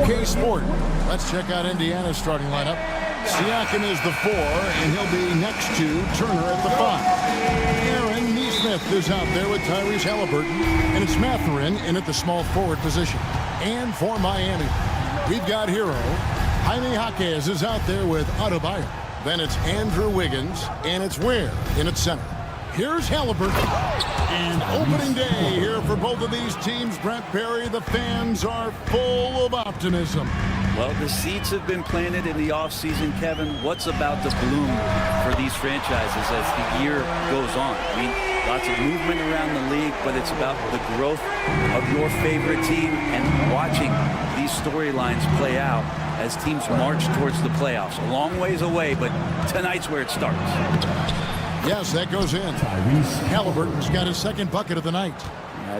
K-Sport. Let's check out Indiana's starting lineup. Siakam is the 4, and he'll be next to Turner at the 5. Aaron Nesmith is out there with Tyrese Halliburton, and it's Mathurin in at the small forward position. And for Miami, we've got Hero. Jaime Jaquez is out there with Adebayo. Then it's Andrew Wiggins, and it's Ware in at center. Here's Halliburton. And opening day here for both of these teams, Brent Barry. The fans are full of optimism. Well, the seeds have been planted in the offseason, Kevin. What's about to bloom for these franchises as the year goes on? I mean, lots of movement around the league, but it's about the growth of your favorite team and watching these storylines play out as teams march towards the playoffs. A long ways away, but tonight's where it starts. Yes, that goes in. Halliburton's got his second bucket of the night.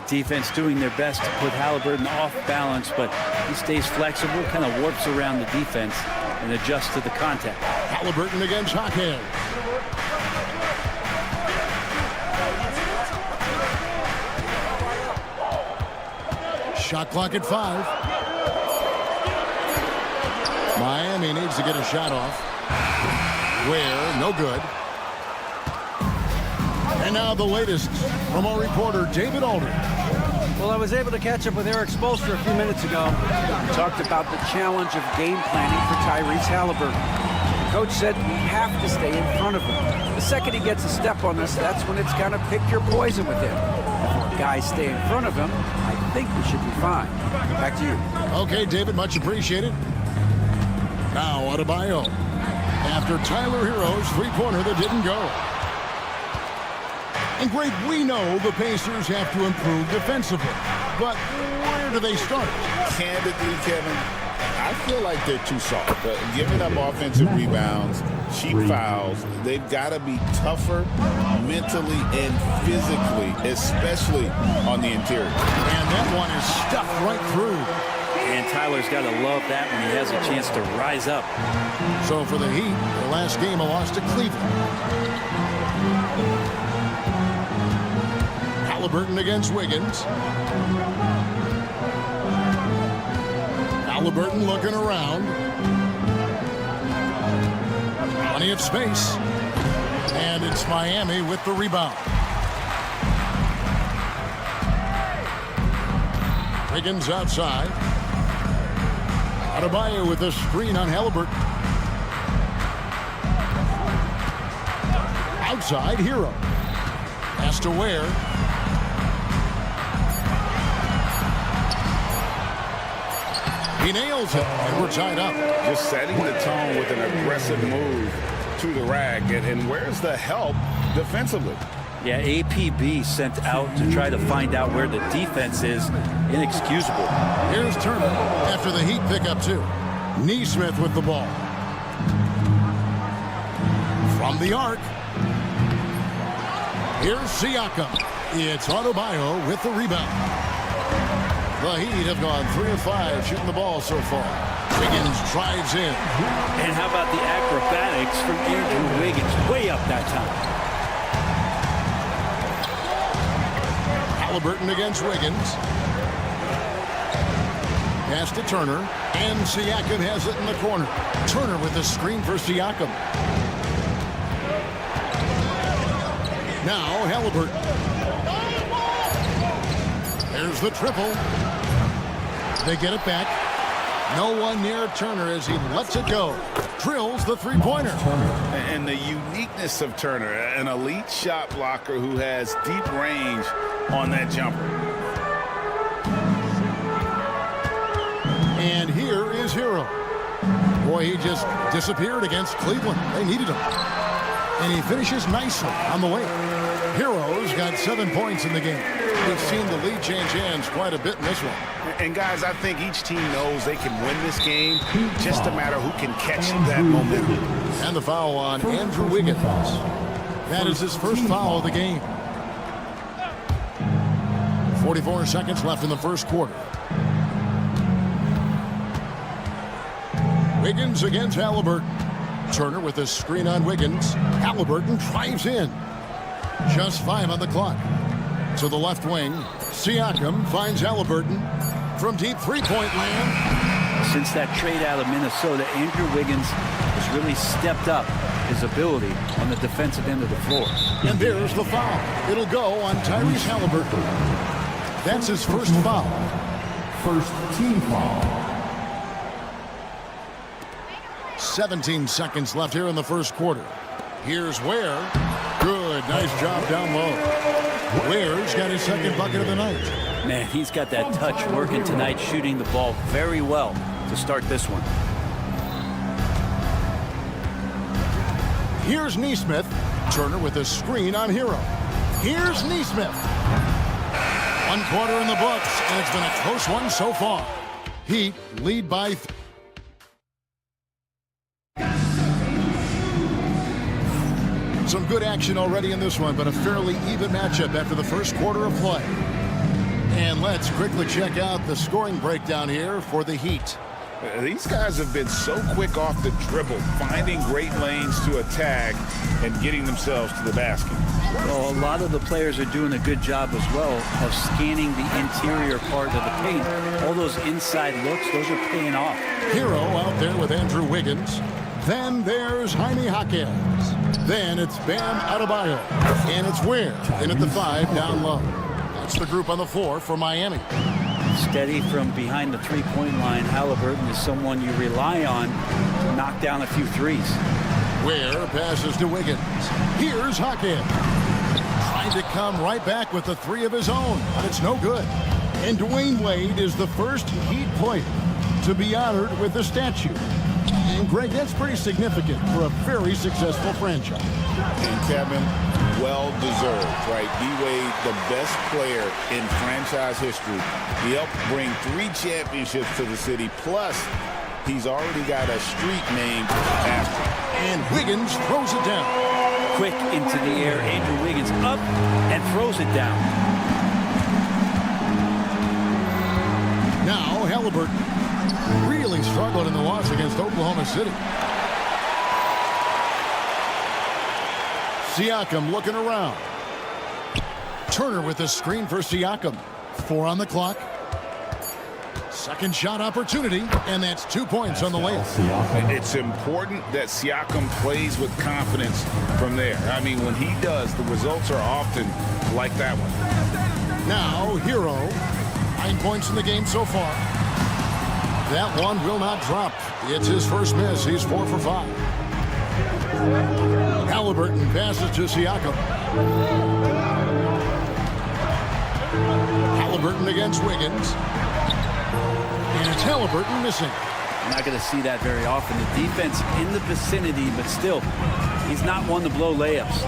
Defense doing their best to put Halliburton off balance, but he stays flexible, kind of warps around the defense and adjusts to the contact. Halliburton against Jaquez. Shot clock at 5. Miami needs to get a shot off. Ware, no good. And now the latest from our reporter, David Alder. Well, I was able to catch up with Eric Spoelstra a few minutes ago. We talked about the challenge of game planning for Tyrese Halliburton. The coach said we have to stay in front of him. The second he gets a step on us, that's when it's kind of pick your poison with him. If our guys stay in front of him, I think we should be fine. Back to you. Okay, David, much appreciated. Now Adebayo. After Tyler Hero's three-pointer that didn't go. And Greg, we know the Pacers have to improve defensively, but where do they start? Candidly, Kevin, I feel like they're too soft. Giving up offensive rebounds, cheap fouls, they've got to be tougher mentally and physically, especially on the interior. And that one is stuffed right through. And Tyler's got to love that when he has a chance to rise up. So for the Heat, the last game a loss to Cleveland. Halliburton against Wiggins. Halliburton looking around. Plenty of space. And it's Miami with the rebound. Wiggins outside. Adebayo with a screen on Halliburton. Outside, Hero. Pass to Ware. He nails it, and we're tied up. Just setting the tone with an aggressive move to the rack. And where's the help defensively? Yeah, APB sent out to try to find out where the defense is. Inexcusable. Here's Turner after the Heat pick up 2. Nesmith with the ball. From the arc. Here's Siakam. It's Adebayo with the rebound. The Heat have gone 3 of 5 shooting the ball so far. Wiggins drives in. And how about the acrobatics from Andrew Wiggins? Way up that time. Halliburton against Wiggins. Pass to Turner. And Siakam has it in the corner. Turner with the screen for Siakam. Now Halliburton. There's the triple. They get it back. No one near Turner as he lets it go. Drills the three-pointer. And the uniqueness of Turner, an elite shot blocker who has deep range on that jumper. And here is Hero. Boy, he just disappeared against Cleveland. They needed him. And he finishes nicely on the way. Hero's got 7 points in the game. We've seen the lead change hands quite a bit in this one. And guys, I think each team knows they can win this game. Just a matter who can catch that momentum. And the foul on Andrew Wiggins. That is his first foul of the game. 44 seconds left in the first quarter. Wiggins against Halliburton. Turner with a screen on Wiggins. Halliburton drives in. Just 5 on the clock. To the left wing, Siakam finds Halliburton from deep three-point land. Since that trade out of Minnesota, Andrew Wiggins has really stepped up his ability on the defensive end of the floor. And there's the foul. It'll go on Tyrese Halliburton. That's his first foul. First team foul. 17 seconds left here in the first quarter. Here's Ware. Good, nice job down low. Ware's got his second bucket of the night. Man, he's got that touch working tonight, shooting the ball very well to start this one. Here's Nesmith. Turner with a screen on Hero. Here's Nesmith. 1 quarter in the books, and it's been a close one so far. Heat lead by some good action already in this one, but a fairly even matchup after the first quarter of play. And let's quickly check out the scoring breakdown here for the Heat. These guys have been so quick off the dribble, finding great lanes to attack and getting themselves to the basket. Well, a lot of the players are doing a good job as well of scanning the interior part of the paint. All those inside looks, those are paying off. Hero out there with Andrew Wiggins. Then there's Jaime Jaquez. Then it's Bam Adebayo. And it's Ware in at the 5 down low. That's the group on the floor for Miami. Steady from behind the three-point line. Halliburton is someone you rely on to knock down a few threes. Ware passes to Wiggins. Here's Jaquez. Trying to come right back with the 3 of his own, but it's no good. And Dwayne Wade is the first Heat player to be honored with the statue. And Greg, that's pretty significant for a very successful franchise. And Kevin, well deserved, right? D-Wade, the best player in franchise history. He helped bring 3 championships to the city, plus he's already got a street named after him. And Wiggins throws it down. Quick into the air, Andrew Wiggins up and throws it down. Now Halliburton really struggled in the loss against Oklahoma City. Siakam looking around. Turner with a screen for Siakam. 4 on the clock. Second shot opportunity, and that's 2 points on the layup. It's important that Siakam plays with confidence from there. I mean, when he does, the results are often like that one. Now, Hero. 9 points in the game so far. That one will not drop. It's his first miss. He's 4 for 5. Halliburton passes to Siakam. Halliburton against Wiggins. And it's Halliburton missing. You're not going to see that very often. The defense in the vicinity, but still, he's not one to blow layups.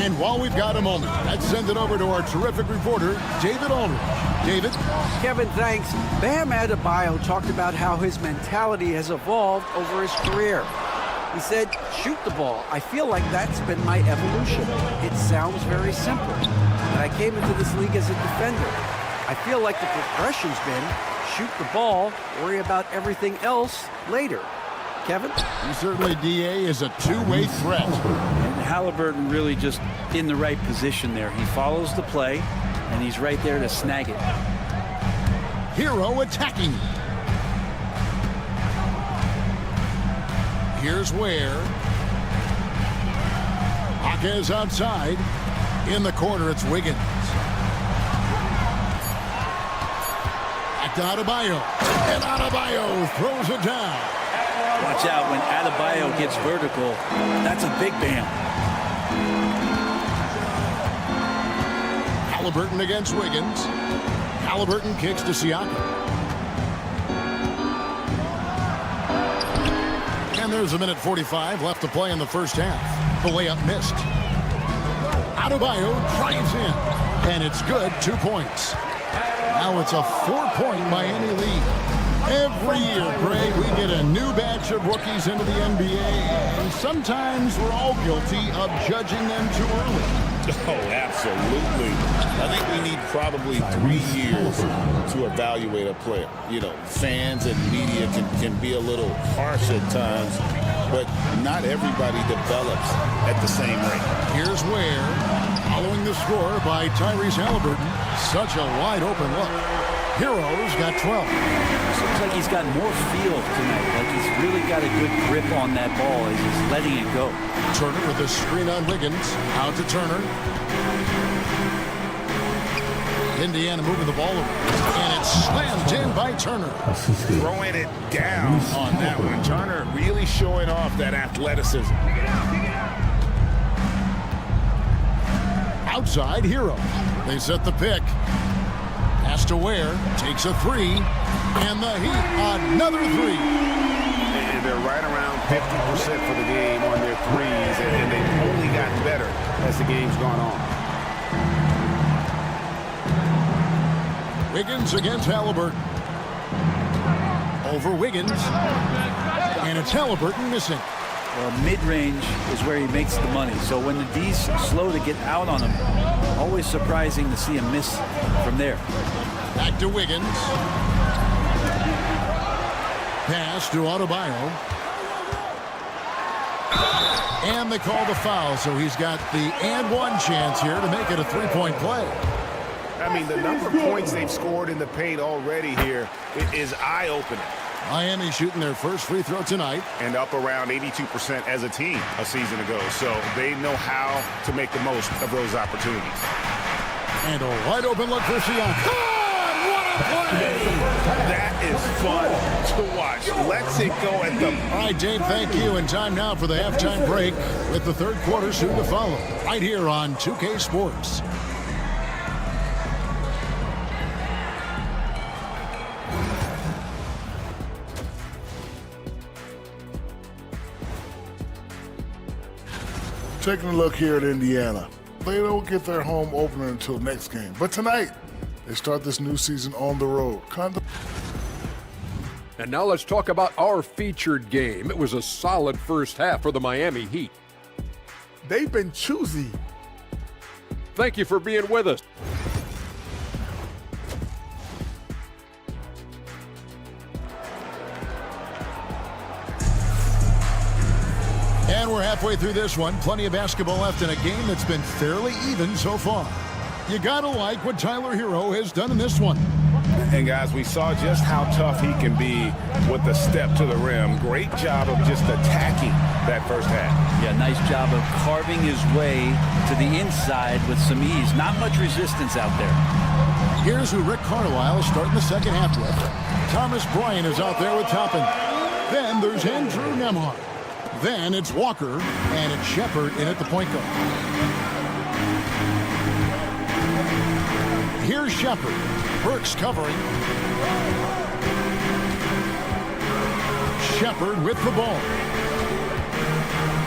And while we've got a moment, let's send it over to our terrific reporter, David Aldridge. David? Kevin, thanks. Bam Adebayo talked about how his mentality has evolved over his career. He said, shoot the ball. I feel like that's been my evolution. It sounds very simple. When I came into this league as a defender, I feel like the progression's been shoot the ball, worry about everything else later. Kevin? Certainly, DA is a two-way threat. And Halliburton really just in the right position there. He follows the play, and he's right there to snag it. Hero attacking. Here's Ware. Jaquez outside. In the corner, it's Wiggins. Back to Adebayo. And Adebayo throws it down. Watch out when Adebayo gets vertical. That's a big bam. Halliburton against Wiggins. Halliburton kicks to Siakam. And there's 1:45 left to play in the first half. The layup missed. Adebayo drives in. And it's good, 2 points. Now it's a 4-point Miami lead. Every year, Greg, we get a new batch of rookies into the NBA, and sometimes we're all guilty of judging them too early. Oh, absolutely. I think we need probably 3 years to evaluate a player. You know, fans and media can be a little harsh at times, but not everybody develops at the same rate. Here's Ware, following the score by Tyrese Halliburton. Such a wide-open look. Hero's got 12. Seems like he's got more feel tonight. Like he's really got a good grip on that ball as he's letting it go. Turner with a screen on Wiggins. Out to Turner. Indiana moving the ball over. And it's slammed in by Turner. Throwing it down on that one. Turner really showing off that athleticism. Outside, Hero. They set the pick. Pass to Ware. Takes a three. And the Heat, another three. And they're right around 50% for the game on their threes, and they've only gotten better as the game's gone on. Wiggins against Halliburton. Over Wiggins. And it's Halliburton missing. Well, mid-range is where he makes the money. So when the D's slow to get out on him, always surprising to see him miss from there. Back to Wiggins. Pass to Adebayo. And they call the foul, so he's got the and one chance here to make it a three-point play. I mean, the number of points they've scored in the paint already here is eye-opening. Miami shooting their first free throw tonight. And up around 82% as a team a season ago. So they know how to make the most of those opportunities. And a wide open look for Siakam. What a play! That is fun to watch. Let's it go at the... All right, Dave, thank you. And time now for the halftime break with the third quarter soon to follow. Right here on 2K Sports. Taking a look here at Indiana. They don't get their home opener until next game. But tonight, they start this new season on the road. And now let's talk about our featured game. It was a solid first half for the Miami Heat. They've been choosy. Thank you for being with us. And we're halfway through this one. Plenty of basketball left in a game that's been fairly even so far. You gotta like what Tyler Hero has done in this one. And guys, we saw just how tough he can be with the step to the rim. Great job of just attacking that first half. Yeah, nice job of carving his way to the inside with some ease. Not much resistance out there. Here's who Rick Carlisle is starting the second half with. Thomas Bryant is out there with Toppin. Then there's Andrew Nemo. Then it's Walker, and it's Shepard in at the point guard. Here's Shepard. Burks covering. Shepard with the ball.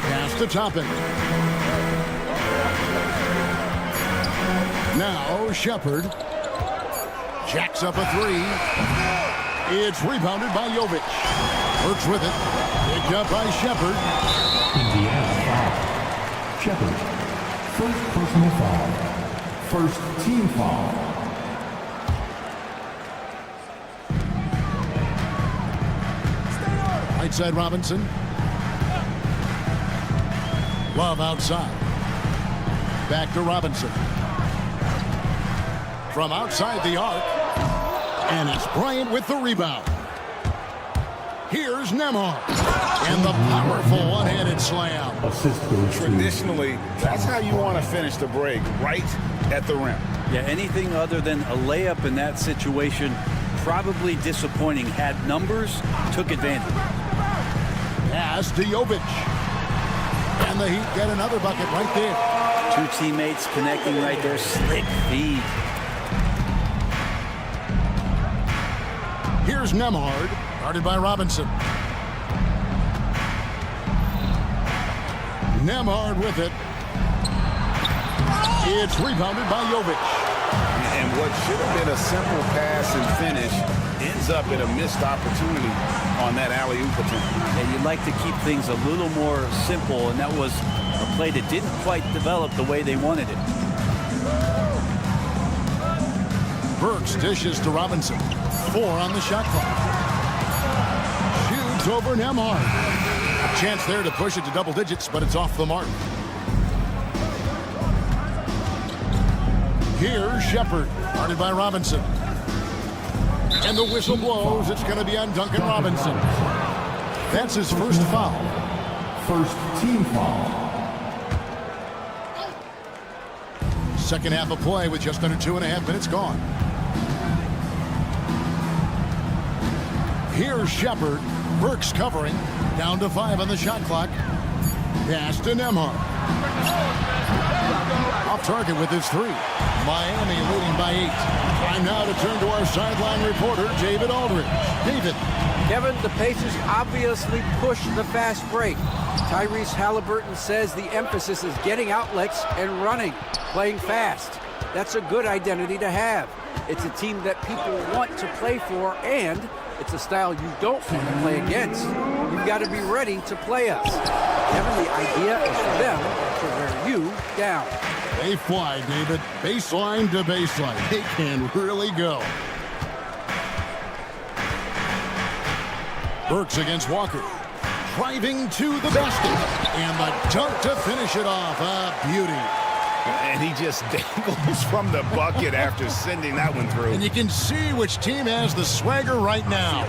Pass to Toppin. Now Shepard jacks up a three. It's rebounded by Jovic. Burks with it. Picked up by Shepard. Indiana foul. Shepard. First personal foul. First team foul. Right side Robinson. Love outside. Back to Robinson. From outside the arc. And it's Bryant with the rebound. Here's Nemo. And the powerful one-handed slam. Traditionally, that's how you want to finish the break, right at the rim. Yeah, anything other than a layup in that situation, probably disappointing. Had numbers, took advantage. Pass to Jovic. And the Heat get another bucket right there. Two teammates connecting right there. Slick feed. Here's Nemhard, guarded by Robinson. Nemhard with it. It's rebounded by Jovic. And what should have been a simple pass and finish ends up in a missed opportunity on that alley-oop attempt. Yeah, you'd like to keep things a little more simple, and that was a play that didn't quite develop the way they wanted it. Burks dishes to Robinson. 4 on the shot clock. Shoots over Nemo. A chance there to push it to double digits, but it's off the mark. Here's Shepard, guarded by Robinson. And the whistle blows. It's going to be on Duncan Robinson. That's his first foul. First team foul. Second half of play with just under 2.5 minutes gone. Here's Shepard. Burks covering. Down to 5 on the shot clock. Pass to Nemo. Off target with his 3. Miami leading by 8. Time now to turn to our sideline reporter, David Aldridge. David. Kevin, the Pacers obviously push the fast break. Tyrese Halliburton says the emphasis is getting outlets and running, playing fast. That's a good identity to have. It's a team that people want to play for, and it's a style you don't want to play against. You've got to be ready to play us. Kevin, the idea is for them to wear you down. They fly, David. Baseline to baseline. They can really go. Burks against Walker. Driving to the basket. And the dunk to finish it off. A beauty. And he just dangles from the bucket after sending that one through. And you can see which team has the swagger right now.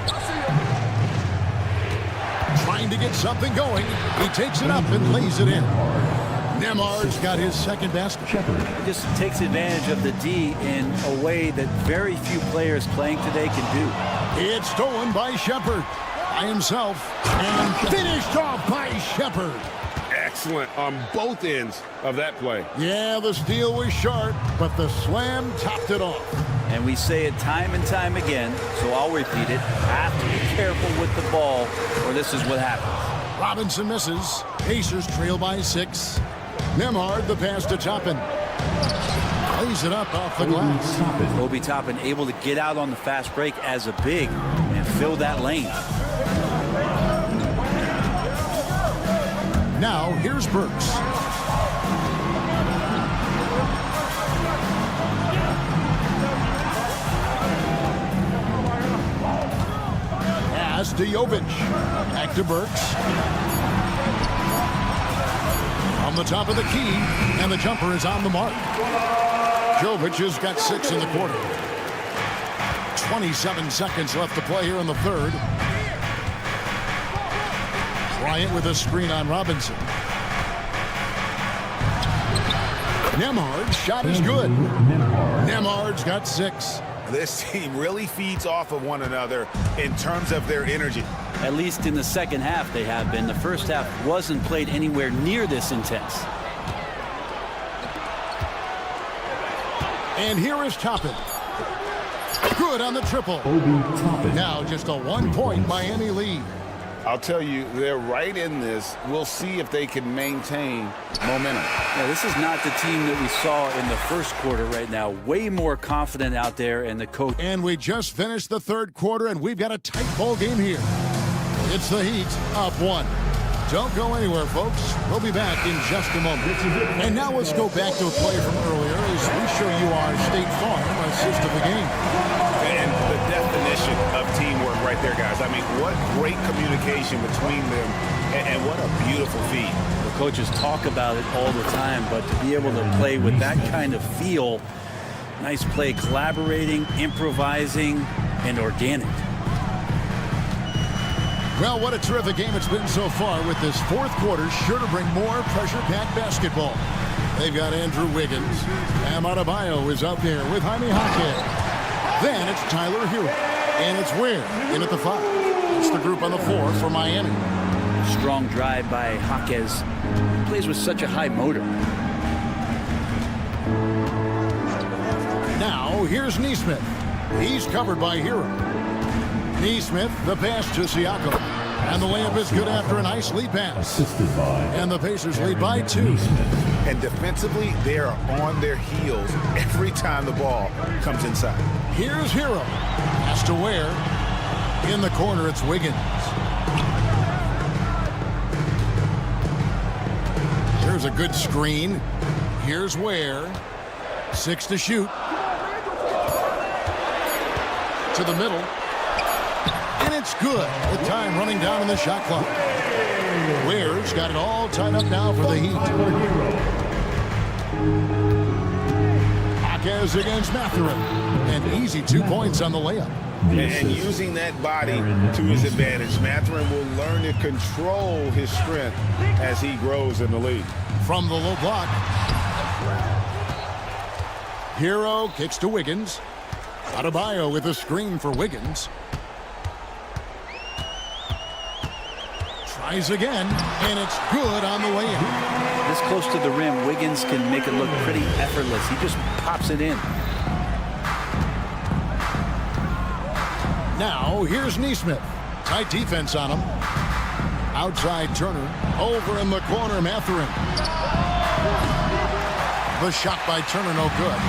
Trying to get something going. He takes it up and lays it in. Nemard's got his second basket. He just takes advantage of the D in a way that very few players playing today can do. It's stolen by Shepard. By himself. And finished off by Shepard. Excellent on both ends of that play. Yeah, the steal was sharp, but the slam topped it off. And we say it time and time again, so I'll repeat it. Have to be careful with the ball, or this is what happens. Robinson misses. Pacers trail by 6. Nemard, the pass to Toppin. Plays it up off the glass. Obi Toppin able to get out on the fast break as a big and fill that lane. Now, here's Burks. Pass to Jovic. Back to Burks. On the top of the key, and the jumper is on the mark. Jovic has got 6 in the quarter. 27 seconds left to play here in the third. Bryant with a screen on Robinson. Nemard's shot is good. Nemard's got 6. This team really feeds off of one another in terms of their energy. At least in the second half they have been. The first half wasn't played anywhere near this intense. And here is Toppin. Good on the triple. Now just a 1-point Miami lead. I'll tell you, they're right in this. We'll see if they can maintain momentum. Yeah, this is not the team that we saw in the first quarter right now. Way more confident out there, and the coach. And we just finished the third quarter, and we've got a tight ball game here. It's the Heat up 1. Don't go anywhere, folks. We'll be back in just a moment. And now let's go back to a play from earlier as we show you our State Farm assist of the game. And the definition of teamwork right there, guys. I mean, what great communication between them, and what a beautiful feat. The coaches talk about it all the time, but to be able to play with that kind of feel, nice play, collaborating, improvising, and organic. Well, what a terrific game it's been so far, with this fourth quarter sure to bring more pressure-packed basketball. They've got Andrew Wiggins. Bam Adebayo is out there with Jaime Jaquez. Then it's Tyler Hero. And it's Ware in at the 5. It's the group on the 4 for Miami. Strong drive by Jaquez. He plays with such a high motor. Now, here's Nesmith. He's covered by Hero. Nesmith, the pass to Siakam. And the layup is good after a nice lead pass. And the Pacers lead by 2. And defensively, they are on their heels every time the ball comes inside. Here's Hero. Pass to Ware. In the corner, it's Wiggins. Here's a good screen. Here's Ware. 6 to shoot. to the middle. And it's good. The time running down in the shot clock. Ware's got it all tied up now for the Heat. Jaquez against Mathurin. An easy 2 points on the layup. And using that body to his advantage, Mathurin will learn to control his strength as he grows in the league. From the low block. Hero kicks to Wiggins. Adebayo with a screen for Wiggins. Tries again, and it's good on the way in. This close to the rim, Wiggins can make it look pretty effortless. He just pops it in. Now, here's Nesmith. Tight defense on him. Outside Turner. Over in the corner, Mathurin. The shot by Turner, no good.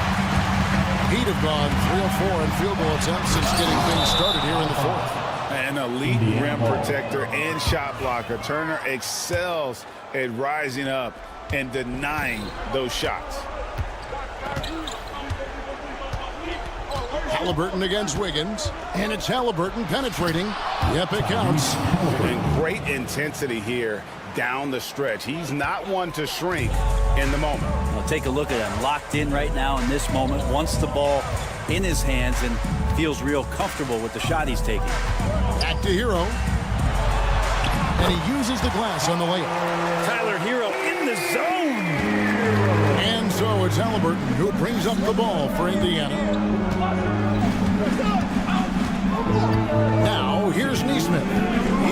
Heat have gone 3 of 4 in field goal attempts since getting things started here in the fourth. An elite rim protector and shot blocker. Turner excels at rising up and denying those shots. Halliburton against Wiggins, and it's Halliburton penetrating. Yep, it counts. And great intensity here down the stretch. He's not one to shrink in the moment. Well, take a look at him. Locked in right now in this moment. Wants the ball in his hands and feels real comfortable with the shot he's taking. Back to Hero. And he uses the glass on the layup. Tyler Hero in the zone. And so it's Halliburton who brings up the ball for Indiana. Now, here's Nesmith.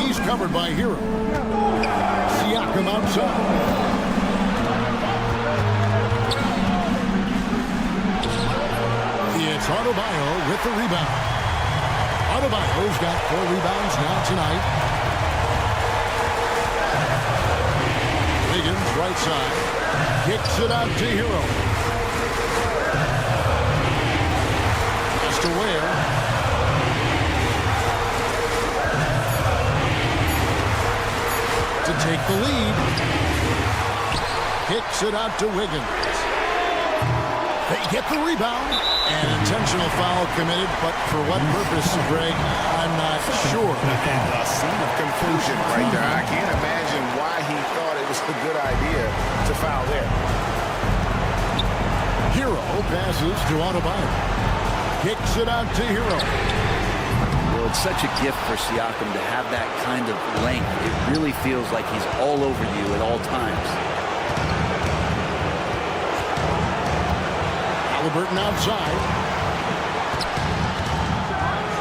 He's covered by Hero. Siakam outside. It's Adebayo with the rebound. Adebayo's got 4 rebounds now tonight. Wiggins, right side. Kicks it out to Hero. Just to Ware. To take the lead. Kicks it out to Wiggins. They get the rebound. An intentional foul committed, but for what purpose, Greg, I'm not sure. A scene of confusion right there. I can't imagine why he thought it was a good idea to foul there. Hero passes to Adebayo. Kicks it out to Hero. Well, it's such a gift for Siakam to have that kind of length. It really feels like he's all over you at all times. Halliburton outside.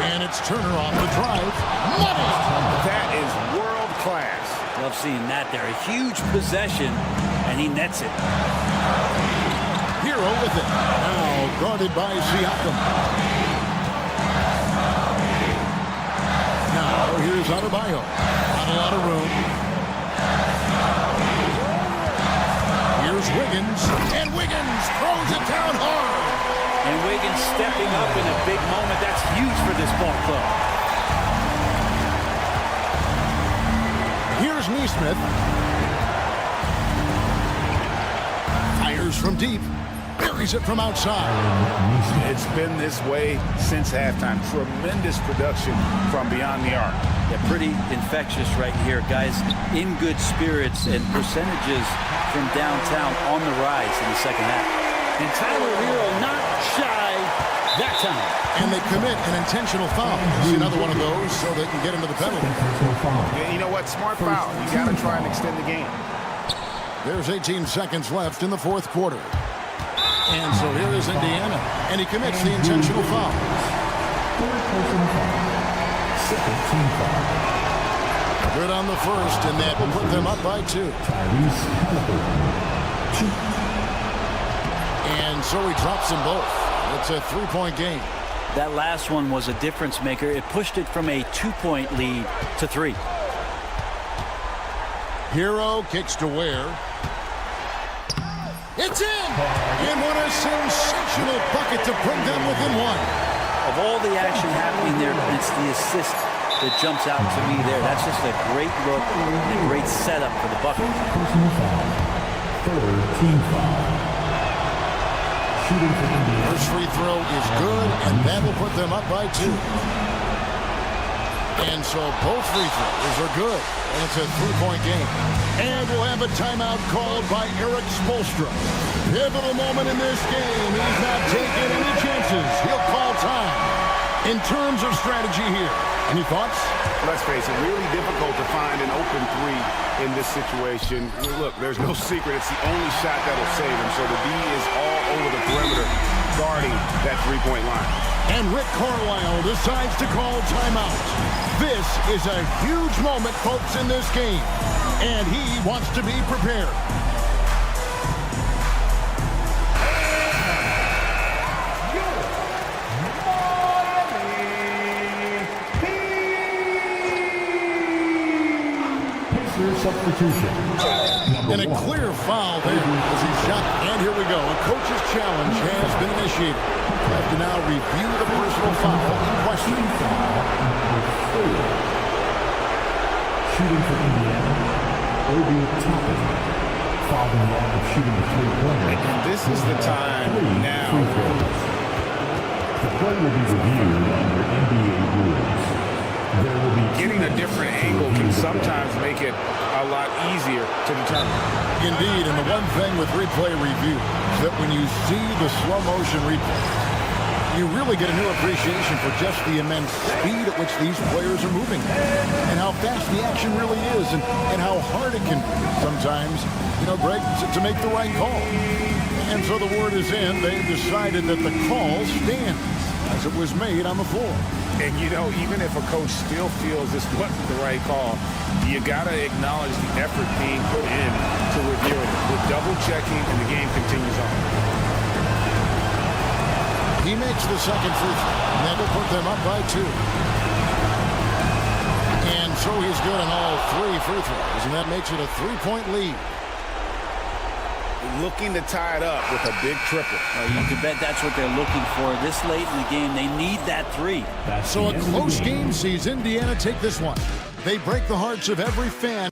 And it's Turner off the drive. Money! That is world class. Love seeing that there. A huge possession, and he nets it. Hero with it. Now guarded by Siakam. Now here's Adebayo. Not a lot of room. Here's Wiggins. And Wiggins throws it down hard. And Wiggins stepping up in a big moment. That's huge for this ball club. Here's Nesmith. Fires from deep. Buries it from outside. It's been this way since halftime. Tremendous production from beyond the arc. Yeah, pretty infectious right here. Guys in good spirits and percentages from downtown on the rise in the second half. And Tyler Hero not shy that time. And they commit an intentional foul. See another one of those so they can get into the penalty. Yeah, you know what? Smart foul. You got to try and extend the game. There's 18 seconds left in the fourth quarter. And so here is Indiana. And he commits the intentional foul. Good on the first, and that will put them up by 2. And so he drops them both. It's a 3-point game. That last one was a difference maker. It pushed it from a 2-point lead to 3. Hero kicks to Ware. It's in! And what a sensational bucket to bring them within 1. Of all the action happening there, it's the assist that jumps out to me there. That's just a great look and a great setup for the bucket. Personal foul. Third team foul. Shooting for Indiana. First free throw is good, and that will put them up by 2. And so both free throws are good. And it's a 3-point game. And we'll have a timeout called by Eric Spoelstra. Pivotal moment in this game. He's not taking any chances. He'll call time. In terms of strategy here, any thoughts? Let's face it, really difficult to find an open three in this situation. Look, there's no secret. It's the only shot that'll save him. So the D is all over the perimeter guarding that three-point line. And Rick Carlisle decides to call timeout. This is a huge moment, folks, in this game. And he wants to be prepared. Substitution. And a clear foul there as he shot. And here we go. A coach's challenge has been initiated. We have to now review the personal foul in question. Shooting for Indiana, Obi Toppin. Foul in the act of shooting the three-pointer. And this is the time now. The play will be reviewed under NBA rules. There will be Getting a different angle can sometimes make it a lot easier to determine. Indeed, and the one thing with replay review is that when you see the slow motion replay, you really get a new appreciation for just the immense speed at which these players are moving and how fast the action really is and how hard it can be sometimes, Greg, to make the right call. And so the word is in. They've decided that the call stands as it was made on the floor. And, even if a coach still feels this wasn't the right call, you got to acknowledge the effort being put in to review it. With double-checking, and the game continues on. He makes the second free throw, and that will put them up by 2. And so he's good on all 3 free throws, and that makes it a 3-point lead. Looking to tie it up with a big triple. You can bet that's what they're looking for. This late in the game, they need that 3. So a close game sees Indiana take this one. They break the hearts of every fan.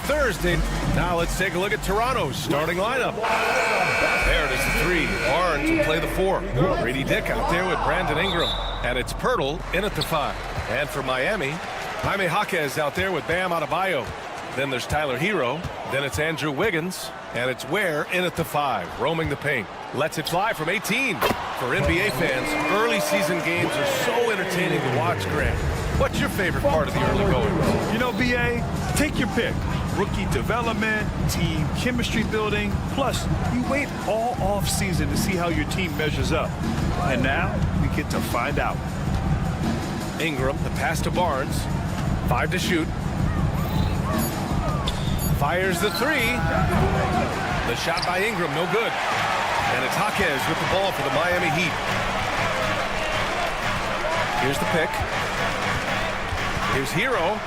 Thursday. Now let's take a look at Toronto's starting lineup. There it is, the 3. Barnes will play the 4. Grady Dick out there with Brandon Ingram. And it's Pirtle in at the 5. And for Miami, Jaime Jaquez out there with Bam Adebayo. Then there's Tyler Hero. Then it's Andrew Wiggins. And it's Ware in at the 5, roaming the paint. Lets it fly from 18. For NBA fans, early season games are so entertaining to watch, Grant. What's your favorite part of the early goings? You know, BA, take your pick. Rookie development, team chemistry building, plus you wait all off season to see how your team measures up. And now we get to find out. Ingram, the pass to Barnes. 5 to shoot. Fires the 3. The shot by Ingram, no good. And it's Jaquez with the ball for the Miami Heat. Here's the pick. Here's Hero.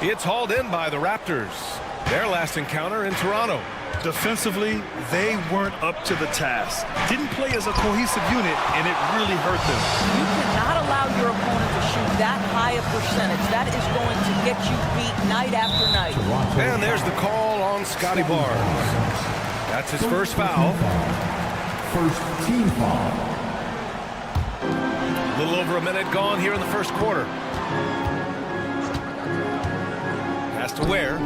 It's hauled in by the Raptors. Their last encounter in Toronto. Defensively, they weren't up to the task. Didn't play as a cohesive unit, and it really hurt them. You cannot allow your opponent to shoot that high a percentage. That is going to get you beat night after night. And there's the call on Scotty Barnes. That's his first foul. First team foul. A little over a minute gone here in the first quarter. Pass to Ware.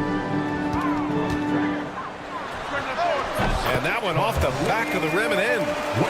And that one off the back of the rim and in.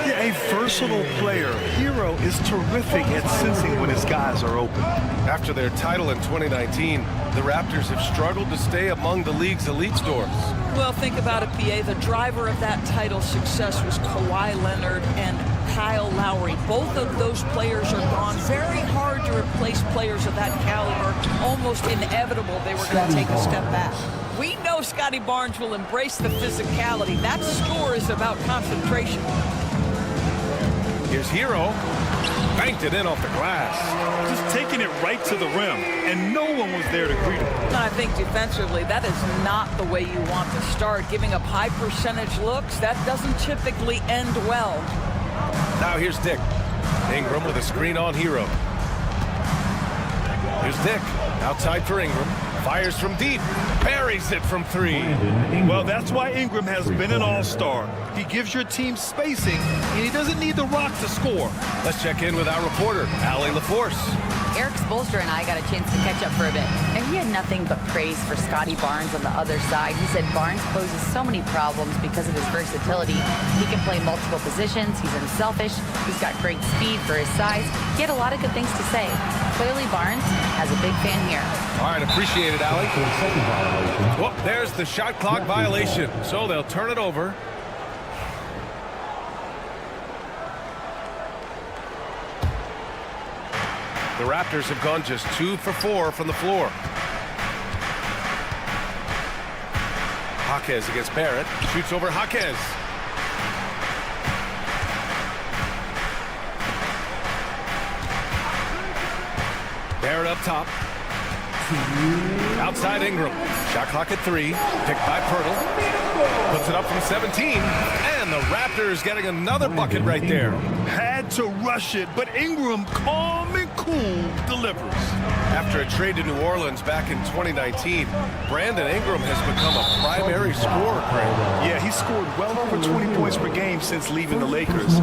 Yeah, a versatile player. Hero is terrific at sensing when his guys are open. After their title in 2019, the Raptors have struggled to stay among the league's elite stores. Well, think about it, PA. The driver of that title success was Kawhi Leonard and Kyle Lowry. Both of those players are gone. Very hard to replace players of that caliber. Almost inevitable they were going to take a step back. We know Scotty Barnes will embrace the physicality. That score is about concentration. Here's Hero. Banked it in off the glass. Just taking it right to the rim, and no one was there to greet him. I think defensively, that is not the way you want to start. Giving up high percentage looks, that doesn't typically end well. Now here's Dick. Ingram with a screen on Hero. Here's Dick. Outside for Ingram. Fires from deep. Buries it from 3. Well, that's why Ingram has been an all-star. He gives your team spacing, and he doesn't need the rock to score. Let's check in with our reporter, Allie LaForce. Eric Spoelstra and I got a chance to catch up for a bit, and he had nothing but praise for Scotty Barnes on the other side. He said Barnes poses so many problems because of his versatility. He can play multiple positions, he's unselfish, he's got great speed for his size. He had a lot of good things to say. Clearly Barnes has a big fan here. All right, appreciate it, Allie. Well, there's the shot clock violation, so they'll turn it over. The Raptors have gone just 2 for 4 from the floor. Jaquez against Barrett. Shoots over Jaquez. Barrett up top. Outside Ingram. Shot clock at 3. Picked by Pirtle. Puts it up from 17. And the Raptors getting another bucket right there. Had to rush it, but Ingram, calm and cool, delivers. After a trade to New Orleans back in 2019, Brandon Ingram has become a primary scorer. Yeah, he scored well over 20 points per game since leaving the Lakers.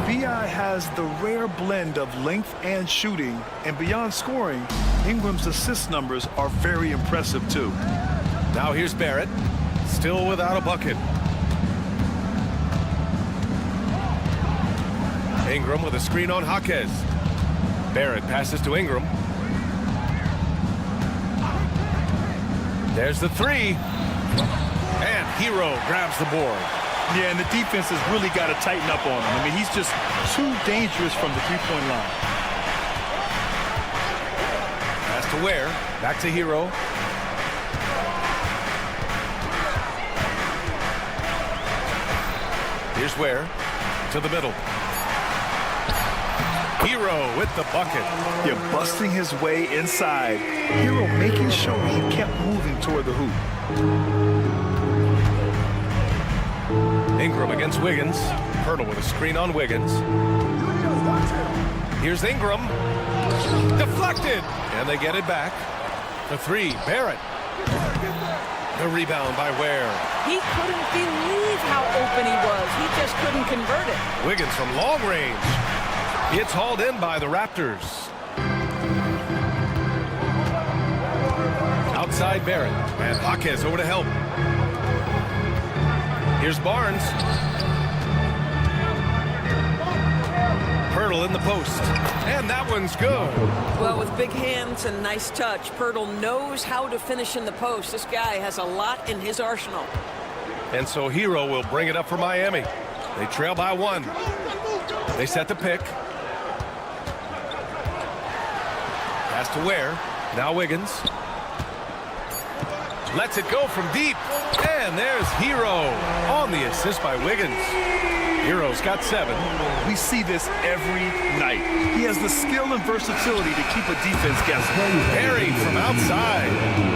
B.I. has the rare blend of length and shooting, and beyond scoring, Ingram's assist numbers are very impressive too. Now here's Barrett, still without a bucket. Ingram with a screen on Jaquez. Barrett passes to Ingram. There's the 3. And Hero grabs the board. Yeah, and the defense has really got to tighten up on him. I mean, he's just too dangerous from the three-point line. Pass to Ware. Back to Hero. Here's Ware to the middle. Hero with the bucket. Yeah, busting his way inside. Hero making sure he kept moving toward the hoop. Ingram against Wiggins. Pirtle with a screen on Wiggins. Here's Ingram. Deflected. And they get it back. The three, Barrett. The rebound by Ware. He couldn't believe how open he was. He just couldn't convert it. Wiggins from long range. It's hauled in by the Raptors. Outside Barrett. And Jaquez over to help. Here's Barnes. Pirtle in the post. And that one's good. Well, with big hands and nice touch, Pirtle knows how to finish in the post. This guy has a lot in his arsenal. And so Hero will bring it up for Miami. They trail by 1. They set the pick. Pass to Ware. Now Wiggins. Lets it go from deep. And there's Hero on the assist by Wiggins. Hero's got 7. We see this every night. He has the skill and versatility to keep a defense guessing. Perry from outside.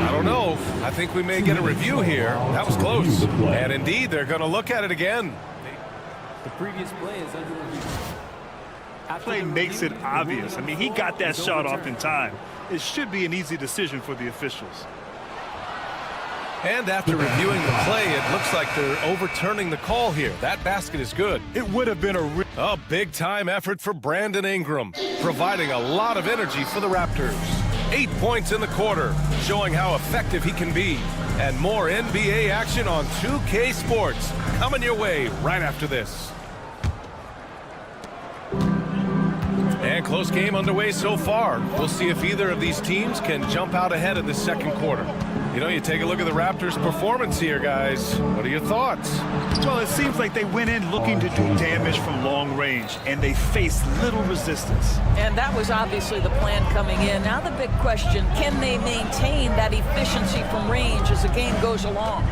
I don't know. I think we may get a review here. That was close. And indeed, they're going to look at it again. The previous play is under review. Play makes it obvious. I mean, he got that shot off in time. It should be an easy decision for the officials. And after reviewing the play, it looks like they're overturning the call here. That basket is good. It would have been a big-time effort for Brandon Ingram, providing a lot of energy for the Raptors. 8 points in the quarter, showing how effective he can be. And more NBA action on 2K Sports coming your way right after this. And close game underway so far. We'll see if either of these teams can jump out ahead in the second quarter. You know, you take a look at the Raptors' performance here, guys. What are your thoughts? Well, it seems like they went in looking to do damage from long range, and they faced little resistance. And that was obviously the plan coming in. Now the big question, can they maintain that efficiency from range as the game goes along?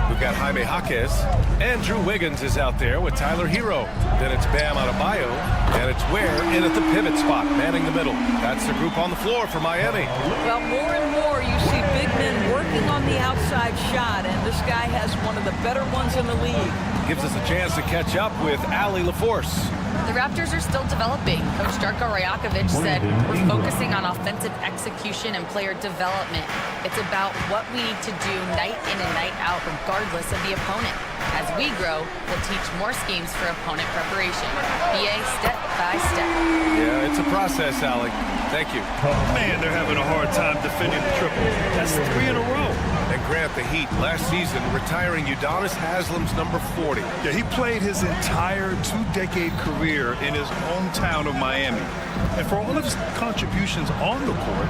We've got Jaime Jaquez, and Drew Wiggins is out there with Tyler Hero. Then it's Bam Adebayo, and it's Ware in at the pivot spot, manning the middle. That's the group on the floor for Miami. Well, more and more you see big men working on the outside shot, and this guy has one of the better ones in the league. Gives us a chance to catch up with Ali LaForce. The Raptors are still developing. Coach Darko Rajakovic said, we're focusing on offensive execution and player development. It's about what we need to do night in and night out, regardless of the opponent. As we grow, we'll teach more schemes for opponent preparation. BA step by step. Yeah, it's a process, Ali. Thank you. Man, they're having a hard time defending the triple. That's 3 in a row. And Grant, the Heat last season retiring Udonis Haslam's number 40. Yeah, he played his entire 2-decade career in his hometown of Miami. And for all of his contributions on the court,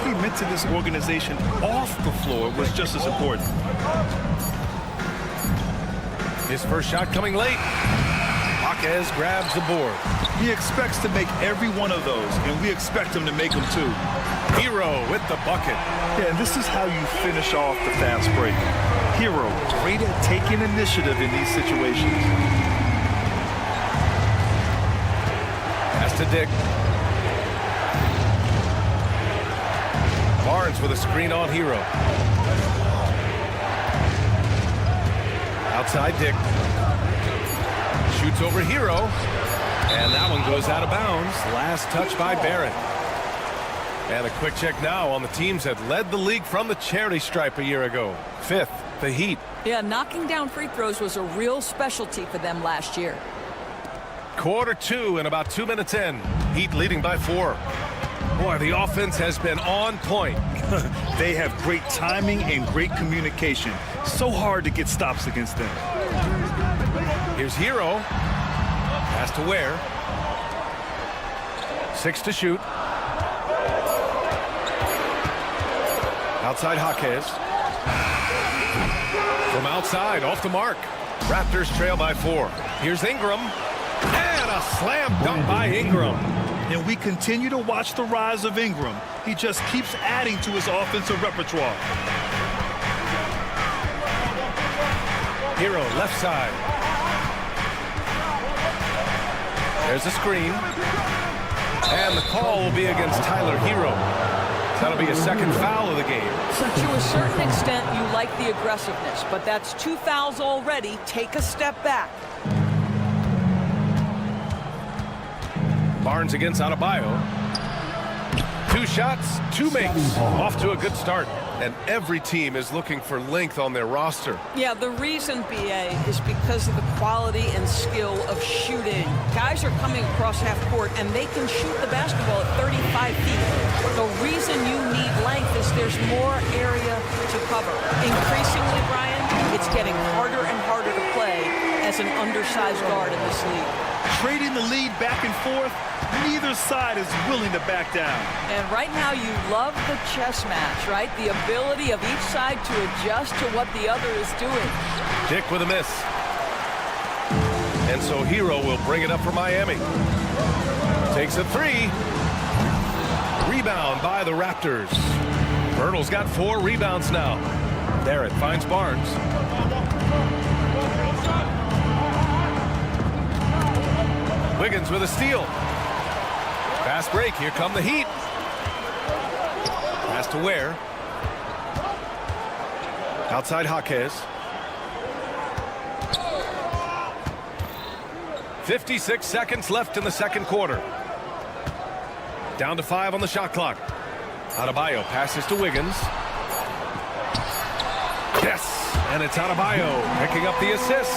he meant to this organization off the floor was just as important. His first shot coming late. Jaquez grabs the board. He expects to make every one of those, and we expect him to make them too. Hero with the bucket. Yeah, and this is how you finish off the fast break. Hero, great at taking initiative in these situations. Pass to Dick. Barnes with a screen on Hero. Outside Dick. Shoots over Hero. And that one goes out of bounds. Last touch by Barrett. And a quick check now on the teams that led the league from the charity stripe a year ago. 5th, the Heat. Yeah, knocking down free throws was a real specialty for them last year. Quarter 2 and about 2 minutes in. Heat leading by 4. Boy, the offense has been on point. They have great timing and great communication. So hard to get stops against them. Here's Hero. Pass to Ware. 6 to shoot. Outside Jaquez. From outside, off the mark. Raptors trail by 4. Here's Ingram. And a slam dunk by Ingram. And we continue to watch the rise of Ingram. He just keeps adding to his offensive repertoire. Hero left side. There's a screen. And the call will be against Tyler Hero. That'll be a second foul of the game. To a certain extent, you like the aggressiveness, but that's 2 fouls already. Take a step back. Barnes against Adebayo. 2 shots, 2 makes. Off to a good start. And every team is looking for length on their roster. Yeah, the reason, BA, is because of the quality and skill of shooting. Guys are coming across half court, and they can shoot the basketball at 35 feet. The reason you need length is there's more area to cover. Increasingly, Brian, it's getting harder and harder to play as an undersized guard in this league. Trading the lead back and forth, neither side is willing to back down. And right now you love the chess match, right? The ability of each side to adjust to what the other is doing. Dick with a miss. And so Hero will bring it up for Miami. Takes a 3. Rebound by the Raptors. Pirtle's got 4 rebounds now. Barrett finds Barnes. Wiggins with a steal. Fast break. Here come the Heat. Pass to Ware. Outside Jaquez. 56 seconds left in the second quarter. Down to 5 on the shot clock. Adebayo passes to Wiggins. Yes! And it's Adebayo picking up the assist.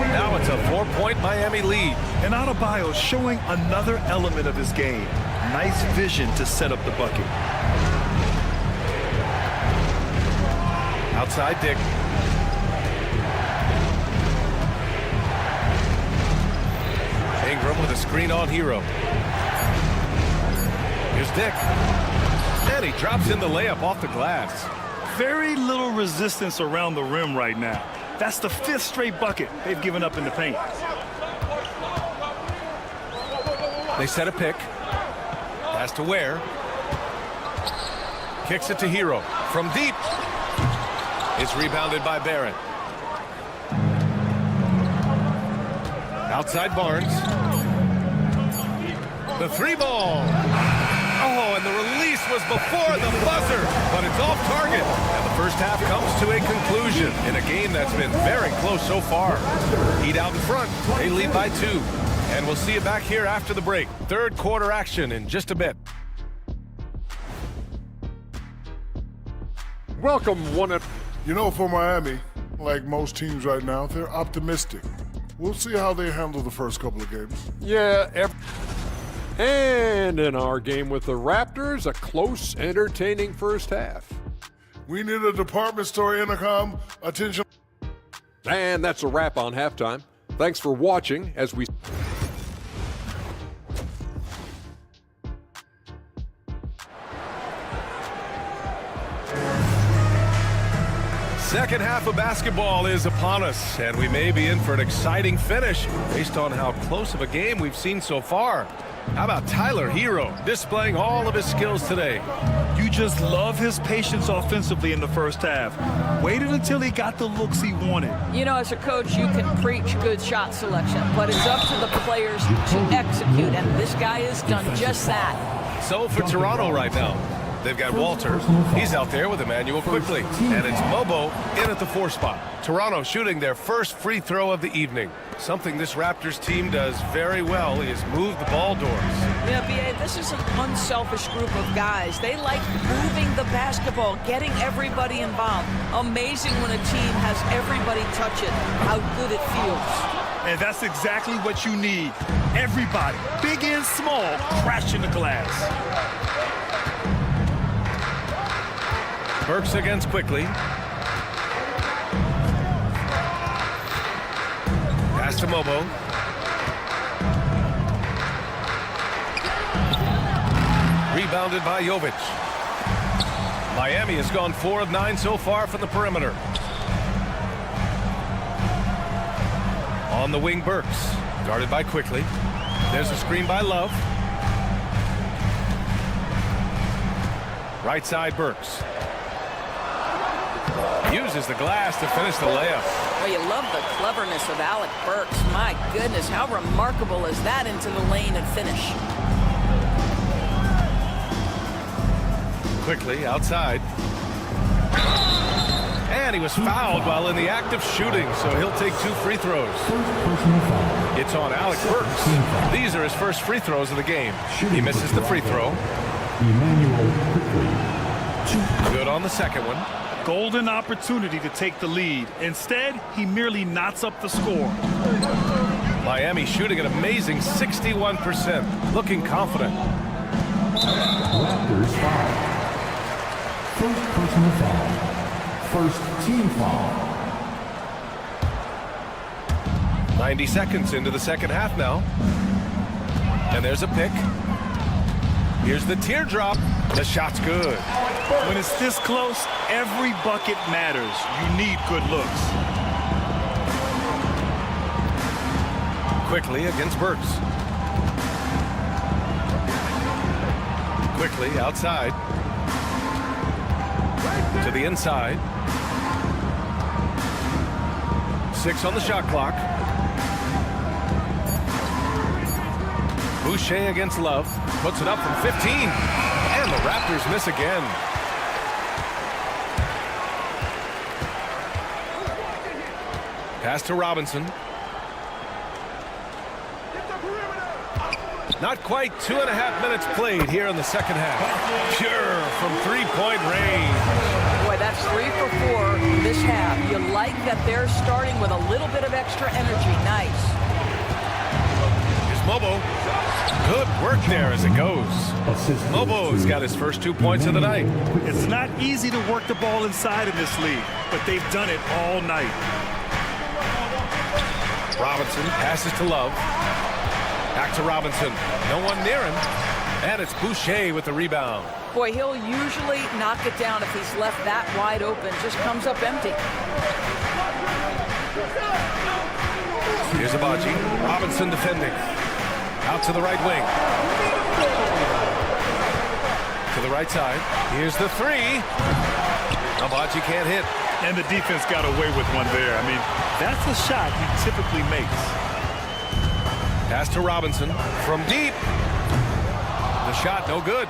Now it's a 4-point Miami lead. And Adebayo showing another element of his game. Nice vision to set up the bucket. Outside Dick. Ingram with a screen on Hero. Here's Dick. And he drops in the layup off the glass. Very little resistance around the rim right now. That's the 5th straight bucket they've given up in the paint. They set a pick. Pass to Ware. Kicks it to Hero. From deep. It's rebounded by Barrett. Outside Barnes. The 3-ball. Oh, and the release was before the buzzer, but it's off target. And the first half comes to a conclusion in a game that's been very close so far. Heat out in front. They lead by 2. And we'll see you back here after the break. Third quarter action in just a bit. Welcome, You know, for Miami, like most teams right now, they're optimistic. We'll see how they handle the first couple of games. Yeah, and in our game with the Raptors, a close, entertaining first half. We need a department store intercom. Attention. And that's a wrap on halftime. Thanks for watching as we... Second half of basketball is upon us, and we may be in for an exciting finish based on how close of a game we've seen so far. How about Tyler Hero displaying all of his skills today? You just love his patience offensively in the first half. Waited until he got the looks he wanted. You know, as a coach, you can preach good shot selection, but it's up to the players to execute, and this guy has done just that. So for Toronto right now, they've got Walter. He's out there with Emmanuel quickly. And it's Mobo in at the 4 spot. Toronto shooting their first free throw of the evening. Something this Raptors team does very well is move the ball doors. Yeah, B.A., this is an unselfish group of guys. They like moving the basketball, getting everybody involved. Amazing when a team has everybody touch it, how good it feels. And that's exactly what you need. Everybody, big and small, crashing the glass. Burks against quickly. Pass to Mobo. Rebounded by Jovic. Miami has gone 4 of 9 so far from the perimeter. On the wing, Burks. Guarded by quickly. There's a screen by Love. Right side, Burks. Uses the glass to finish the layup. Well, you love the cleverness of Alec Burks. My goodness, how remarkable is that into the lane and finish? Quickly outside. And he was fouled while in the act of shooting, so he'll take 2 free throws. It's on Alec Burks. These are his first free throws of the game. He misses the free throw. Good on the second one. Golden opportunity to take the lead. Instead, he merely knots up the score. Miami shooting an amazing 61%. Looking confident. Raptors foul. First personal foul. First team foul. 90 seconds into the second half now. And there's a pick. Here's the teardrop. The shot's good. When it's this close, every bucket matters. You need good looks. Quickly against Burks. Quickly outside. To the inside. 6 on the shot clock. Boucher against Love. Puts it up from 15. And the Raptors miss again. Pass to Robinson. Not quite 2.5 minutes played here in the second half. Pure from 3-point range. Boy, that's 3 for 4 this half. You like that they're starting with a little bit of extra energy. Nice. Here's Mobo. Good work there as it goes. Mobo's got his first 2 points of the night. It's not easy to work the ball inside in this league, but they've done it all night. Robinson passes to Love. Back to Robinson. No one near him. And it's Boucher with the rebound. Boy, he'll usually knock it down if he's left that wide open. Just comes up empty. Here's Abaji. Robinson defending. Out to the right wing. To the right side. Here's the 3. Abaji can't hit. And the defense got away with one there. I mean, that's a shot he typically makes. Pass to Robinson from deep. The shot no good.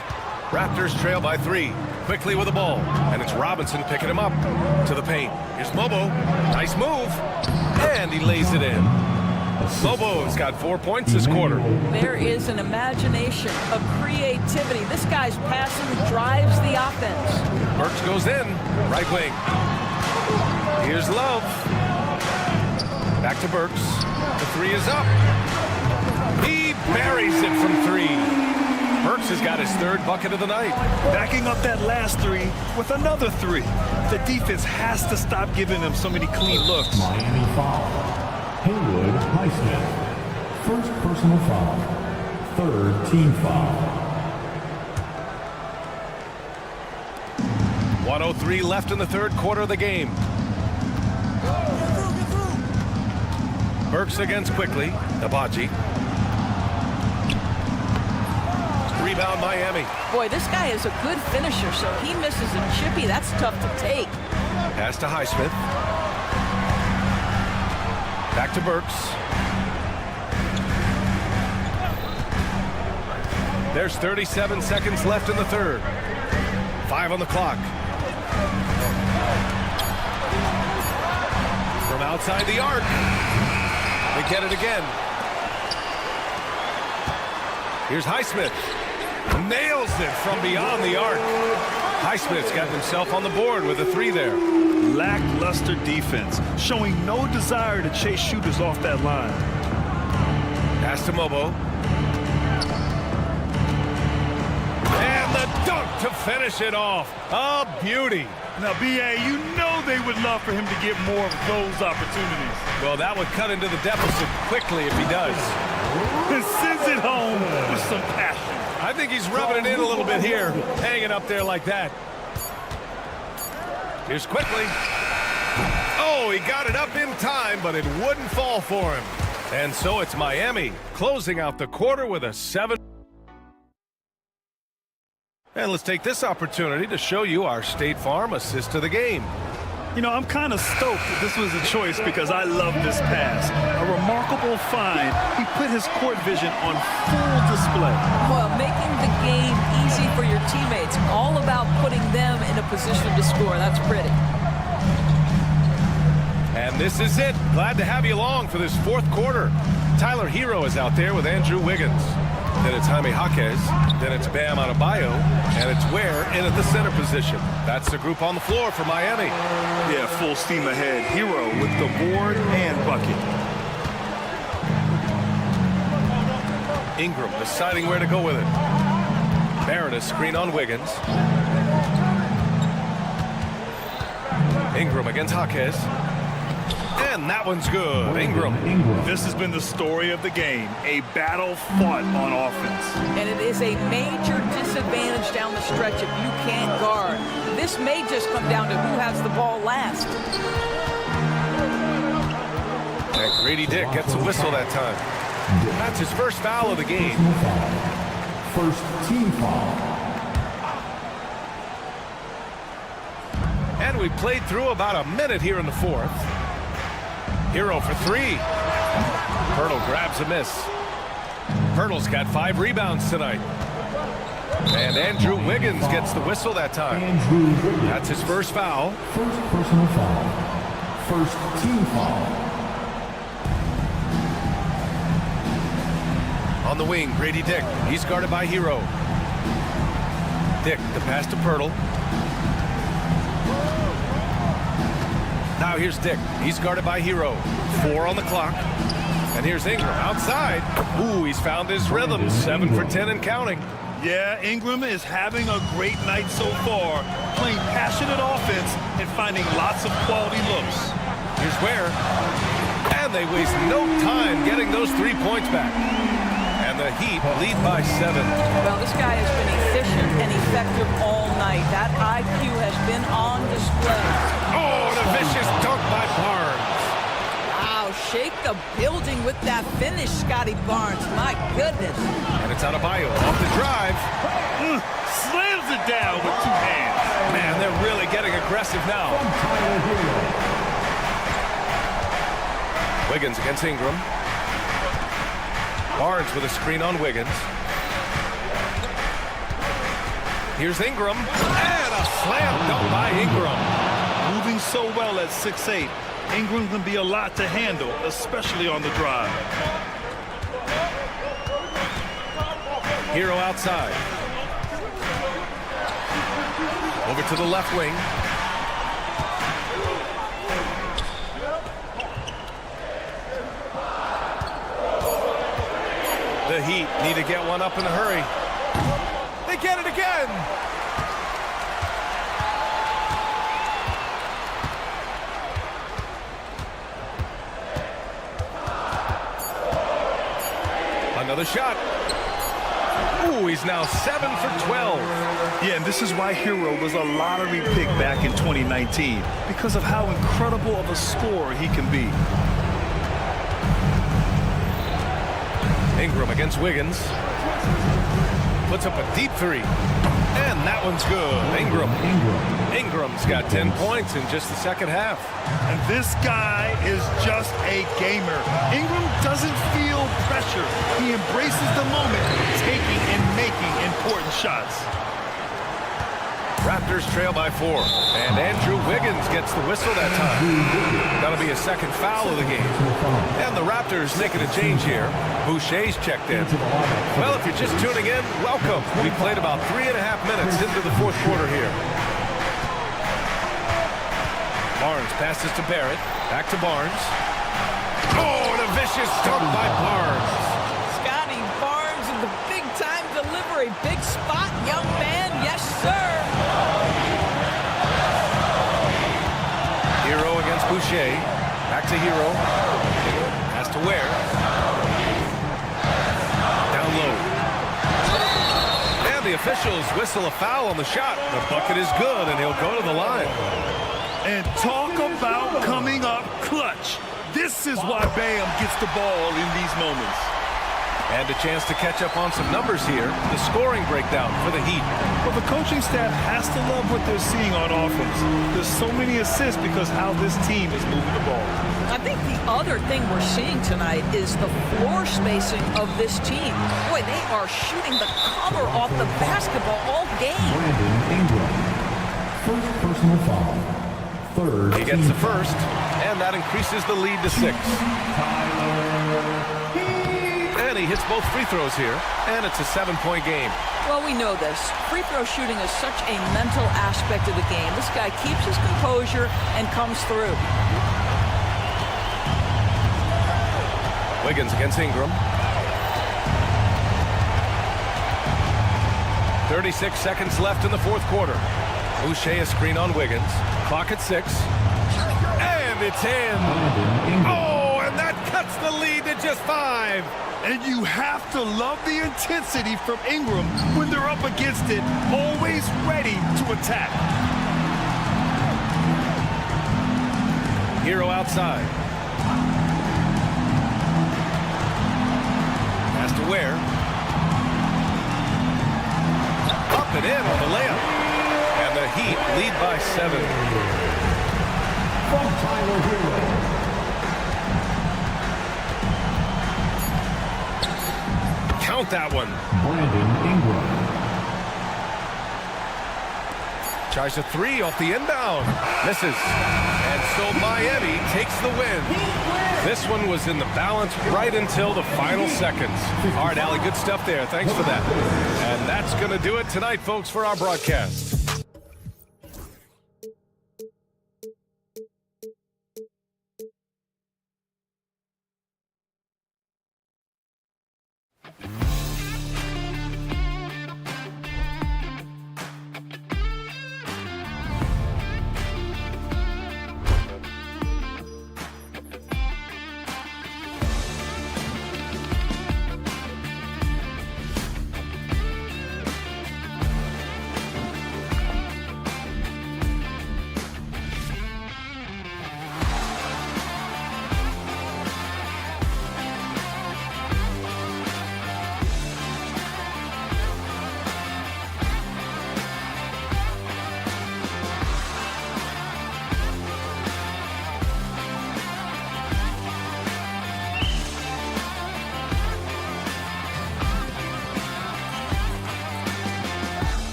Raptors trail by 3. Quickly with the ball. And it's Robinson picking him up to the paint. Here's Mobo. Nice move. And he lays it in. Mobo's got 4 points this quarter. There is an imagination, a creativity. This guy's passing drives the offense. Burks goes in. Right wing. Here's Love. Back to Burks. The 3 is up. He buries it from 3. Burks has got his 3rd bucket of the night. Backing up that last 3 with another 3. The defense has to stop giving them so many clean looks. Miami foul. Haywood Highsmith. First personal foul. 3rd team foul. 1:03 left in the 3rd quarter of the game. Burks against Quickly. Abaji. Rebound Miami. Boy, this guy is a good finisher, so he misses a chippy. That's tough to take. Pass to Highsmith. Back to Burks. There's 37 seconds left in the 3rd. 5 on the clock. From outside the arc. They get it again. Here's Highsmith. Nails it from beyond the arc. Highsmith's got himself on the board with a 3 there. Lackluster defense, showing no desire to chase shooters off that line. Pass to Mobo. And the dunk to finish it off. A beauty. Now, B.A., you know they would love for him to get more of those opportunities. Well, that would cut into the deficit quickly if he does. And sends it home with some passion. I think he's rubbing it in a little bit here, hanging up there like that. Here's Quickly. Oh, he got it up in time, but it wouldn't fall for him. And so it's Miami closing out the quarter with a 7. And let's take this opportunity to show you our State Farm assist of the game. You know, I'm kind of stoked that this was a choice because I love this pass. A remarkable find. He put his court vision on full display. Well, making the game easy for your teammates. All about putting them in a position to score. That's pretty. And this is it. Glad to have you along for this fourth quarter. Tyler Hero is out there with Andrew Wiggins. Then it's Jaime Jaquez. Then it's Bam Adebayo. And it's Ware in at the center position. That's the group on the floor for Miami. Yeah, full steam ahead. Hero with the board and bucket. Ingram deciding where to go with it. Barrett a screen on Wiggins. Ingram against Jaquez. And that one's good. Ingram. This has been the story of the game. A battle fought on offense. And it is a major disadvantage down the stretch if you can't guard. This may just come down to who has the ball last. And Grady Dick gets a whistle that time. That's his first foul of the game. First team foul. And we played through about a minute here in the fourth. Hero for three. Pirtle grabs a miss. Pirtle's got 5 rebounds tonight. And Andrew Wiggins gets the whistle that time. That's his first foul. First personal foul. First team foul. On the wing, Grady Dick. He's guarded by Hero. Dick, the pass to Pirtle. Now here's Dick. He's guarded by Hero. 4 on the clock. And here's Ingram outside. Ooh, he's found his rhythm. 7 for 10 and counting. Yeah, Ingram is having a great night so far, playing passionate offense and finding lots of quality looks. Here's Ware. And they waste no time getting those 3 points back. And the Heat lead by 7. Well, this guy has been efficient and effective all night. That IQ has been on display. Oh, and a vicious dunk by Barnes. Wow, shake the building with that finish, Scotty Barnes. My goodness. And it's Adebayo off the drive. Slams it down with 2 hands. Man, they're really getting aggressive now. Wiggins against Ingram. Barnes with a screen on Wiggins. Here's Ingram. And a slam dunk by Ingram. Moving so well at 6'8", Ingram can be a lot to handle, especially on the drive. Hero outside. Over to the left wing. The Heat need to get one up in a hurry. They get it again. Another shot. Ooh, he's now 7 for 12. Yeah, and this is why Hero was a lottery pick back in 2019, because of how incredible of a scorer he can be. Ingram against Wiggins. Puts up a deep 3. And that one's good. Ingram's got 10 points in just the second half. And this guy is just a gamer. Ingram doesn't feel pressure. He embraces the moment, taking and making important shots. Raptors trail by 4. And Andrew Wiggins gets the whistle that time. That'll be a second foul of the game. And the Raptors making a change here. Boucher's checked in. Well, if you're just tuning in, welcome. We played about 3.5 minutes into the fourth quarter here. Barnes passes to Barrett. Back to Barnes. Oh, and a vicious dunk by Barnes. Scotty Barnes in the big-time delivery. Big spot, young man. Yes, sir. Hero against Boucher. Back to Hero. Pass to Ware. Down low. And the officials whistle a foul on the shot. The bucket is good, and he'll go to the line. And talk about coming up clutch. This is why Bam gets the ball in these moments. And a chance to catch up on some numbers here. The scoring breakdown for the Heat. Well, the coaching staff has to love what they're seeing on offense. There's so many assists because how this team is moving the ball. I think the other thing we're seeing tonight is the floor spacing of this team. Boy, they are shooting the cover off the basketball all game. Brandon Ingram. First personal foul. Third. He gets the first, and that increases the lead to 6. And he hits both free throws here, and it's a 7-point game. Well, we know this. Free throw shooting is such a mental aspect of the game. This guy keeps his composure and comes through. Wiggins against Ingram. 36 seconds left in the fourth quarter. Boucher a screen on Wiggins. Clock at 6. And it's in. Oh, and that cuts the lead to just 5. And you have to love the intensity from Ingram when they're up against it, always ready to attack. Hero outside. Pass to Ware. Up and in on the layup. And the Heat lead by 7. From Tyler Hero. Count that one. Brandon Ingram. Tries a 3 off the inbound. Misses. And so Miami takes the win. This one was in the balance right until the final seconds. All right, Allie, good stuff there. Thanks for that. And that's going to do it tonight, folks, for our broadcast.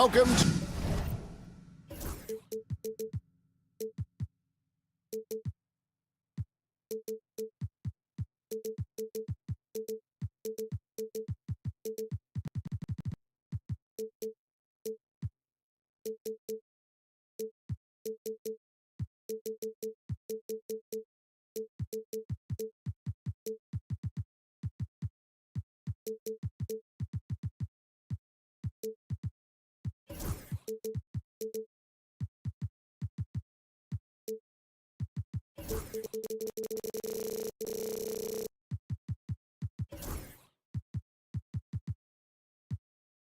Welcome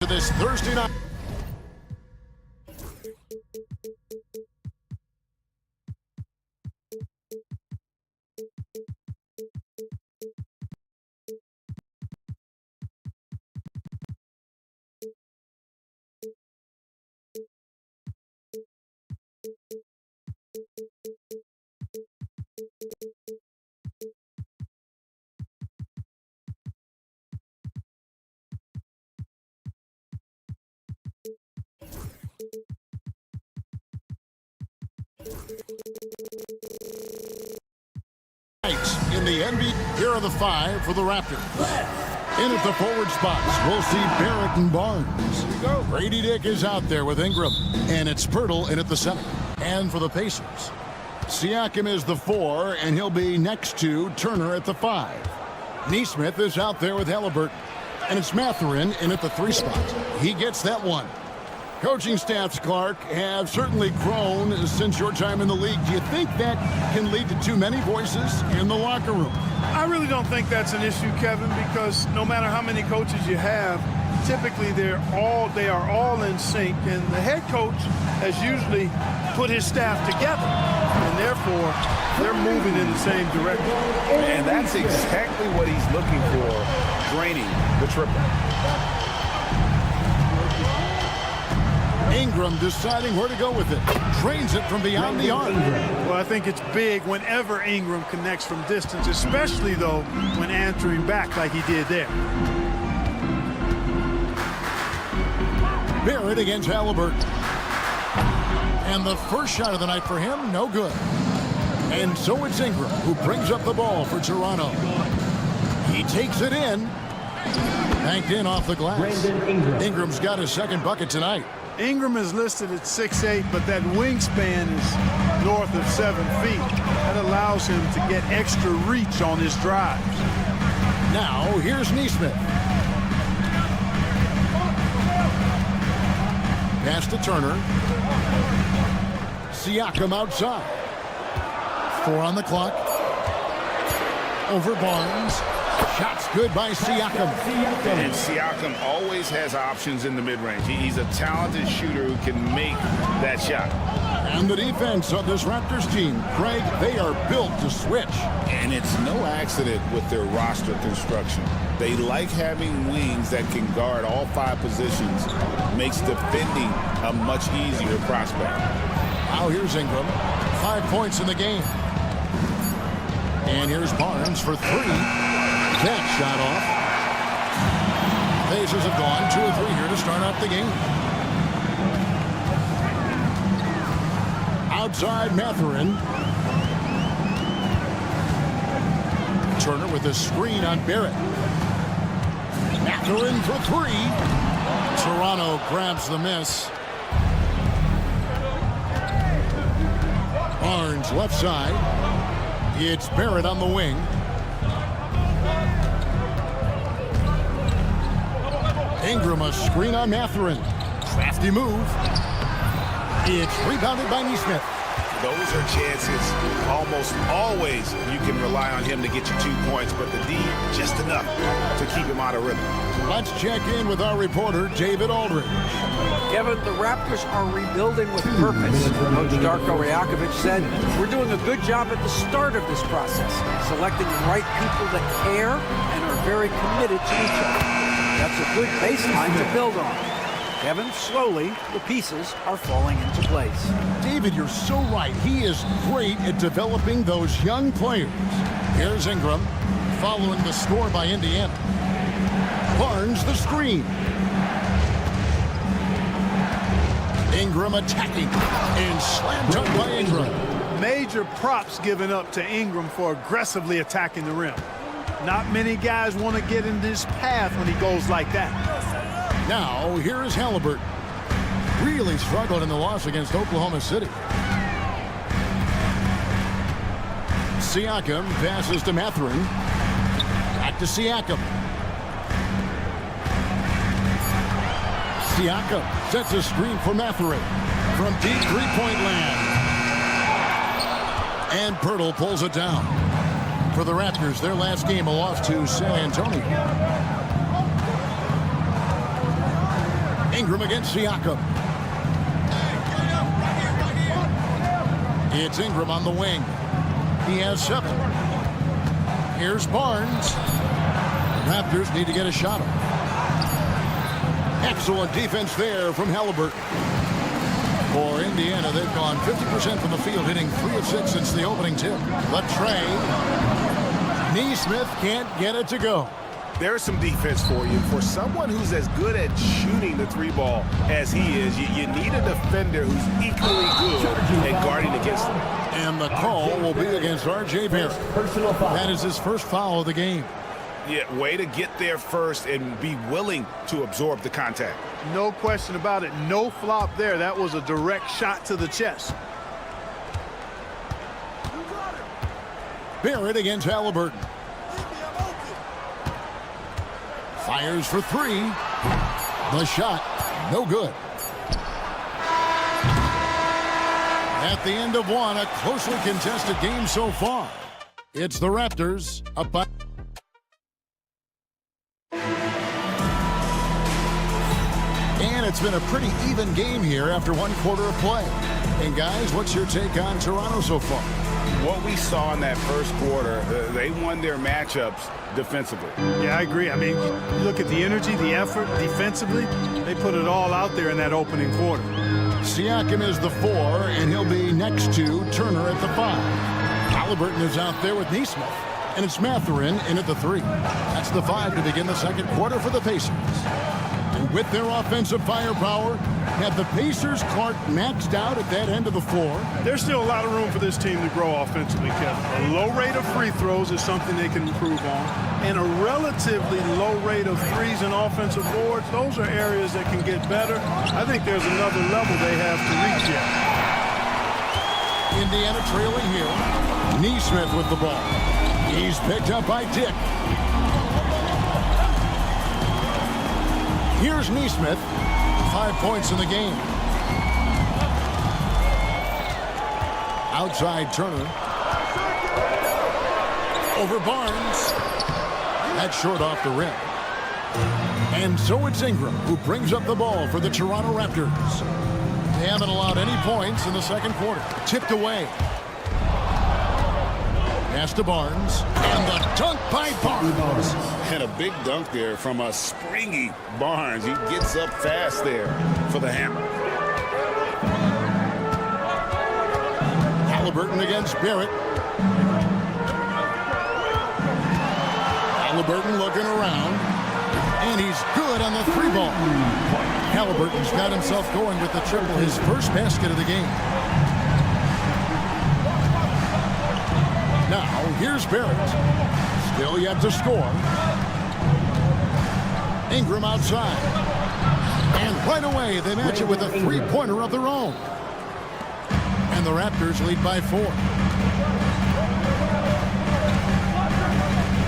to this Thursday night. In the NBA, here are the 5 for the Raptors. In at the forward spots, we'll see Barrett and Barnes. Grady Dick is out there with Ingram, and it's Pirtle in at the center. And for the Pacers, Siakam is the 4, and he'll be next to Turner at the 5. Nesmith is out there with Halliburton, and it's Mathurin in at the 3 spot. He gets that one. Coaching staffs, Clark, have certainly grown since your time in the league. Do you think that can lead to too many voices in the locker room? I really don't think that's an issue, Kevin, because no matter how many coaches you have, typically they are all in sync, and the head coach has usually put his staff together, and therefore they're moving in the same direction. And that's exactly what he's looking for, draining the triple. Ingram deciding where to go with it. Drains it from beyond the arc. Well, I think it's big whenever Ingram connects from distance, especially, though, when answering back like he did there. Barrett against Halliburton. And the first shot of the night for him, no good. And so it's Ingram who brings up the ball for Toronto. He takes it in. Banked in off the glass. Ingram's got his second bucket tonight. Ingram is listed at 6'8", but that wingspan is north of 7 feet. That allows him to get extra reach on his drives. Now, here's Nesmith. Pass to Turner. Siakam outside. 4 on the clock. Over Barnes. Shots good by Siakam. And Siakam always has options in the mid-range. He's a talented shooter who can make that shot. And the defense of this Raptors team, Craig, they are built to switch. And it's no accident with their roster construction. They like having wings that can guard all 5 positions. Makes defending a much easier prospect. Now here's Ingram. 5 points in the game. And here's Barnes for 3. That shot off. Pacers have gone 2 of 3 here to start out the game. Outside Mathurin. Turner with a screen on Barrett. Mathurin for 3. Toronto grabs the miss. Barnes left side. It's Barrett on the wing. Ingram a screen on Mathurin. Crafty move. It's rebounded by Nesmith. Those are chances. Almost always you can rely on him to get you 2 points, but the D just enough to keep him out of rhythm. Let's check in with our reporter, David Aldridge. Kevin, the Raptors are rebuilding with purpose. Coach Darko Rajakovic said, we're doing a good job at the start of this process, selecting the right people that care and are very committed to each other. That's a good baseline to build on. Kevin, slowly, the pieces are falling into place. David, you're so right. He is great at developing those young players. Here's Ingram, following the score by Indiana. Barnes the screen. Ingram attacking and slam dunk by Ingram. Major props given up to Ingram for aggressively attacking the rim. Not many guys want to get in this path when he goes like that. Now, here is Halliburton. Really struggled in the loss against Oklahoma City. Siakam passes to Mathurin. Back to Siakam. Siakam sets a screen for Mathurin from deep three-point land. And Pirtle pulls it down. For the Raptors, their last game, a loss to San Antonio. Ingram against Siakam. It's Ingram on the wing. He has 7. Here's Barnes. Raptors need to get a shot off. Excellent defense there from Halliburton. For Indiana, they've gone 50% from the field, hitting 3 of 6 since the opening tip. The tray. Neesmith can't get it to go. There's some defense for you. For someone who's as good at shooting the 3-ball as he is, you need a defender who's equally good at guarding against him. And the call will be against R.J. Barrett. That is his first foul of the game. Yeah, way to get there first and be willing to absorb the contact. No question about it. No flop there. That was a direct shot to the chest. Barrett against Halliburton. Fires for 3. The shot, no good. At the end of one, a closely contested game so far. It's the Raptors up by... And it's been a pretty even game here after 1 quarter of play. And guys, what's your take on Toronto so far? What we saw in that first quarter, they won their matchups defensively. Yeah, I agree. I mean, you look at the energy, the effort defensively. They put it all out there in that opening quarter. Siakam is the 4, and he'll be next to Turner at the 5. Halliburton is out there with Neesmith, and it's Mathurin in at the 3. That's the 5 to begin the second quarter for the Pacers. And with their offensive firepower, have the Pacers Clark maxed out at that end of the floor? There's still a lot of room for this team to grow offensively, Kevin. A low rate of free throws is something they can improve on. And a relatively low rate of threes and offensive boards, those are areas that can get better. I think there's another level they have to reach yet. Indiana trailing here. Neesmith with the ball. He's picked up by Dick. Here's Neesmith. 5 points in the game. Outside Turner. Over Barnes. That's short off the rim. And so it's Ingram who brings up the ball for the Toronto Raptors. They haven't allowed any points in the second quarter. Tipped away. Pass to Barnes. And the dunk by Barnes. And a big dunk there from a springy Barnes. He gets up fast there for the hammer. Halliburton against Barrett. Halliburton looking around. And he's good on the 3-ball. Halliburton's got himself going with the triple, his first basket of the game. Now, here's Barrett. Still yet to score. Ingram outside. And right away, they match it with a 3-pointer of their own. And the Raptors lead by 4.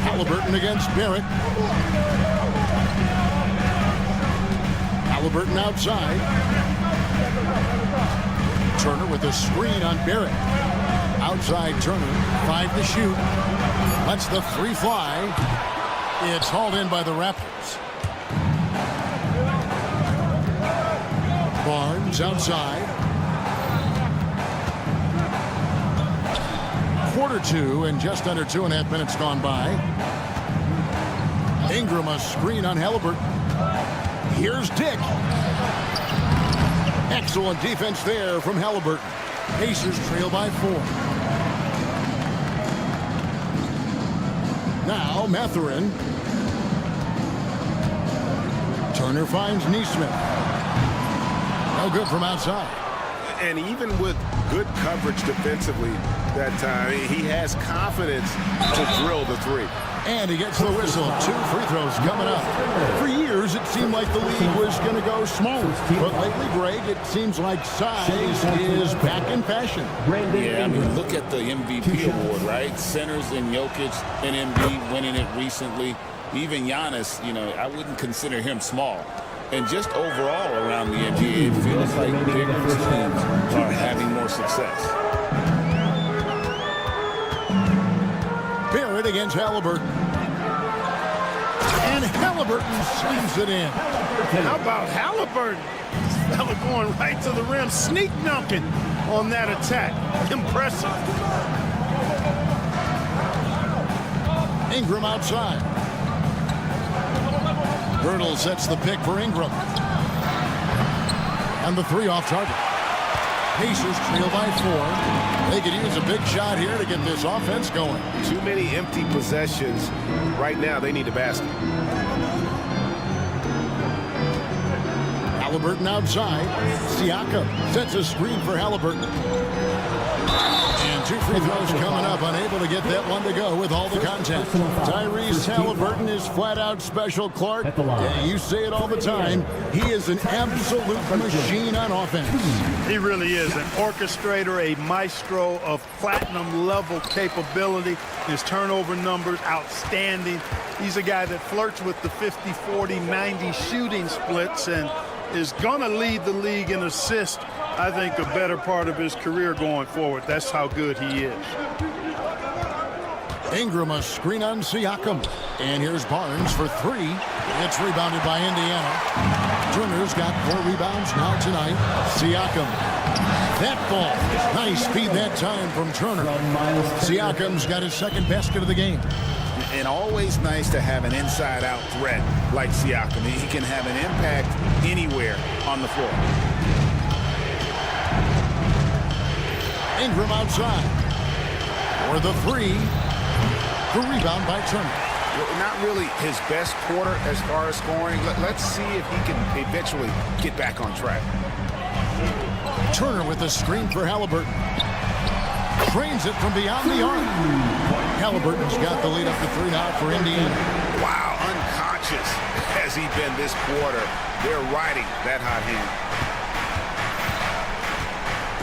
Halliburton against Barrett. Halliburton outside. Turner with a screen on Barrett. Outside Turner, 5 to shoot. Lets the 3 fly. It's hauled in by the Raptors. Barnes outside. Quarter 2 and just under 2.5 minutes gone by. Ingram a screen on Halliburton. Here's Dick. Excellent defense there from Halliburton. Pacers trail by 4. Now Mathurin. Turner finds Neesmith. No No good from outside. And even with good coverage defensively that time, he has confidence to drill the three. And he gets the whistle. 2 free throws coming up. For years, it seemed like the league was going to go smaller. But lately, Greg, it seems like size is back in fashion. Yeah, I mean, look at the MVP award, right? Centers and Jokic and Embiid winning it recently. Even Giannis, you know, I wouldn't consider him small. And just overall around the NBA, it feels like bigger teams are having more success. Barrett against Halliburton. And Halliburton slams it in. How about Halliburton? This fella going right to the rim, sneak dunking on that attack. Impressive. Ingram outside. Girdle sets the pick for Ingram. And the 3 off target. Pacers trail by 4. They could use a big shot here to get this offense going. Too many empty possessions. Right now, they need a basket. Halliburton outside. Siakam sets a screen for Halliburton. And 2 free throws coming up. Unable to get that one to go with all the contact. Tyrese Halliburton is flat out special, Clark. Yeah, you say it all the time. He is an absolute machine on offense. He really is an orchestrator, a maestro of platinum-level capability. His turnover numbers, outstanding. He's a guy that flirts with the 50, 40, 90 shooting splits and is going to lead the league in assists, I think, a better part of his career going forward. That's how good he is. Ingram a screen on Siakam. And here's Barnes for 3. It's rebounded by Indiana. Turner's got 4 rebounds now tonight. Siakam. That ball. Nice speed that time from Turner. Siakam's got his 2nd basket of the game. And always nice to have an inside-out threat like Siakam. He can have an impact anywhere on the floor. Ingram outside. For the 3. The rebound by Turner. Not really his best quarter as far as scoring. Let's see if he can eventually get back on track. Turner with a screen for Halliburton. Trains it from beyond the arc. Halliburton's got the lead up to 3 now for Indiana. Wow, unconscious has he been this quarter. They're riding that hot hand.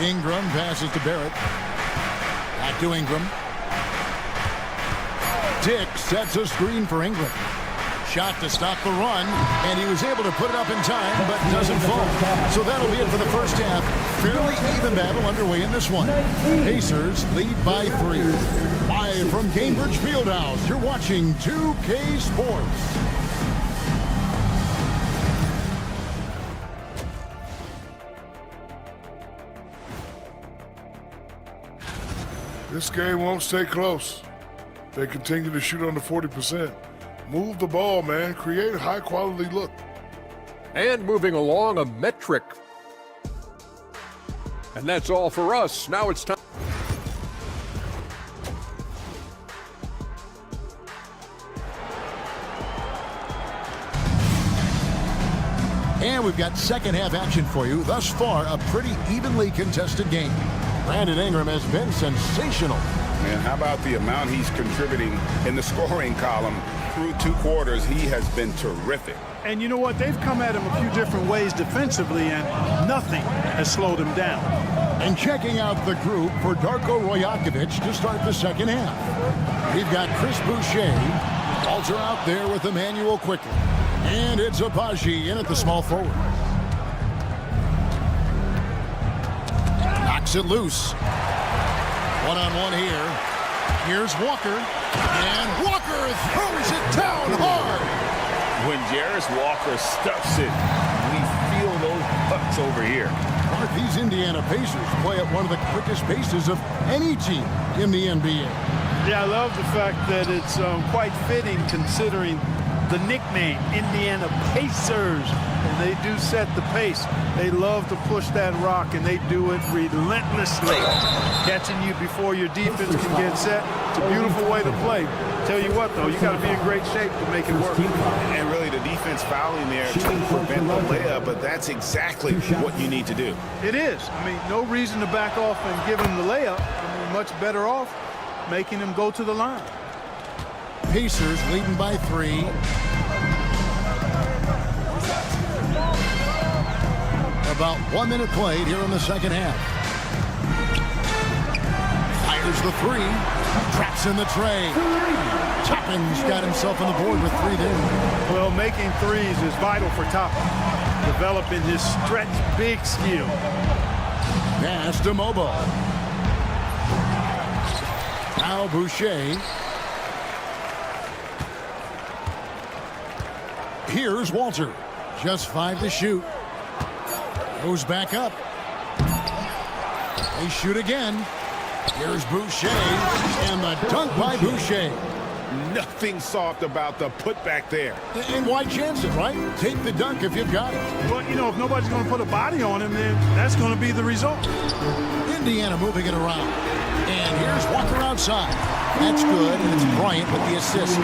Ingram passes to Barrett. Back to Ingram. Dick sets a screen for Ingram. Shot to stop the run, and he was able to put it up in time, but doesn't fall. So that'll be it for the first half. Fairly even battle underway in this one. Pacers lead by 3. Live from Cambridge Fieldhouse, you're watching 2K Sports. This game won't stay close. They continue to shoot under 40%. Move the ball, man. Create a high-quality look. And moving along, a metric. And that's all for us. Now it's time. And we've got second half action for you. Thus far, a pretty evenly contested game. Brandon Ingram has been sensational. And how about the amount he's contributing in the scoring column? Through 2 quarters, he has been terrific. And you know what? They've come at him a few different ways defensively, and nothing has slowed him down. And checking out the group for Darko Rajakovic to start the second half. We've got Chris Boucher. Walter out there with Emmanuel quickly. And it's Abaji in at the small forward. Knocks it loose. One-on-one here. Here's Walker. And Walker throws it down hard. When Jarris Walker stuffs it, we feel those pucks over here. Mark, these Indiana Pacers play at one of the quickest paces of any team in the NBA. Yeah, I love the fact that it's quite fitting considering the nickname, Indiana Pacers. And they do set the pace. They love to push that rock, and they do it relentlessly. Catching you before your defense can get set. It's a beautiful way to play. Tell you what, though, you got to be in great shape to make it work. And really, the defense fouling there to prevent the layup, but that's exactly what you need to do. It is. I mean, no reason to back off and give him the layup. I mean, much better off making him go to the line. Pacers leading by 3. About 1 minute played here in the second half. Fires the 3. Traps in the tray. Toppin's got himself on the board with 3 there. Well, making threes is vital for Toppin. Developing his stretch big skill. Pass to Mobo. Now Boucher. Here's Walter. Just 5 to shoot. Goes back up. They shoot again. Here's Boucher. And the dunk by Boucher. Nothing soft about the putback there. And why chance it, right? Take the dunk if you've got it. But, you know, if nobody's going to put a body on him, then that's going to be the result. Indiana moving it around. And here's Walker outside. That's good, and it's Bryant with the assist.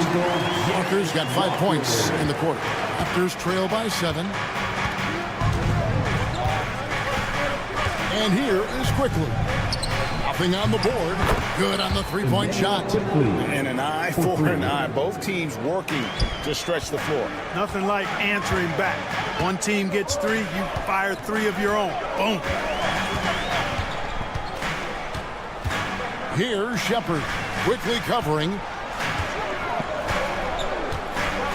Walker's got 5 points in the quarter. Raptors trail by 7. And here is Quickly. Nothing on the board. Good on the 3-point shot. And an eye for an eye. Both teams working to stretch the floor. Nothing like answering back. One team gets 3, you fire 3 of your own. Boom. Here's Shepard. Quickly covering.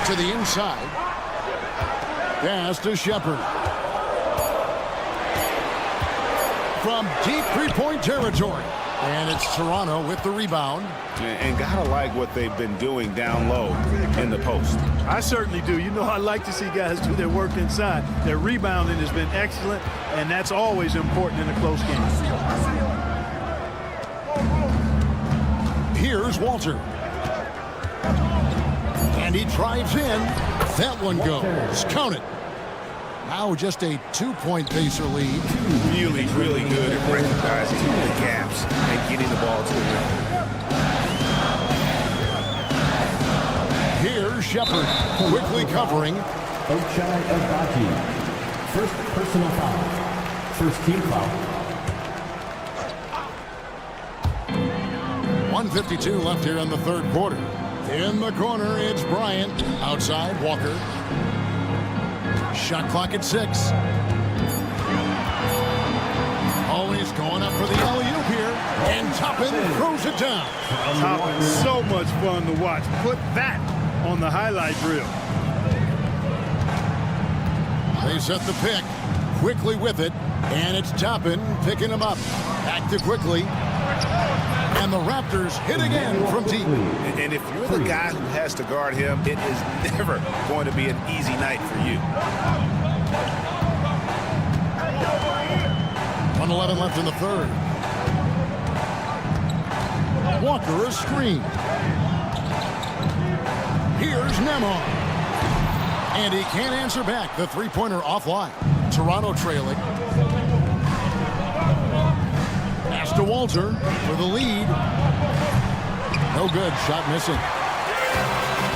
To the inside. Pass to Shepard. From deep 3-point territory. And it's Toronto with the rebound. And gotta like what they've been doing down low in the post. I certainly do. You know, I like to see guys do their work inside. Their rebounding has been excellent, and that's always important in a close game. Here's Walter. And he drives in. That one goes. Count it. Now just a 2-point Pacer lead. Really, really good at recognizing the gaps and getting the ball to the rim. Here's Shepard. Quickly covering. Ochai Agbaji. First personal foul. First team foul. 1:52 left here in the third quarter. In the corner, it's Bryant. Outside, Walker. Shot clock at 6. Always going up for the alley-oop here. And Toppin throws it down. Toppin, so much fun to watch. Put that on the highlight reel. They set the pick. Quickly with it. And it's Toppin picking him up. Back to Quickly. And the Raptors hit again from deep. And if you're the guy who has to guard him, it is never going to be an easy night for you. 1:11 left in the third. Walker a screen. Here's Nemo. And he can't answer back. The 3-pointer offline. Toronto trailing. Pass to Walter for the lead. No good. Shot missing.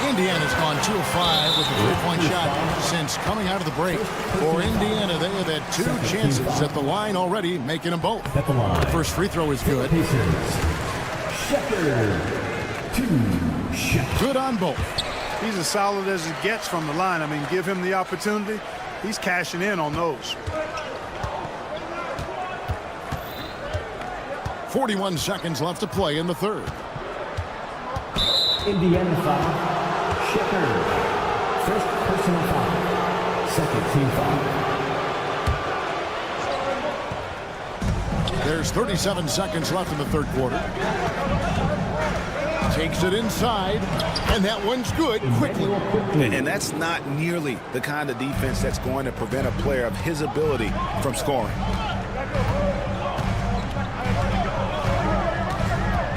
Indiana's gone 2 of 5 with a 3-point shot since coming out of the break. For Indiana, they have had 2 chances at the line already, making them both. At the line. First free throw is good. Shepard. 2 shots. Good on both. He's as solid as it gets from the line. I mean, give him the opportunity. He's cashing in on those. 41 seconds left to play in the third. Indiana foul. Shepard. First personal foul. Second team foul. There's 37 seconds left in the third quarter. Takes it inside, and that one's good quickly. And that's not nearly the kind of defense that's going to prevent a player of his ability from scoring.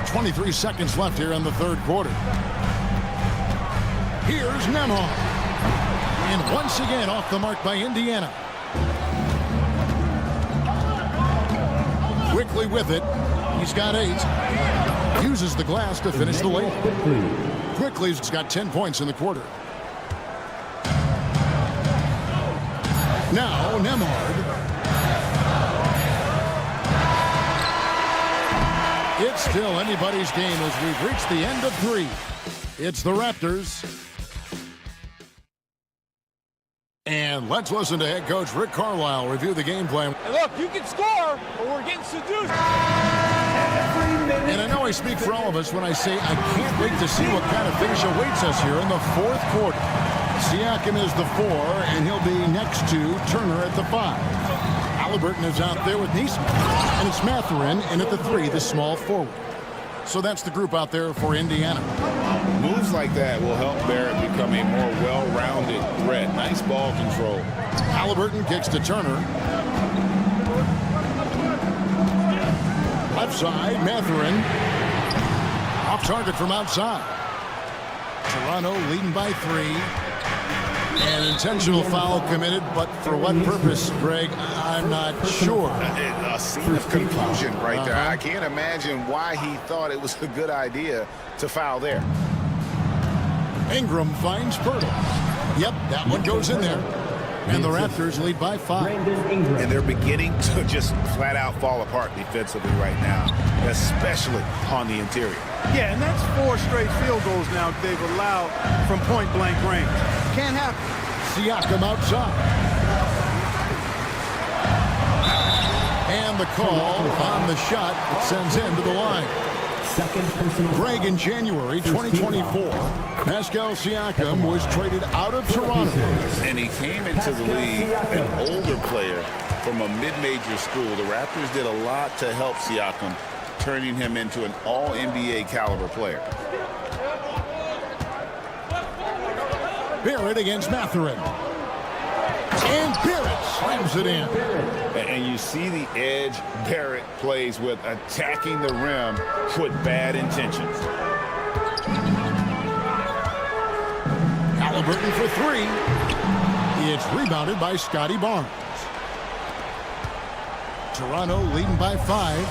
23 seconds left here in the third quarter. Here's Nemo. And once again off the mark by Indiana. Quickly with it. He's got 8. Uses the glass to finish the layup. Quickly's got 10 points in the quarter. Now Nemhard. It's still anybody's game as we've reached the end of 3. It's the Raptors. And let's listen to head coach Rick Carlisle review the game plan. And look, you can score, but we're getting seduced. And I know I speak for all of us when I say I can't wait to see what kind of finish awaits us here in the 4th quarter. Siakam is the 4, and he'll be next to Turner at the 5. Halliburton is out there with Neesmith. And it's Mathurin in at the 3, the small forward. So that's the group out there for Indiana. Moves like that will help Barrett become a more well-rounded threat. Nice ball control. Halliburton kicks to Turner. Left side, Mathurin. Off target from outside. Toronto leading by 3. An intentional foul committed, but for what purpose, Greg, I'm not sure. A scene of confusion right there. I can't imagine why he thought it was a good idea to foul there. Ingram finds Pirtle. Yep, that one goes in there. And the Raptors lead by 5. And they're beginning to just flat out fall apart defensively right now, especially on the interior. Yeah, and that's 4 straight field goals now they've allowed from point-blank range. Can't happen. Siakam outside. And the call on the shot that sends him to the line. Greg, in January 2024, Pascal Siakam was traded out of Toronto. And he came into the league an older player from a mid-major school. The Raptors did a lot to help Siakam, turning him into an all-NBA caliber player. Barrett against Mathurin. And Barrett slams it in. And you see the edge Barrett plays with, attacking the rim with bad intentions. Halliburton for 3. It's rebounded by Scotty Barnes. Toronto leading by 5.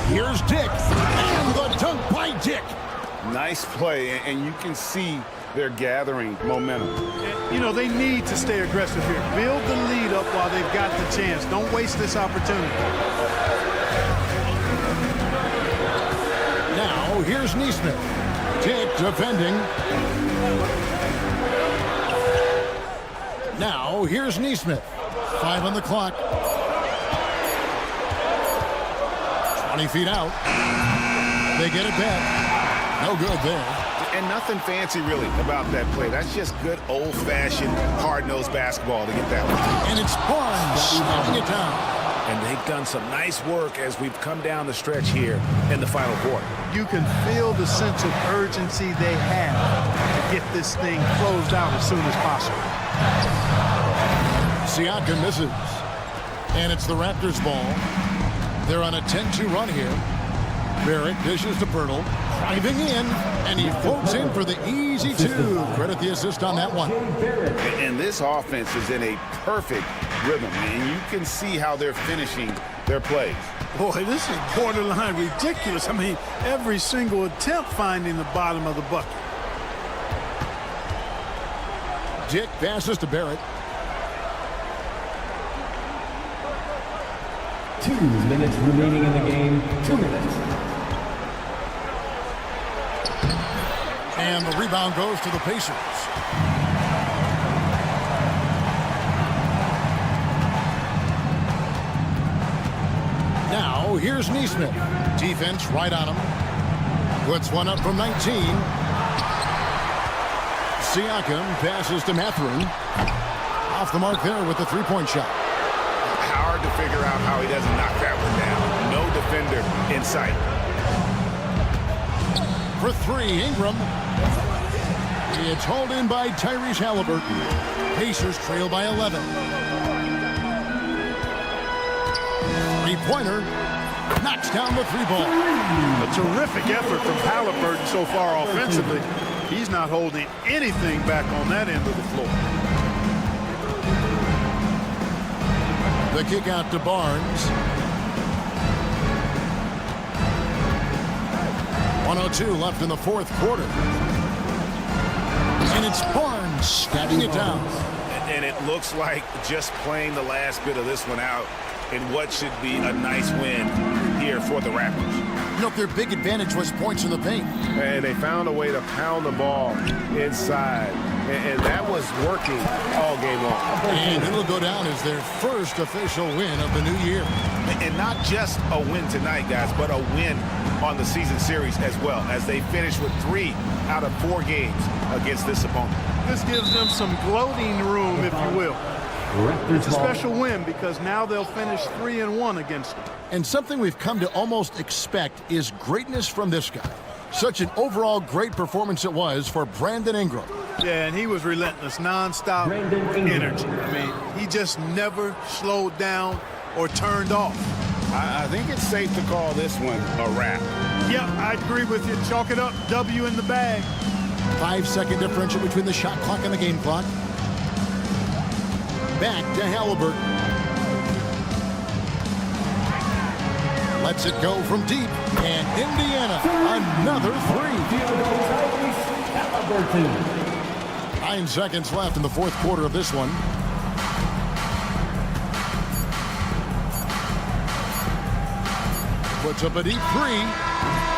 Here's Dick. And the dunk by Dick. Nice play, and you can see they're gathering momentum. You know, they need to stay aggressive here. Build the lead up while they've got the chance. Don't waste this opportunity. Now, here's Neesmith. Dick defending. Now, here's Neesmith. 5 on the clock. 20 feet out. They get it back. No good there. And nothing fancy, really, about that play. That's just good old-fashioned, hard-nosed basketball to get that one. And it's Barnes slowing it down. And they've done some nice work as we've come down the stretch here in the final quarter. You can feel the sense of urgency they have to get this thing closed out as soon as possible. Siakam misses. And it's the Raptors ball. They're on a 10-2 run here. Barrett dishes to Pirtle, driving in, and he floats in for the easy 2. Credit the assist on that one. And this offense is in a perfect rhythm, and you can see how they're finishing their plays. Boy, this is borderline ridiculous. I mean, every single attempt finding the bottom of the bucket. Dick passes to Barrett. 2 minutes remaining in the game. 2 minutes. And the rebound goes to the Pacers. Now, here's Neesmith. Defense right on him. Puts one up from 19. Siakam passes to Mathurin. Off the mark there with the 3-point shot. Hard to figure out how he doesn't knock that one down. No defender in sight. For 3, Ingram. It's hauled in by Tyrese Halliburton. Pacers trail by 11. 3-pointer. knocks down the 3 ball. A terrific effort from Halliburton so far offensively. He's not holding anything back on that end of the floor. The kick out to Barnes. 1:02 left in the 4th quarter. And it's Barnes stabbing it down. And it looks like just playing the last bit of this one out in what should be a nice win here for the Raptors. You know, their big advantage was points in the paint. And they found a way to pound the ball inside. And that was working all game long. And it'll go down as their first official win of the new year. And not just a win tonight, guys, but a win on the season series as well, as they finish with 3 out of 4 games against this opponent. This gives them some gloating room, if you will. It's a special win because now they'll finish 3-1 against them. And something we've come to almost expect is greatness from this guy. Such an overall great performance it was for Brandon Ingram. Yeah, and he was relentless, nonstop energy. I mean, he just never slowed down or turned off. I think it's safe to call this one a wrap. Yeah, I agree with you. Chalk it up. W in the bag. 5-second differential between the shot clock and the game clock. Back to Halliburton. Lets it go from deep. And Indiana, another 3. 9 seconds left in the 4th quarter of this one. Puts up a deep 3.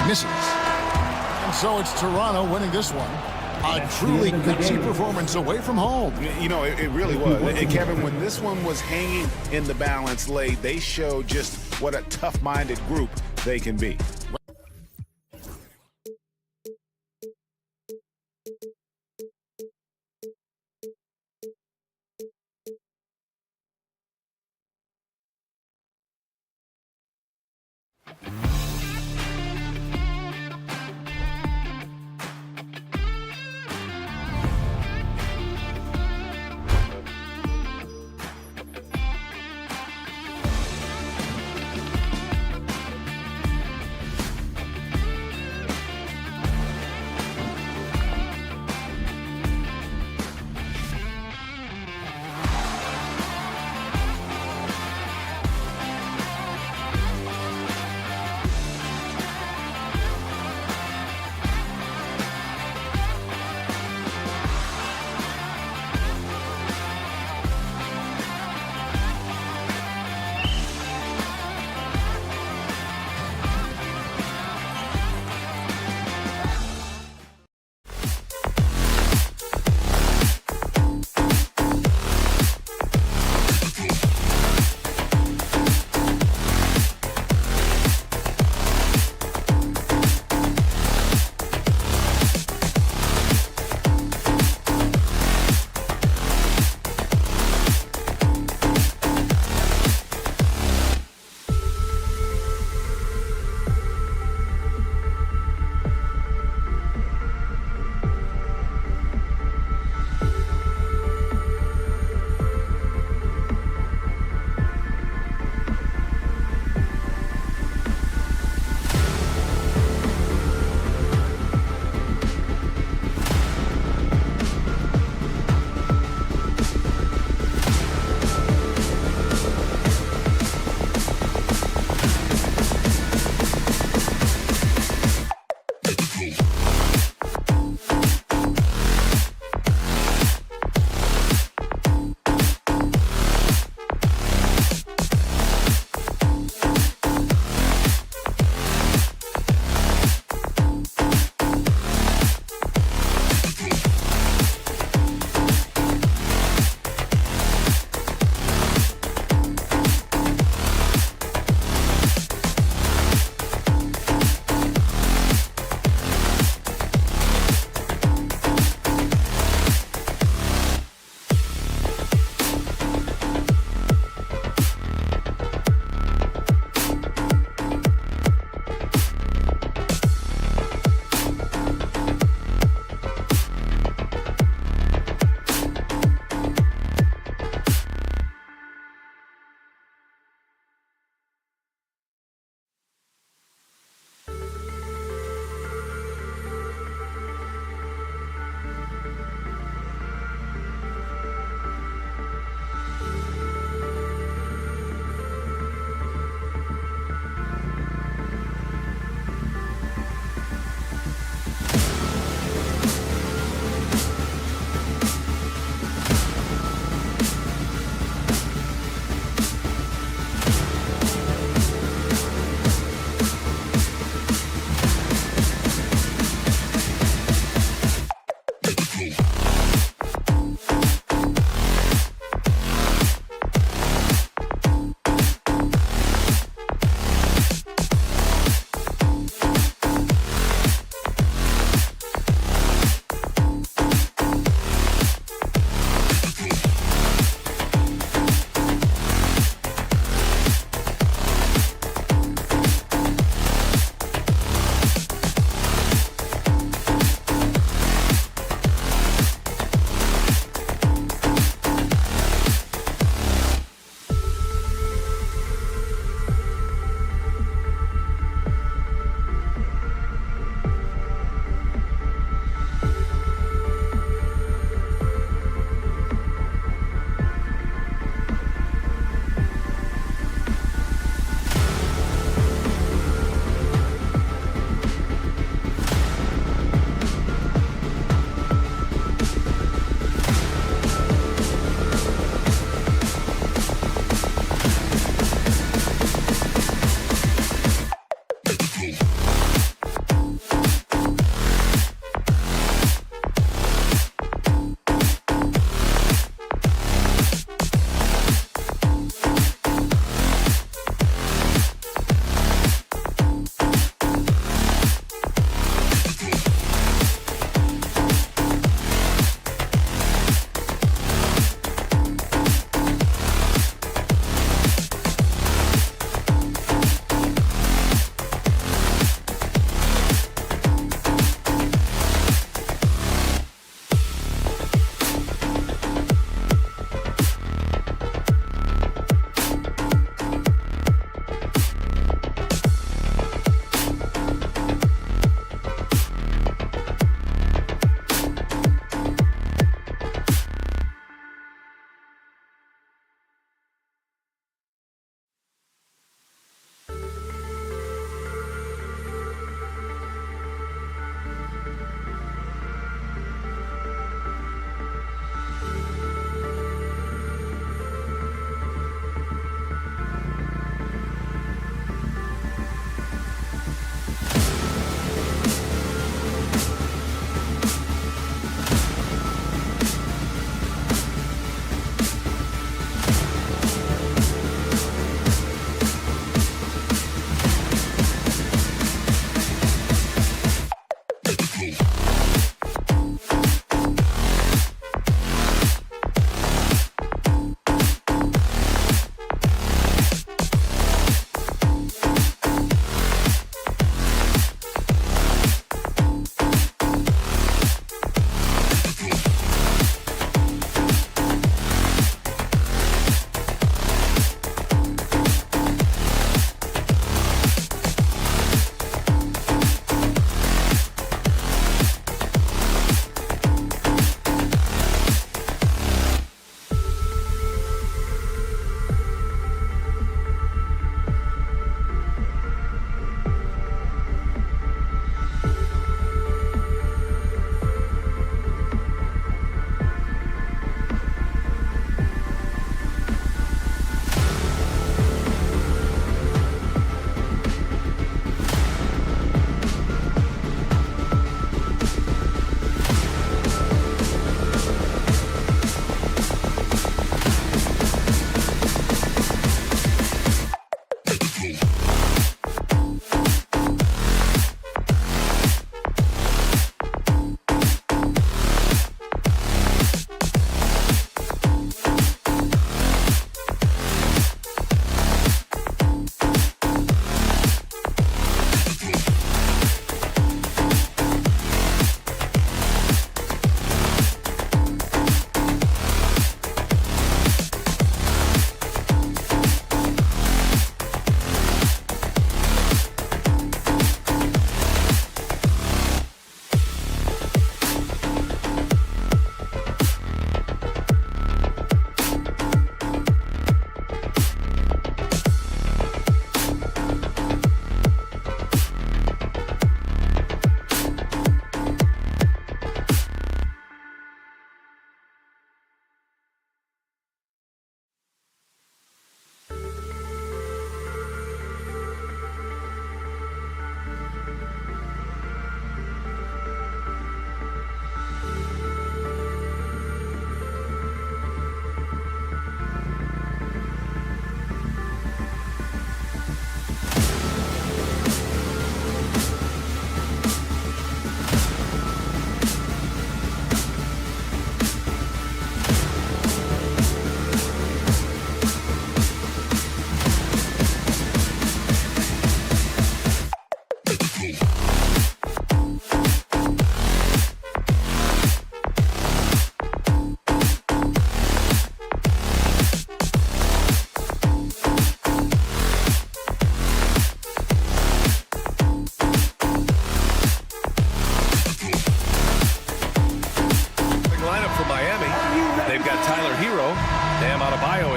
Misses. And so it's Toronto winning this one. A truly gutsy performance away from home. You know, it really was. And Kevin, when this one was hanging in the balance late, they showed just what a tough-minded group they can be.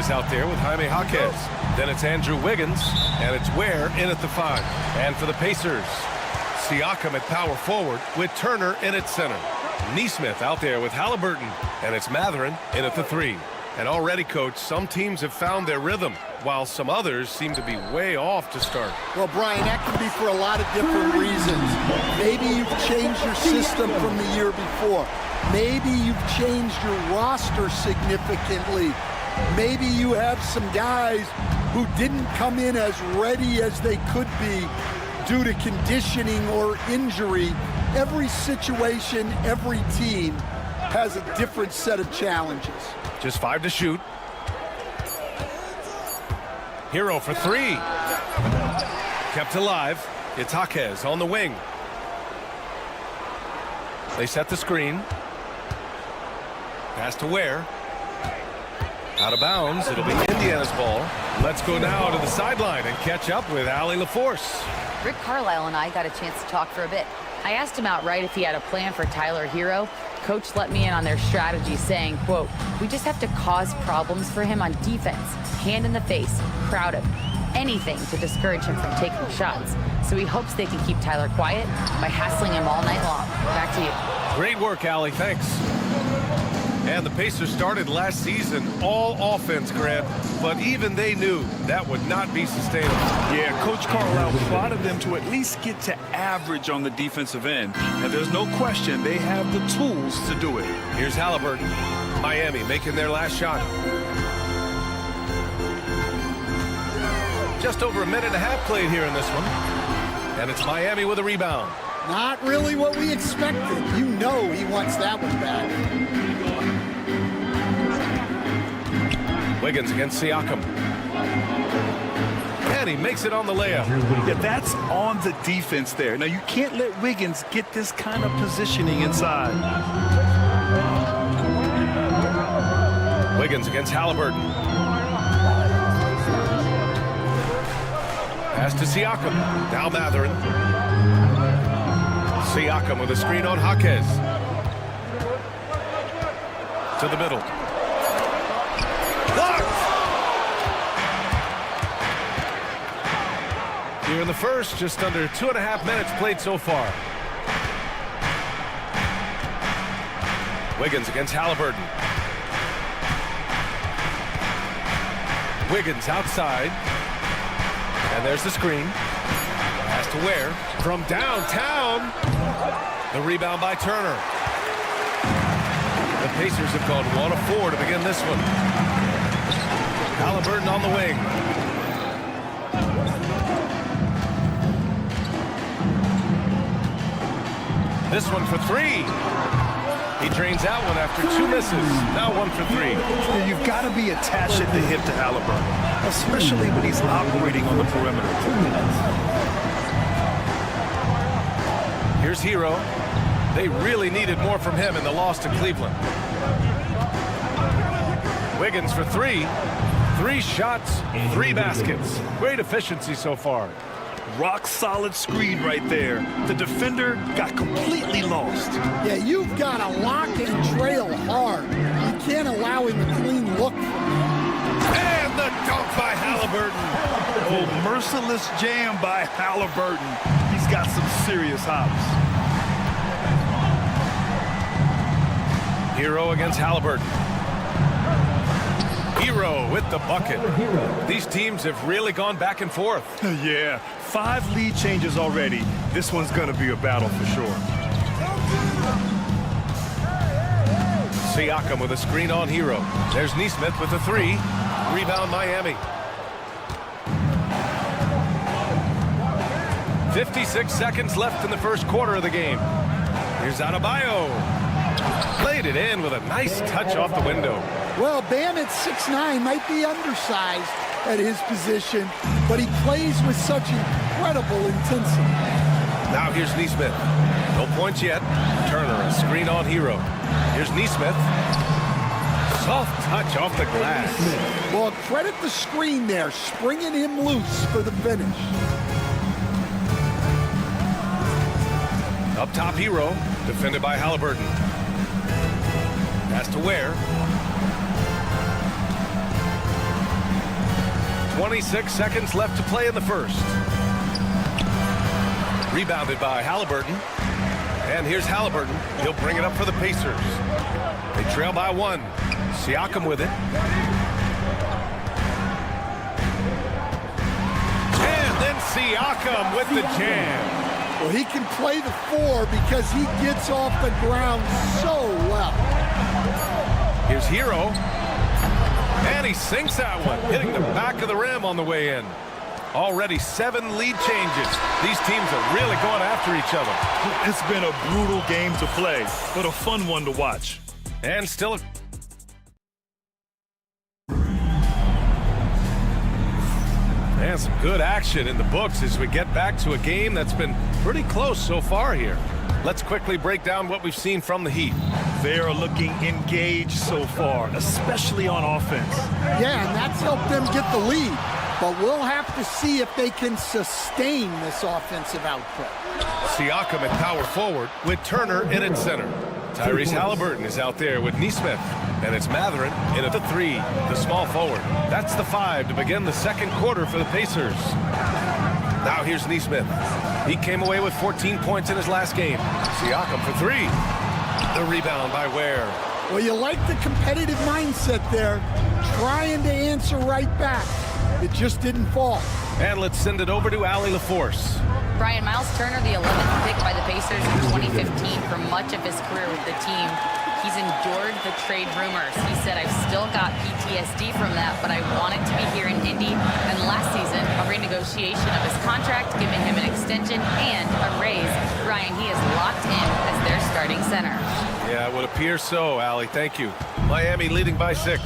Is out there with Jaime Jaquez. Then it's Andrew Wiggins, and it's Ware in at the 5. And for the Pacers, Siakam at power forward with Turner in at center. Neesmith out there with Halliburton, and it's Mathurin in at the 3. And already, Coach, some teams have found their rhythm, while some others seem to be way off to start. Well, Brian, that can be for a lot of different reasons. Maybe you've changed your system from the year before. Maybe you've changed your roster significantly. Maybe you have some guys who didn't come in as ready as they could be due to conditioning or injury. Every situation, every team has a different set of challenges. Just 5 to shoot. Hero for 3. Kept alive. It's Jaquez on the wing. They set the screen. Pass to Ware. Out of bounds. It'll be Indiana's ball. Let's go now to the sideline and catch up with Allie LaForce. Rick Carlisle and I got a chance to talk for a bit. I asked him outright if he had a plan for Tyler Hero. Coach let me in on their strategy, saying, quote, "We just have to cause problems for him on defense, hand in the face, crowd him, anything to discourage him from taking shots. So he hopes they can keep Tyler quiet by hassling him all night long." Back to you. Great work, Allie. Thanks. And the Pacers started last season all offense, Grant, but even they knew that would not be sustainable. Yeah, Coach Carlisle plotted them to at least get to average on the defensive end. And there's no question they have the tools to do it. Here's Halliburton. Miami making their last shot. Just over a minute and a half played here in this one. And it's Miami with a rebound. Not really what we expected. You know he wants that one back. Wiggins against Siakam. And he makes it on the layup. Yeah, that's on the defense there. Now, you can't let Wiggins get this kind of positioning inside. Wiggins against Halliburton. Pass to Siakam. Now Mathurin. Siakam with a screen on Jaquez. To the middle. Blocked! Here in the first, just under 2.5 minutes played so far. Wiggins against Halliburton. Wiggins outside. And there's the screen. Pass to Ware. From downtown. The rebound by Turner. The Pacers have gone 1 of 4 to begin this one. Halliburton on the wing. This one for 3. He drains that one after 2 misses. Now 1 for 3. You've got to be attached at the hip to Halliburton, especially when he's operating on the perimeter. Here's Hero. They really needed more from him in the loss to Cleveland. Wiggins for 3. 3 shots, 3 baskets. Great efficiency so far. Rock solid screen right there. The defender got completely lost. Yeah, you've got to lock and trail hard. You can't allow him a clean look. And the dunk by Halliburton. Oh, merciless jam by Halliburton. He's got some serious hops. Hero against Halliburton. Hero with the bucket. These teams have really gone back and forth. Yeah, 5 lead changes already. This one's going to be a battle for sure. Siakam with a screen on Hero. There's Neesmith with a 3. Rebound Miami. 56 seconds left in the first quarter of the game. Here's Adebayo. Played it in with a nice touch off the window. Well, Bam at 6'9" might be undersized at his position, but he plays with such incredible intensity. Now here's Neesmith. No points yet. Turner, a screen on Hero. Here's Neesmith. Soft touch off the glass. Well, credit the screen there, springing him loose for the finish. Up top, Hero. Defended by Halliburton. Pass to Ware. 26 seconds left to play in the first. Rebounded by Halliburton. And here's Halliburton. He'll bring it up for the Pacers. They trail by 1. Siakam with it. And then Siakam with the jam. Well, he can play the 4 because he gets off the ground so well. Here's Hero. And he sinks that one, hitting the back of the rim on the way in. Already 7 lead changes. These teams are really going after each other. It's been a brutal game to play, but a fun one to watch. And still a... And some good action in the books as we get back to a game that's been pretty close so far here. Let's quickly break down what we've seen from the Heat. They are looking engaged so far, especially on offense. Yeah, and that's helped them get the lead. But we'll have to see if they can sustain this offensive output. Siakam at power forward with Turner in at center. Tyrese Halliburton is out there with Nesmith. And it's Mathurin in at the 3, the small forward. That's the 5 to begin the second quarter for the Pacers. Now here's Nesmith. He came away with 14 points in his last game. Siakam for 3. The rebound by Ware. Well, you like the competitive mindset there, trying to answer right back. It just didn't fall. And let's send it over to Allie LaForce. Brian, Miles Turner, the 11th pick by the Pacers in 2015 for much of his career with the team. He's endured the trade rumors. He said, I've still got PTSD from that, but I wanted to be here in Indy. And last season, a renegotiation of his contract, giving him an extension and a raise. Brian, he is locked in as their starting center. Yeah, it would appear so, Allie. Thank you. Miami leading by 6.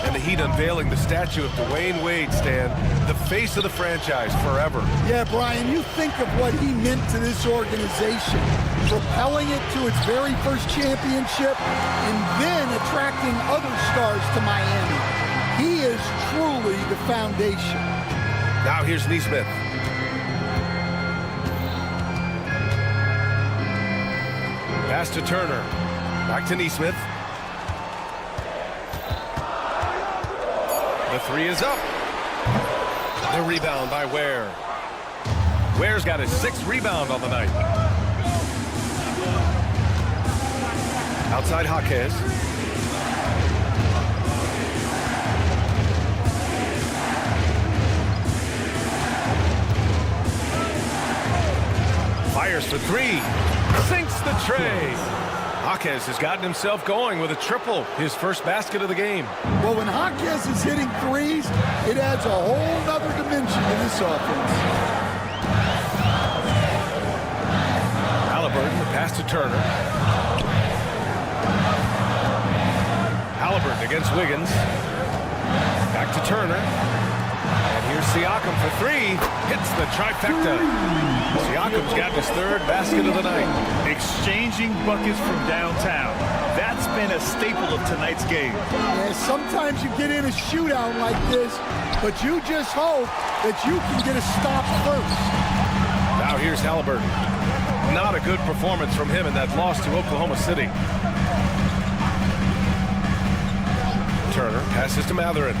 And the Heat unveiling the statue of Dwayne Wade, Stan, the face of the franchise forever. Yeah, Brian, you think of what he meant to this organization, propelling it to its very first championship and then attracting other stars to Miami. He is truly the foundation. Now here's Nesmith. Pass to Turner. Back to Nesmith. The 3 is up. The rebound by Ware. Ware's got his 6th rebound on the night. Outside Jaquez. Fires for 3. Sinks the tray. Jaquez has gotten himself going with a triple, his first basket of the game. Well, when Jaquez is hitting 3s, it adds a whole nother dimension to this offense. Halliburton, the pass to Turner. Halliburton against Wiggins. Back to Turner. And here's Siakam for 3. Hits the trifecta. Siakam's got his 3rd basket of the night. Exchanging buckets from downtown. That's been a staple of tonight's game. Yeah, sometimes you get in a shootout like this, but you just hope that you can get a stop first. Now here's Halliburton. Not a good performance from him in that loss to Oklahoma City. Turner passes to Mathurin.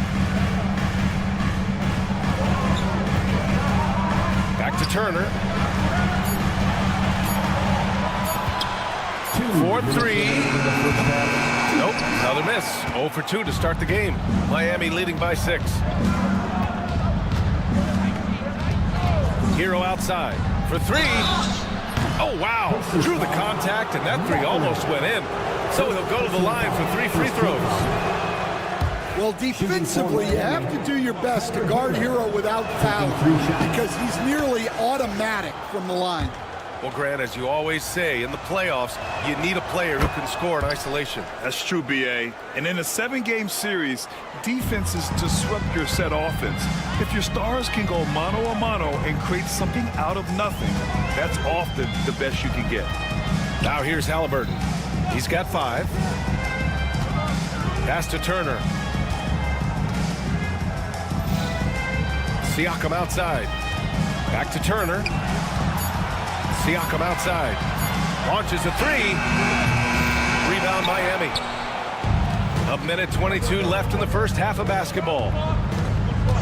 Back to Turner. 4-3. Nope, another miss. 0 for 2 to start the game. Miami leading by 6. Hero outside for 3. Oh, wow. Drew the contact, and that 3 almost went in. So he'll go to the line for 3 free throws. Well, defensively, you have to do your best to guard Hero without foul because he's nearly automatic from the line. Well, Grant, as you always say, in the playoffs, you need a player who can score in isolation. That's true, B.A. And in a 7-game series, defense is disrupt your set offense. If your stars can go mano-a-mano and create something out of nothing, that's often the best you can get. Now here's Halliburton. He's got 5. Pass to Turner. Siakam outside. Back to Turner. Siakam outside. Launches a 3. Rebound Miami. 1:22 left in the first half of basketball.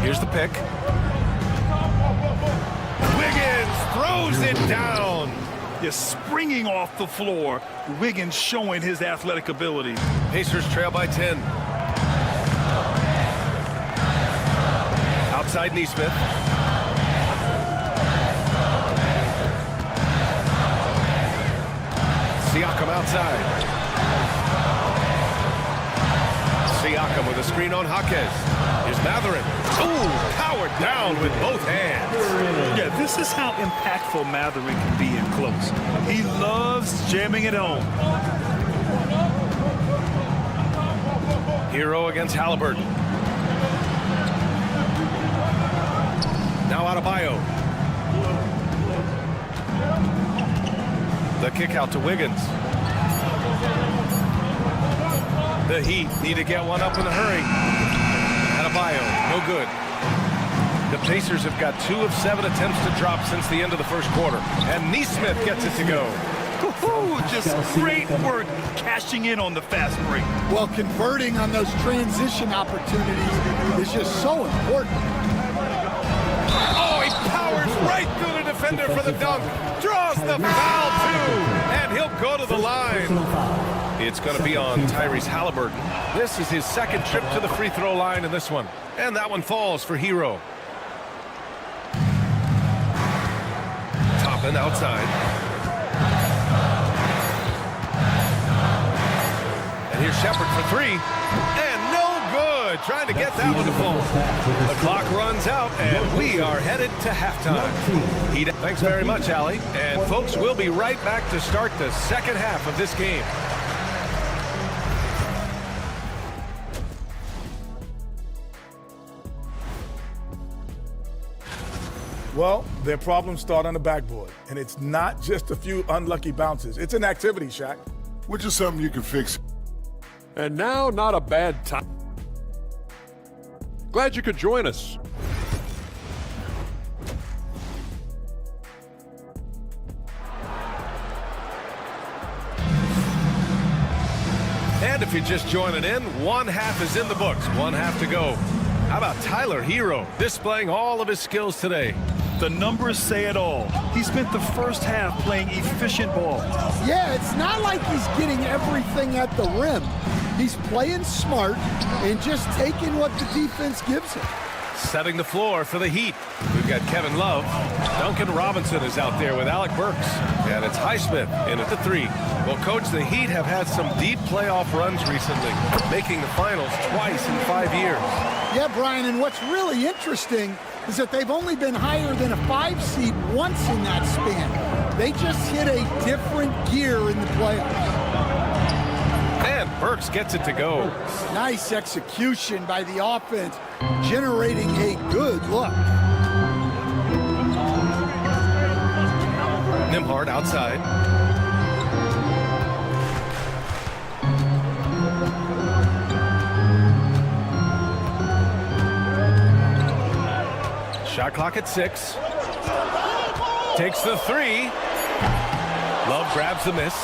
Here's the pick. it down. Just springing off the floor. Wiggins showing his athletic ability. Pacers trail by 10. Outside Neesmith. Siakam outside. Siakam with a screen on Jaquez. Here's Matherin. Ooh, powered down with both hands. Yeah, this is how impactful Matherin can be in close. He loves jamming it home. Hero against Halliburton. Now Adebayo. The kick out to Wiggins. The Heat need to get one up in a hurry. Adebayo, no good. The Pacers have got 2 of 7 attempts to drop since the end of the first quarter. And Neesmith gets it to go. Just great work cashing in on the fast break. Well, converting on those transition opportunities is just so important. Oh, he powers right through the defender for the dunk. Draws the foul, too. And he'll go to the line. It's going to be on Tyrese Halliburton. This is his second trip to the free throw line in this one. And that one falls for Hero. Toppin outside. And here's Shepard for 3. And no good. Trying to get that one to fall. The clock runs out, and we are headed to halftime. Thanks very much, Allie. And, folks, we'll be right back to start the second half of this game. Well, their problems start on the backboard, and it's not just a few unlucky bounces. It's an activity, Shaq. Which is something you can fix. And now, not a bad time. Glad you could join us. And if you're just joining in, one half is in the books, one half to go. How about Tyler Hero displaying all of his skills today? The numbers say it all. He spent the first half playing efficient ball. Yeah, it's not like he's getting everything at the rim. He's playing smart and just taking what the defense gives him. Setting the floor for the Heat. We've got Kevin Love. Duncan Robinson is out there with Alec Burks. And it's Highsmith in at the 3. Well, Coach, the Heat have had some deep playoff runs recently, making the finals twice in 5 years. Yeah, Brian, and what's really interesting is that they've only been higher than a 5 seed once in that span. They just hit a different gear in the playoffs. And Burks gets it to go. Nice execution by the offense, generating a good look. Nembhard outside. Shot clock at 6. Takes the 3. Love grabs the miss.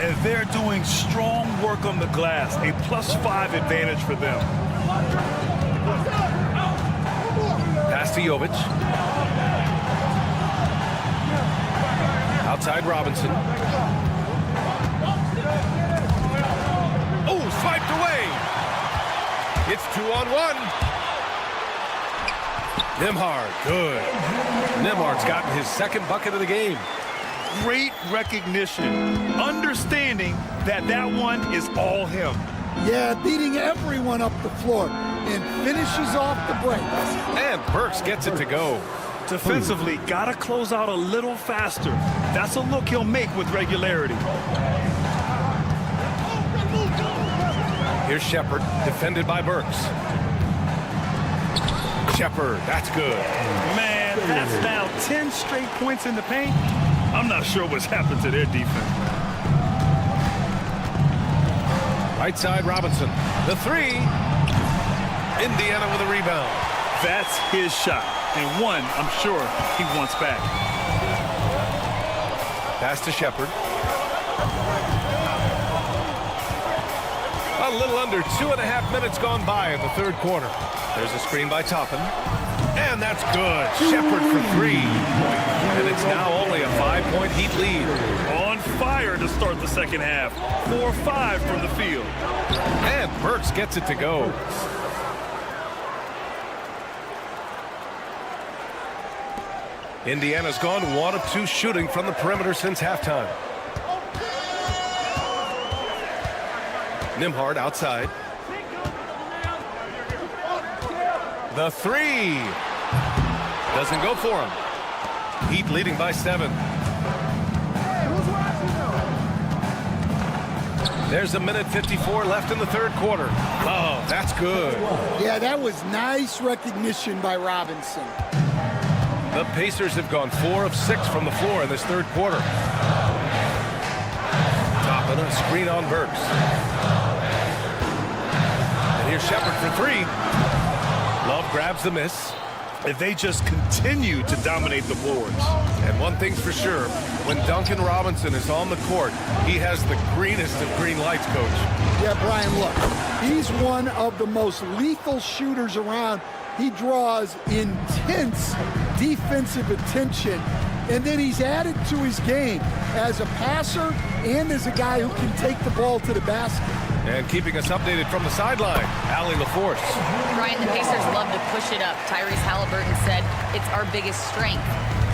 And they're doing strong work on the glass. A +5 advantage for them. Pass to Jovic. Outside Robinson. Oh, swiped away. It's 2-on-1. Nembhard, good. Nembhard's gotten his second bucket of the game. Great recognition. Understanding that that one is all him. Yeah, beating everyone up the floor and finishes off the break. And Burks gets it to go. Defensively, gotta close out a little faster. That's a look he'll make with regularity. Here's Shepard, defended by Burks. Shepard, that's good. Man, that's now 10 straight points in the paint. I'm not sure what's happened to their defense. Right side, Robinson. The 3. Indiana with a rebound. That's his shot. And one, I'm sure, he wants back. Pass to Shepard. A little under 2.5 minutes gone by in the third quarter. There's a screen by Toppin. And that's good. Shepard for 3. And it's now only a 5-point Heat lead. On fire to start the second half. 4-5 from the field. And Burks gets it to go. Indiana's gone 1 of 2 shooting from the perimeter since halftime. Nembhard outside. The 3. Doesn't go for him. Heat leading by 7. There's a minute 54 left in the third quarter. Oh, that's good. Yeah, that was nice recognition by Robinson. The Pacers have gone 4 of 6 from the floor in this third quarter. Toppin, a screen on Burks. And here's Shepard for 3. Love grabs the miss. If they just continue to dominate the boards. And one thing's for sure, when Duncan Robinson is on the court, he has the greenest of green lights, Coach. Yeah, Brian, look, he's one of the most lethal shooters around. He draws intense defensive attention, and then he's added to his game as a passer and as a guy who can take the ball to the basket. And keeping us updated from the sideline, Allie LaForce. Brian, the Pacers love to push it up. Tyrese Halliburton said it's our biggest strength.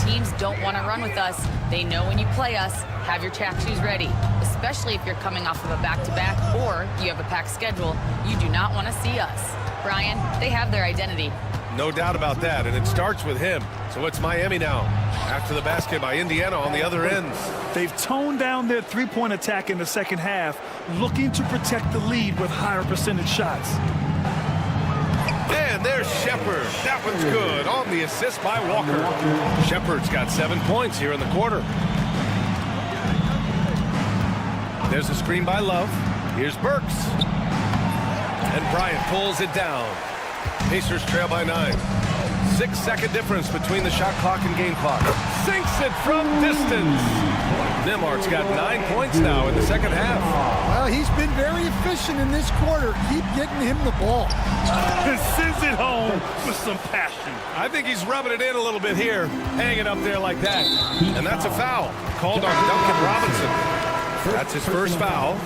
Teams don't want to run with us. They know when you play us, have your track shoes ready, especially if you're coming off of a back-to-back or you have a packed schedule. You do not want to see us. Brian, they have their identity. No doubt about that, and it starts with him. So it's Miami now, after the basket by Indiana on the other end. They've toned down their three-point attack in the second half, looking to protect the lead with higher percentage shots. And there's Shepard. That one's good on the assist by Walker. Shepard's got 7 points here in the quarter. There's a screen by Love. Here's Burks. And Bryant pulls it down. Pacers trail by 9. 6-second difference between the shot clock and game clock. Sinks it from distance. Nembhard's got 9 points now in the second half. Well, he's been very efficient in this quarter. Keep getting him the ball. Sends it home with some passion. I think he's rubbing it in a little bit here, hanging up there like that. And that's a foul called on Duncan Robinson. That's his first foul.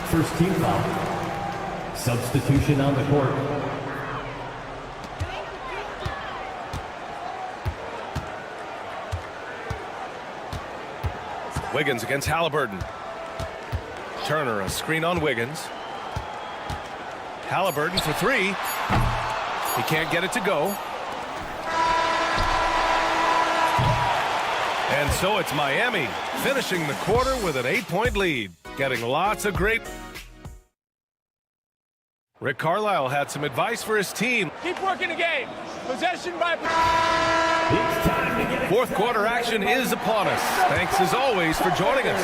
First team foul. Substitution on the court. Wiggins against Halliburton. Turner, a screen on Wiggins. Halliburton for 3. He can't get it to go. And so it's Miami finishing the quarter with an 8-point lead. Getting lots of great. Rick Carlisle had some advice for his team. Keep working the game. Possession by Fourth quarter action is upon us. Thanks as always for joining us.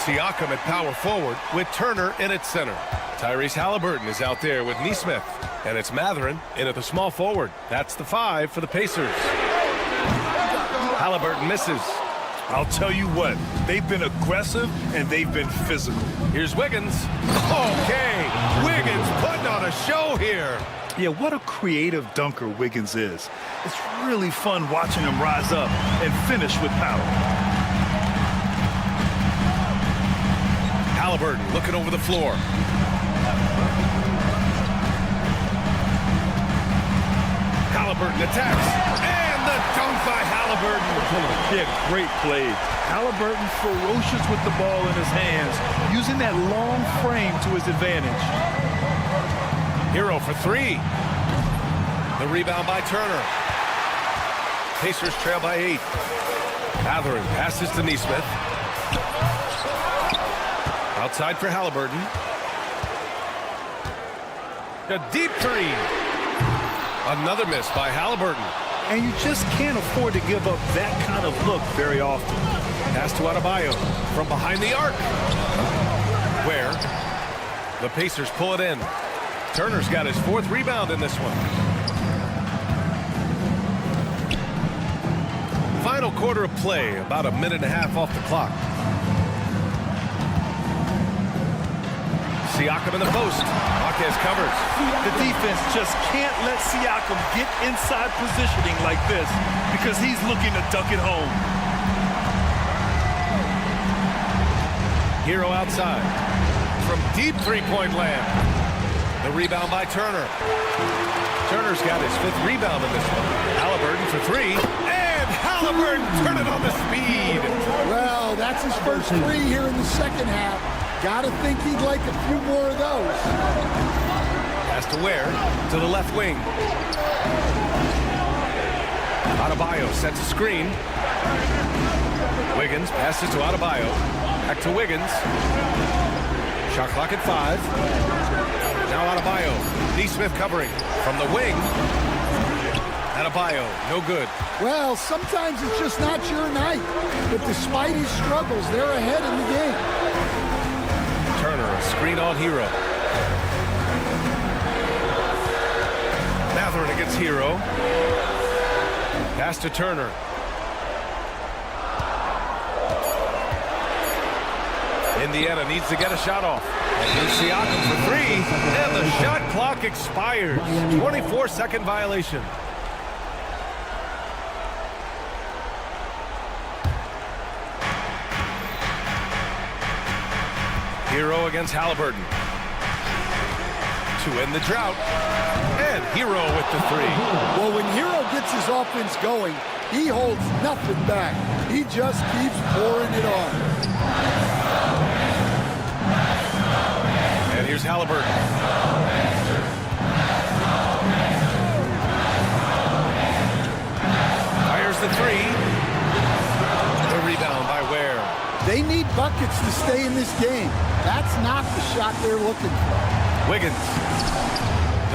Siakam at power forward with Turner in at center. Tyrese Halliburton is out there with Nesmith. And it's Mathurin in at the small forward. That's the 5 for the Pacers. Halliburton misses. I'll tell you what, they've been aggressive and they've been physical. Here's Wiggins. Okay, Wiggins putting on a show here. Yeah, what a creative dunker Wiggins is. It's really fun watching him rise up and finish with power. Halliburton looking over the floor. Halliburton attacks. And the dunk by Halliburton. Yeah, great play. Halliburton ferocious with the ball in his hands, using that long frame to his advantage. Hero for 3. The rebound by Turner. Pacers trail by 8. Mathurin passes to Nesmith. Outside for Halliburton. A deep 3. Another miss by Halliburton. And you just can't afford to give up that kind of look very often. Pass to Adebayo from behind the arc. Where the Pacers pull it in. Turner's got his 4th rebound in this one. Final quarter of play, about a minute and a half off the clock. Siakam in the post. Knocked Hawkes covers. The defense just can't let Siakam get inside positioning like this because he's looking to duck it home. Hero outside. From deep three-point land. The rebound by Turner. Turner's got his 5th rebound in this one. Halliburton for 3. And Halliburton turn it on the speed. Well, that's his first 3 here in the second half. Gotta think he'd like a few more of those. Pass to Ware, to the left wing. Adebayo sets a screen. Wiggins passes to Adebayo. Back to Wiggins. Shot clock at 5. Now Adebayo. Neesmith covering from the wing. Adebayo, no good. Well, sometimes it's just not your night. But despite his struggles, they're ahead in the game. Turner, a screen on Hero. Matherin against Hero. Pass to Turner. Indiana needs to get a shot off. And here's Siakam for 3. And the shot clock expires. 24-second violation. Hero against Halliburton. To end the drought. And Hero with the 3. Well, when Hero gets his offense going, he holds nothing back. He just keeps pouring it on. And here's Halliburton. Fires the 3. The rebound by Ware. They need buckets to stay in this game. That's not the shot they're looking for. Wiggins.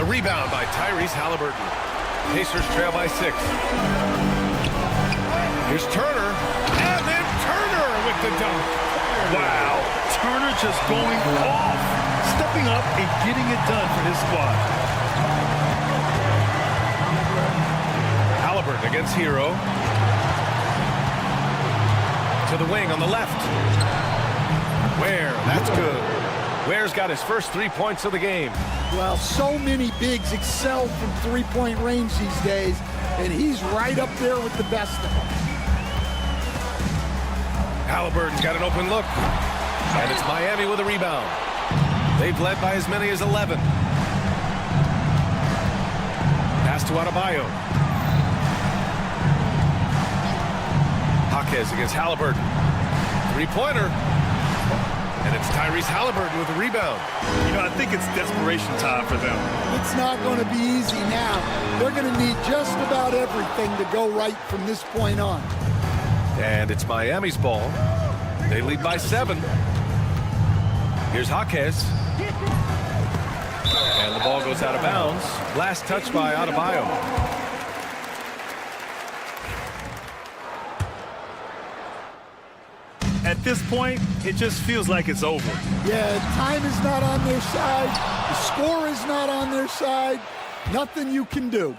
The rebound by Tyrese Halliburton. Pacers trail by 6. Here's Turner. And then Turner with the dunk. Wow. Turner just going off. Stepping up and getting it done for his squad. Halliburton against Hero. To the wing on the left. Ware, that's good. Ware's got his first 3 points of the game. Well, so many bigs excel from three-point range these days, and he's right up there with the best of them. Halliburton's got an open look. And it's Miami with a rebound. They've led by as many as 11. Pass to Adebayo. Hawkes against Halliburton. 3-pointer. And it's Tyrese Halliburton with a rebound. You know, I think it's desperation time for them. It's not going to be easy now. They're going to need just about everything to go right from this point on. And it's Miami's ball. They lead by 7. Here's Hawkes. And the ball goes out of bounds. Last touch by Adebayo. At this point, it just feels like it's over. Yeah, time is not on their side. The score is not on their side. Nothing you can do.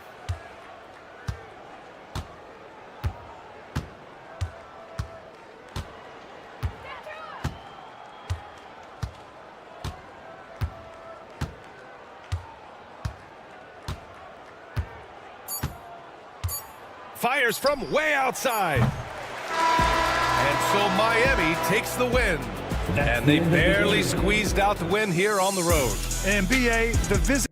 Fires from way outside. And so Miami takes the win. And they barely squeezed out the win here on the road. And BA, the visit.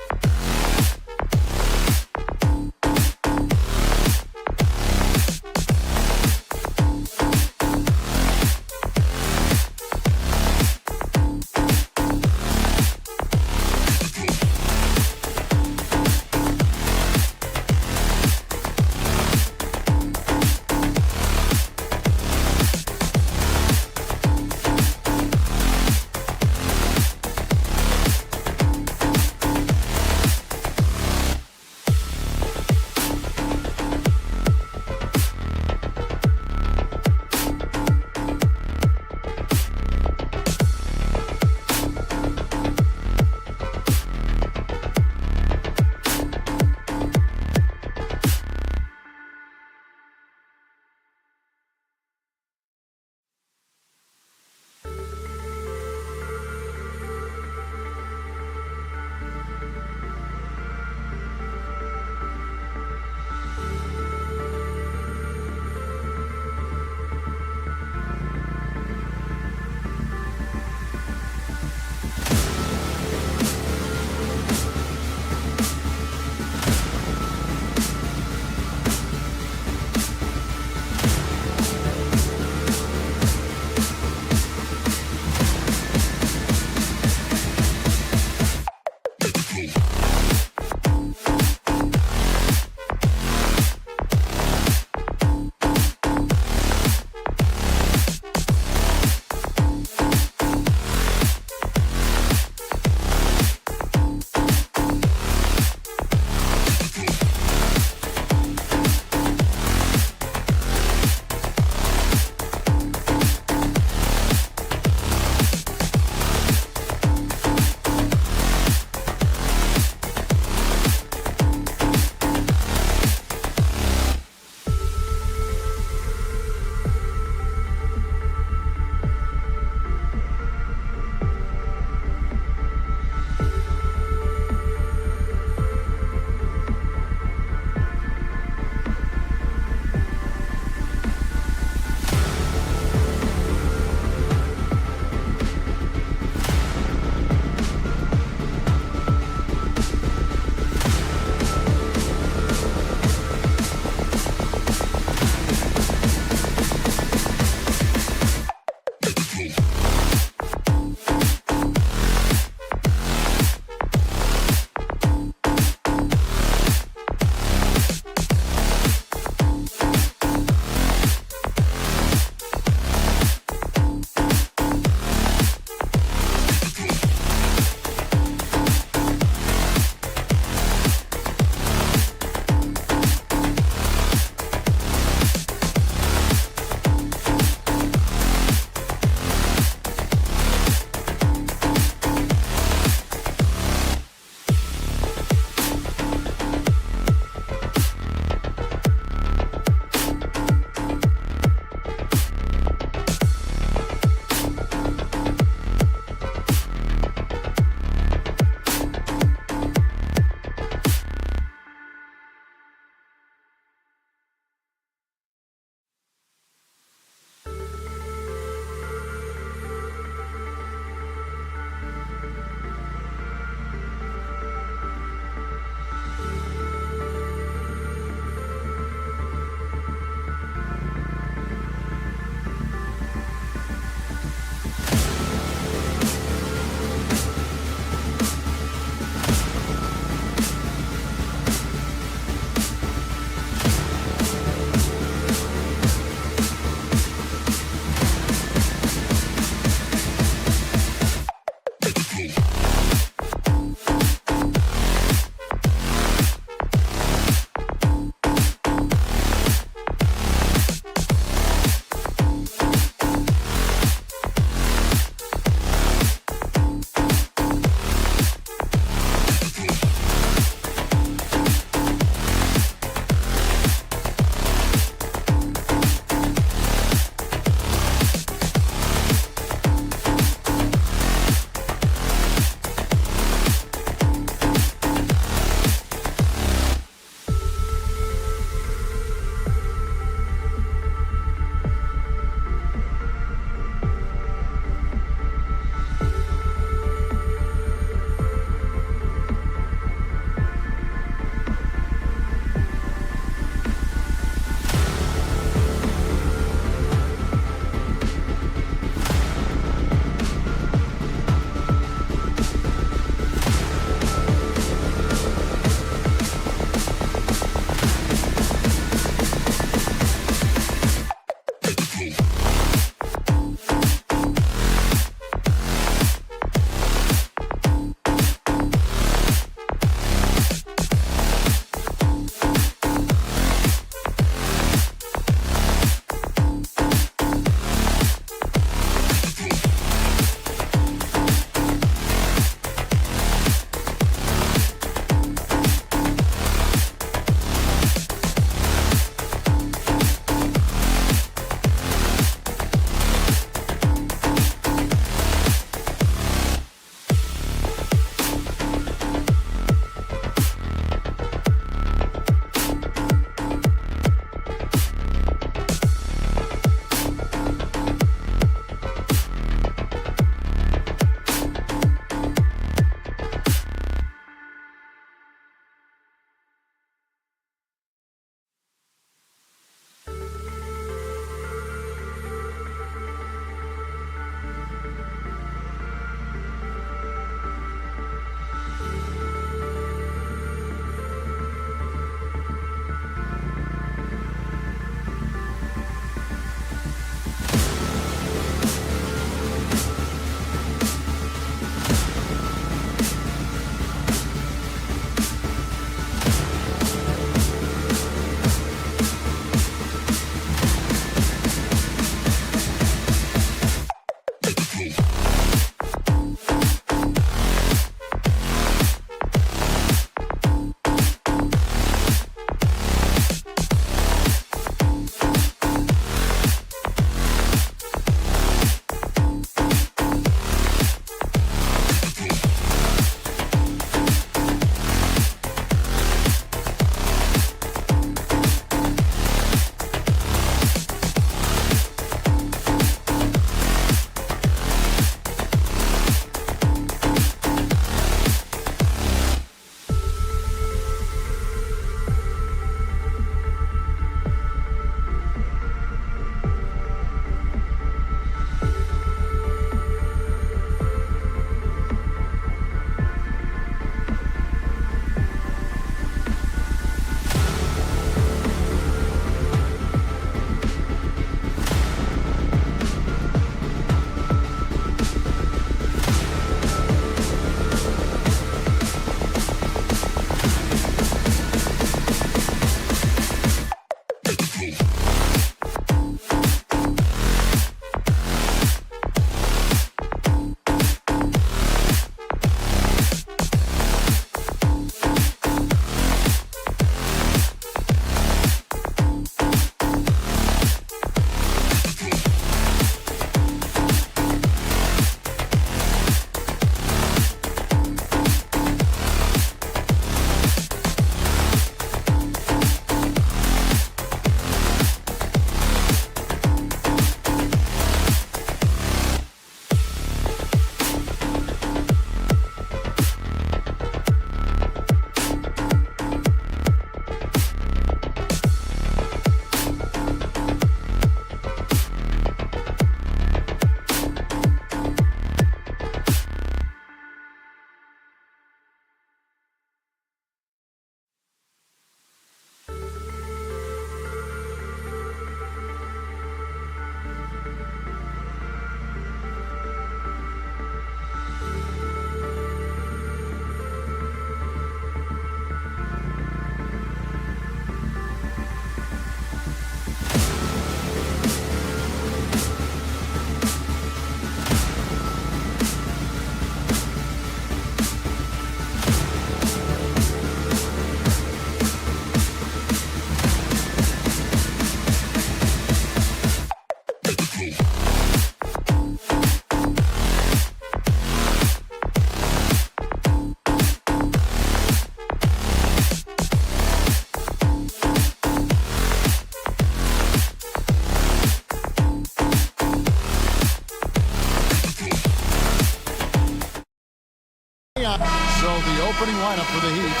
the opening lineup for the Heat.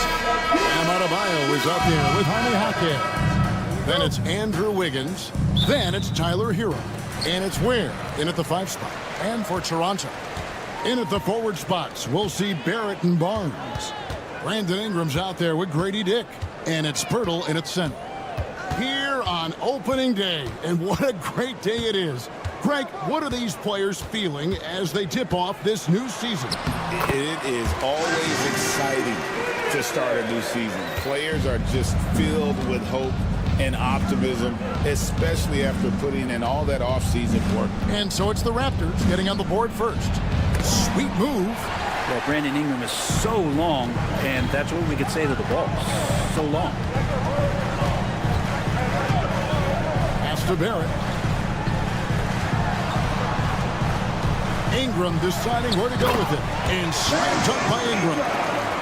Bam Adebayo is out there with Jaime Jaquez. Then it's Andrew Wiggins. Then it's Tyler Hero. And it's Ware in at the 5 spot. And for Toronto, in at the forward spots, we'll see Barrett and Barnes. Brandon Ingram's out there with Grady Dick. And it's Pirtle in at center. Here on opening day, and what a great day it is. Greg, what are these players feeling as they tip off this new season? It is always exciting to start a new season. Players are just filled with hope and optimism, especially after putting in all that offseason work. And so it's the Raptors getting on the board first. Sweet move. Well, Brandon Ingram is so long, and that's what we could say to the ball. So long. Pass to Barrett. Ingram deciding where to go with it. And slammed up by Ingram.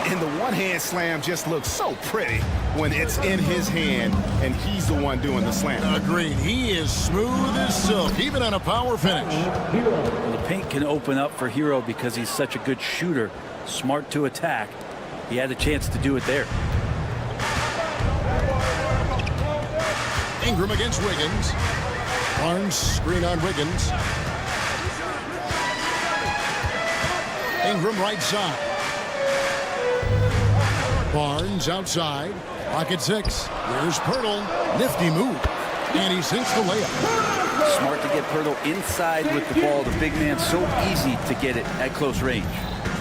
And the one-hand slam just looks so pretty when it's in his hand and he's the one doing the slam. Agreed. He is smooth as silk, even on a power finish. The paint can open up for Hero because he's such a good shooter, smart to attack. He had a chance to do it there. Ingram against Wiggins. Barnes screen on Wiggins. Ingram right side. Barnes outside. Pocket 6. Here's Pirtle. Nifty move. And he sinks the layup. Smart to get Pirtle inside with the ball. The big man's so easy to get it at close range.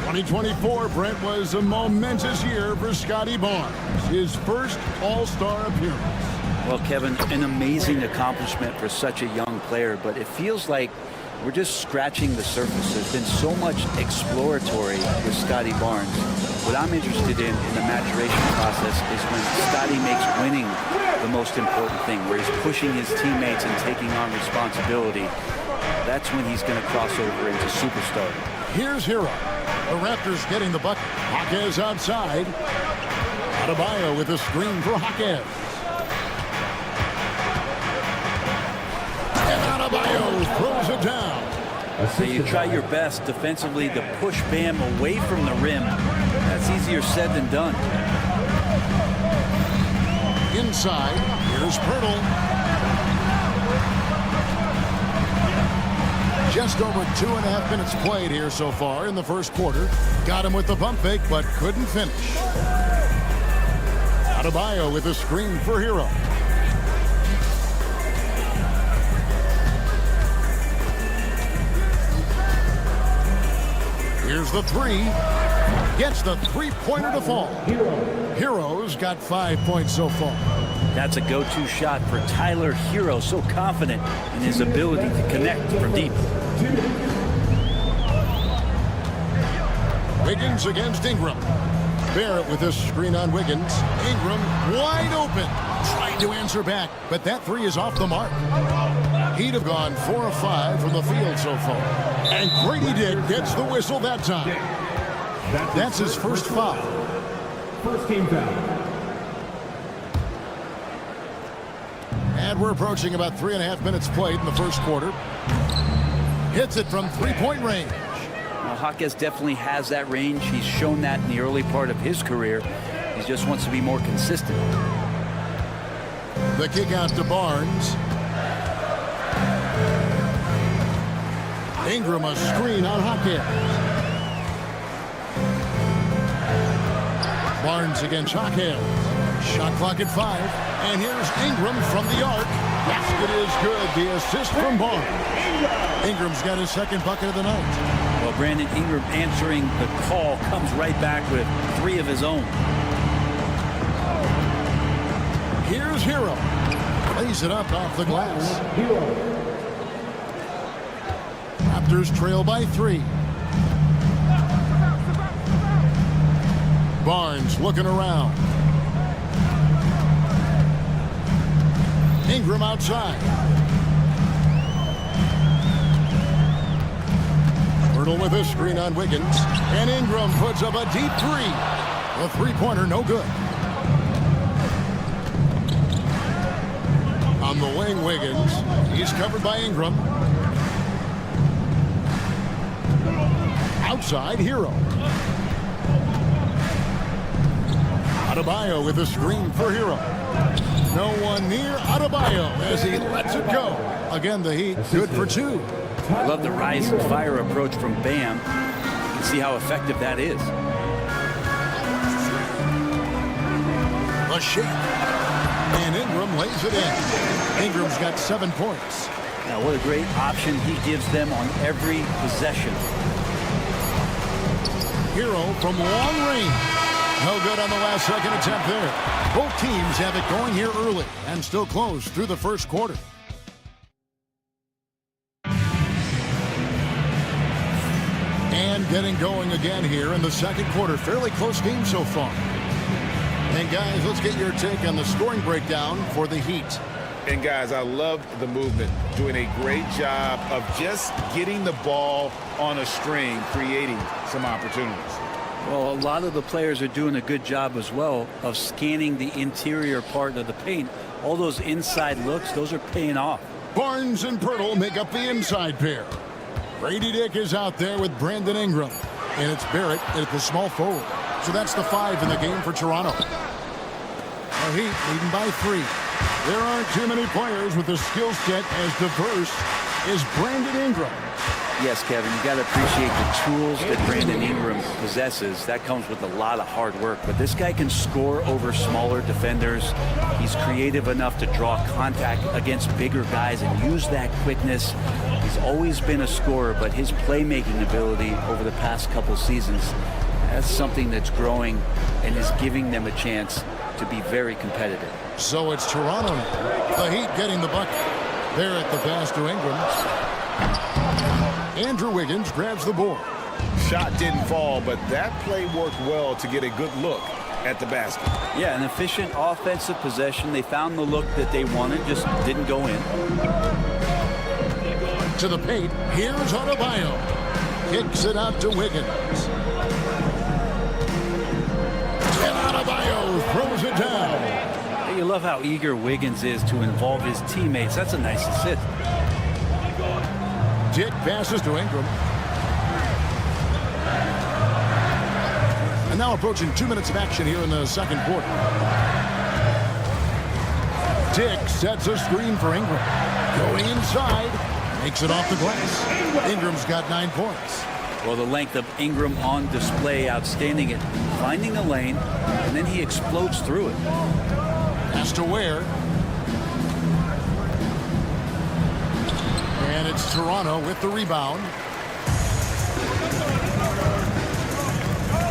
2024, Brent, was a momentous year for Scotty Barnes. His first All-Star appearance. Well, Kevin, an amazing accomplishment for such a young player, but it feels like we're just scratching the surface. There's been so much exploratory with Scotty Barnes. What I'm interested in the maturation process is when Scotty makes winning the most important thing, where he's pushing his teammates and taking on responsibility. That's when he's going to cross over into superstar. Here's Hero. The Raptors getting the bucket. Jaquez outside. Adebayo with a screen for Jaquez. And Adebayo throws it down. So you try your best defensively to push Bam away from the rim. That's easier said than done. Inside, here's Pirtle. Just over 2.5 minutes played here so far in the first quarter. Got him with the pump fake, but couldn't finish. Adebayo with a screen for Hero. Here's the three. Gets the three-pointer to fall. Hero's got 5 points so far. That's a go-to shot for Tyler Hero, so confident in his ability to connect from deep. Wiggins against Ingram. Barrett with a screen on Wiggins. Ingram wide open. Trying to answer back, but that three is off the mark. He'd have gone 4 of 5 from the field so far. And Grady Dick gets the whistle that time. That's his first foul. First team foul. And we're approaching about 3.5 minutes played in the first quarter. Hits it from three-point range. Well, Jaquez definitely has that range. He's shown that in the early part of his career. He just wants to be more consistent. The kick out to Barnes. Ingram a screen on Jaquez. Barnes against Jaquez. Shot clock at 5. And here's Ingram from the arc. Basket is good. The assist from Barnes. Ingram's got his second bucket of the night. Well, Brandon Ingram answering the call comes right back with 3 of his own. Here's Hero. Lays it up off the glass. Raptors trail by 3. Barnes looking around. Ingram outside. Pirtle with a screen on Wiggins. And Ingram puts up a deep 3. The three-pointer no good. On the wing, Wiggins. He's covered by Ingram. Outside, Hero. Adebayo with a screen for Hero. No one near Adebayo as he lets it go. Again, the Heat good for 2. I love the rise and fire approach from Bam. You can see how effective that is. A shake. And Ingram lays it in. Ingram's got 7 points. Now, what a great option he gives them on every possession. Hero from long range. No good on the last second attempt there. Both teams have it going here early and still close through the first quarter. And getting going again here in the second quarter. Fairly close game so far. And guys, let's get your take on the scoring breakdown for the Heat. And guys, I love the movement, doing a great job of just getting the ball on a string, creating some opportunities. Well, a lot of the players are doing a good job as well of scanning the interior part of the paint. All those inside looks, those are paying off. Barnes and Pirtle make up the inside pair. Grady Dick is out there with Brandon Ingram. And it's Barrett at the small forward. So that's the 5 in the game for Toronto. The Heat leading by 3. There aren't too many players with a skill set as diverse as Brandon Ingram. Yes, Kevin, you got to appreciate the tools that Brandon Ingram possesses. That comes with a lot of hard work. But this guy can score over smaller defenders. He's creative enough to draw contact against bigger guys and use that quickness. He's always been a scorer, but his playmaking ability over the past couple seasons, that's something that's growing and is giving them a chance to be very competitive. So it's Toronto now. The Heat getting the bucket. They're at the pass to Ingram. Andrew Wiggins grabs the board. Shot didn't fall, but that play worked well to get a good look at the basket. Yeah, an efficient offensive possession. They found the look that they wanted, just didn't go in. To the paint, here's Adebayo. Kicks it out to Wiggins. And Adebayo throws it down. You love how eager Wiggins is to involve his teammates. That's a nice assist. Dick passes to Ingram. And now approaching 2 minutes of action here in the second quarter. Dick sets a screen for Ingram. Going inside. Makes it off the glass. Ingram's got 9 points. Well, the length of Ingram on display, outstanding at finding a lane, and then he explodes through it. Pass to Ware. And it's Toronto with the rebound.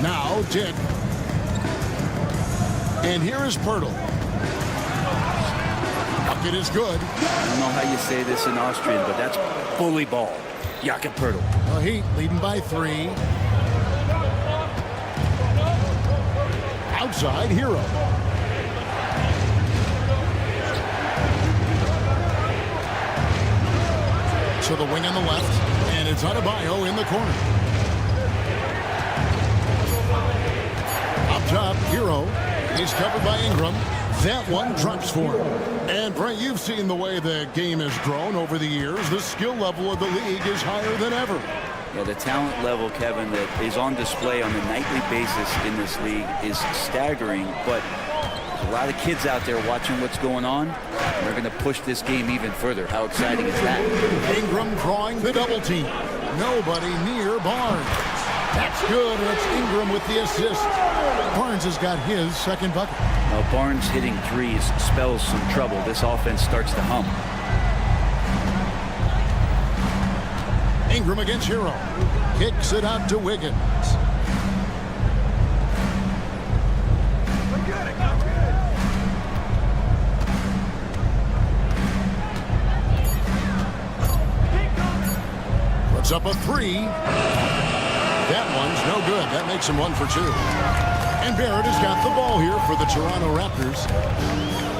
Now Dick. And here is Pirtle. Bucket is good. I don't know how you say this in Austrian, but that's bully ball. Jakob Pirtle. The Heat leading by 3. Outside, Hero. To the wing on the left, and it's Adebayo in the corner. Up top, Hero. He's covered by Ingram. That one drops for him. And Brent, you've seen the way the game has grown over the years. The skill level of the league is higher than ever. Yeah, the talent level, Kevin, that is on display on a nightly basis in this league is staggering, but there's a lot of kids out there watching what's going on, and they're going to push this game even further. How exciting is that? Ingram drawing the double team. Nobody near Barnes. That's good. It's Ingram with the assist. Barnes has got his second bucket. Now, Barnes hitting threes spells some trouble. This offense starts to hum. Ingram against Hero. Kicks it out to Wiggins. Puts up a 3. That one's no good. That makes him 1 for 2. And Barrett has got the ball here for the Toronto Raptors.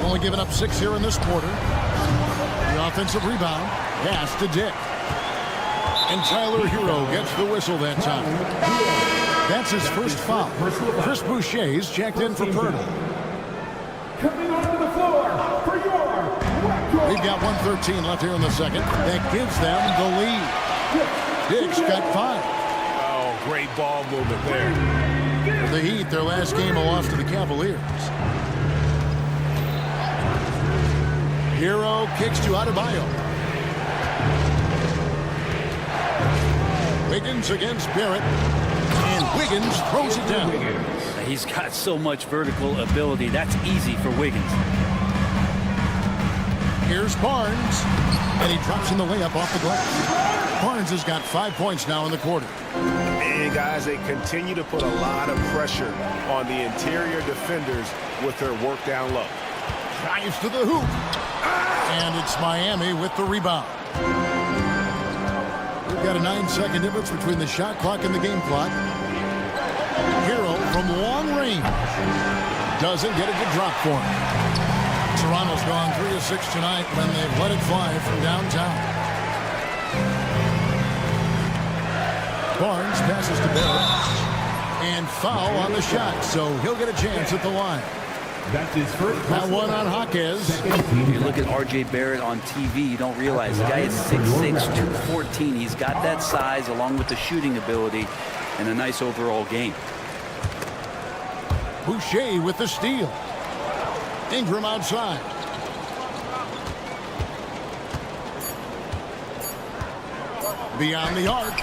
Only giving up 6 here in this quarter. The offensive rebound. Pass to Dick. And Tyler Hero gets the whistle that time. That's his first foul. Chris Boucher's checked in for Pirtle. Coming onto the floor for your We've got 1:13 left here in the second. That gives them the lead. Dick's got 5. Oh, great ball movement there. The Heat, their last game, a loss to the Cavaliers. Hero kicks to Adebayo. Wiggins against Barrett. And Wiggins throws it down. He's got so much vertical ability. That's easy for Wiggins. Here's Barnes. And he drops in the layup off the glass. Barnes has got 5 points now in the quarter. And guys, they continue to put a lot of pressure on the interior defenders with their work down low. Drives to the hoop. And it's Miami with the rebound. We've got a 9-second difference between the shot clock and the game clock. Hero from long range. Doesn't get it to drop for him. Toronto's gone 3 of 6 tonight when they've let it fly from downtown. Barnes passes to Barrett. And foul on the shot, so he'll get a chance at the line. That's his first. That one on Jaquez. You look at R.J. Barrett on TV, you don't realize the guy is 6'6", 214. He's got that size along with the shooting ability and a nice overall game. Boucher with the steal. Ingram outside. Beyond the arc.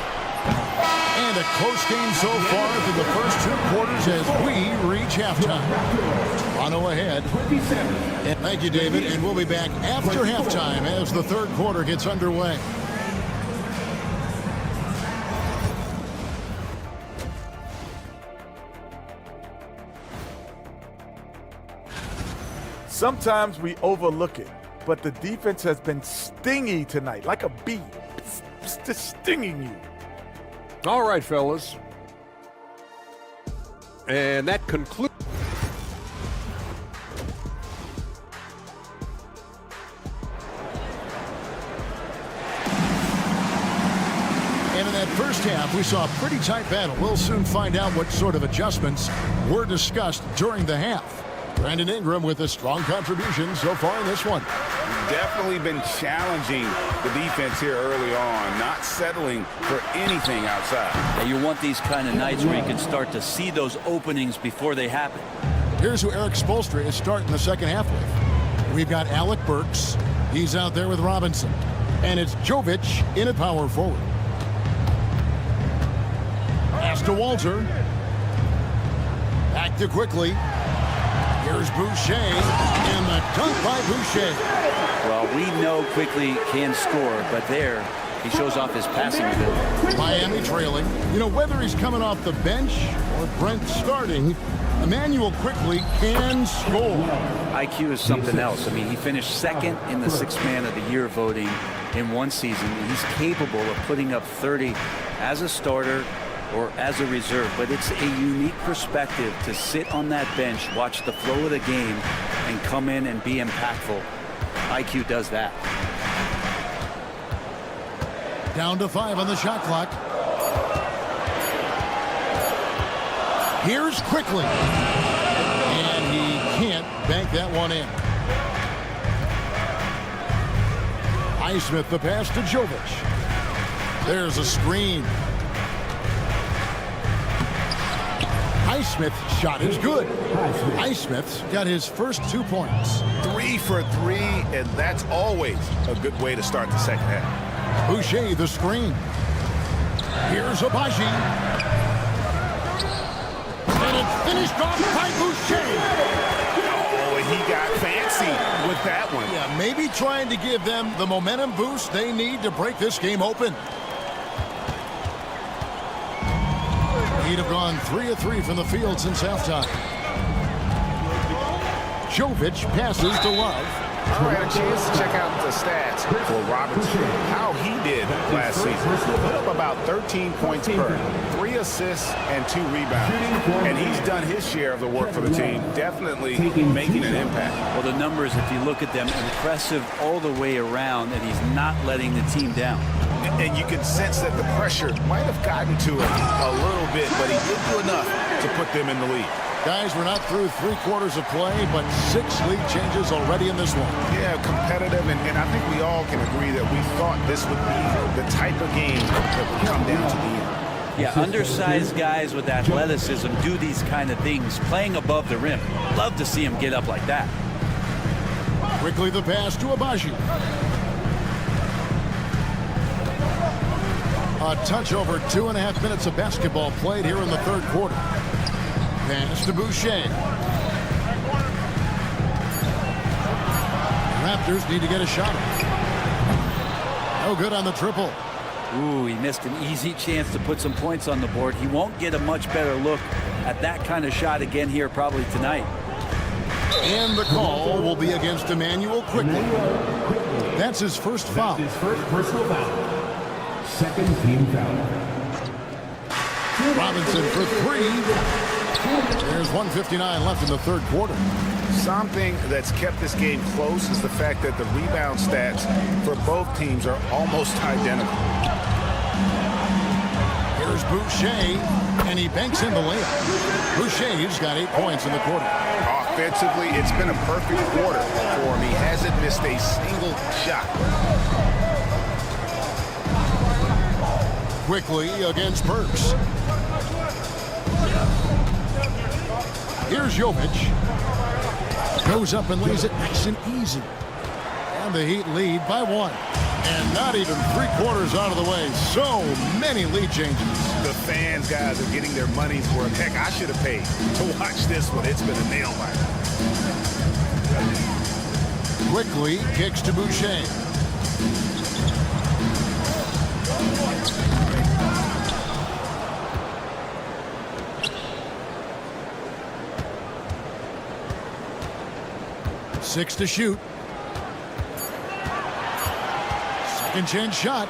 And a close game so far through the first 2 quarters as we reach halftime. Toronto ahead. And thank you, David. And we'll be back after halftime as the third quarter gets underway. Sometimes we overlook it, but the defense has been stingy tonight, like a bee. Just stinging you. All right, fellas. And that concludes. And in that first half, we saw a pretty tight battle. We'll soon find out what sort of adjustments were discussed during the half. Brandon Ingram with a strong contribution so far in this one. Definitely been challenging the defense here early on, not settling for anything outside. And you want these kind of nights where you can start to see those openings before they happen. Here's who Eric Spoelstra is starting the second half with. We've got Alec Burks. He's out there with Robinson. And it's Jovic in at power forward. Pass to Walter. Back to Quickly. Here's Boucher, and the dunk by Boucher. Well, we know Quickly can score, but there he shows off his passing ability. Miami trailing. You know, whether he's coming off the bench or Brent starting, Emmanuel Quickly can score. IQ is something else. I mean, he finished second in the Sixth Man of the Year voting in one season. He's capable of putting up 30 as a starter or as a reserve, but it's a unique perspective to sit on that bench, watch the flow of the game, and come in and be impactful. IQ does that. Down to 5 on the shot clock. Here's Quickly. And he can't bank that one in. Highsmith the pass to Jovic. There's a screen. Highsmith's shot is good. Highsmith's got his first 2 points. 3 for 3, and that's always a good way to start the second half. Boucher the screen. Here's Abaji. And it's finished off by Boucher. Oh, and he got fancy with that one. Yeah, maybe trying to give them the momentum boost they need to break this game open. He'd have gone 3 of 3 from the field since halftime. Jovic passes to Love. All right, a chance to check out the stats for Robinson. How he did last season. Put up about 13 points per, 3 assists and 2 rebounds. And he's done his share of the work for the team, definitely making an impact. Well, the numbers, if you look at them, impressive all the way around, and he's not letting the team down. And you can sense that the pressure might have gotten to him a little bit, but he did do enough to put them in the lead. Guys, we're not through 3 quarters of play, but 6 lead changes already in this one. Yeah, competitive, and I think we all can agree that we thought this would be the type of game that would come down to the end. Yeah, undersized guys with athleticism do these kind of things, playing above the rim. Love to see him get up like that. Quickly the pass to Abaji. A touch over 2.5 minutes of basketball played here in the third quarter. Pass to Boucher. Raptors need to get a shot. No good on the triple. Ooh, he missed an easy chance to put some points on the board. He won't get a much better look at that kind of shot again here probably tonight. And the call will be against Emmanuel Quickly. That's his first foul. His first personal foul. Second team foul. Robinson for three. There's 1:59 left in the third quarter. Something that's kept this game close is the fact that the rebound stats for both teams are almost identical. Here's Boucher, and he banks in the layup. Boucher's got 8 points in the quarter. Offensively, it's been a perfect quarter for him. He hasn't missed a single shot. Quickly against Burks. Here's Jovic. Goes up and lays it nice and easy. And the Heat lead by 1. And not even 3/4 out of the way. So many lead changes. The fans, guys, are getting their money's worth. Heck, I should have paid to watch this one. It's been a nail biter. Quickly kicks to Boucher. Six to shoot. Second chance shot.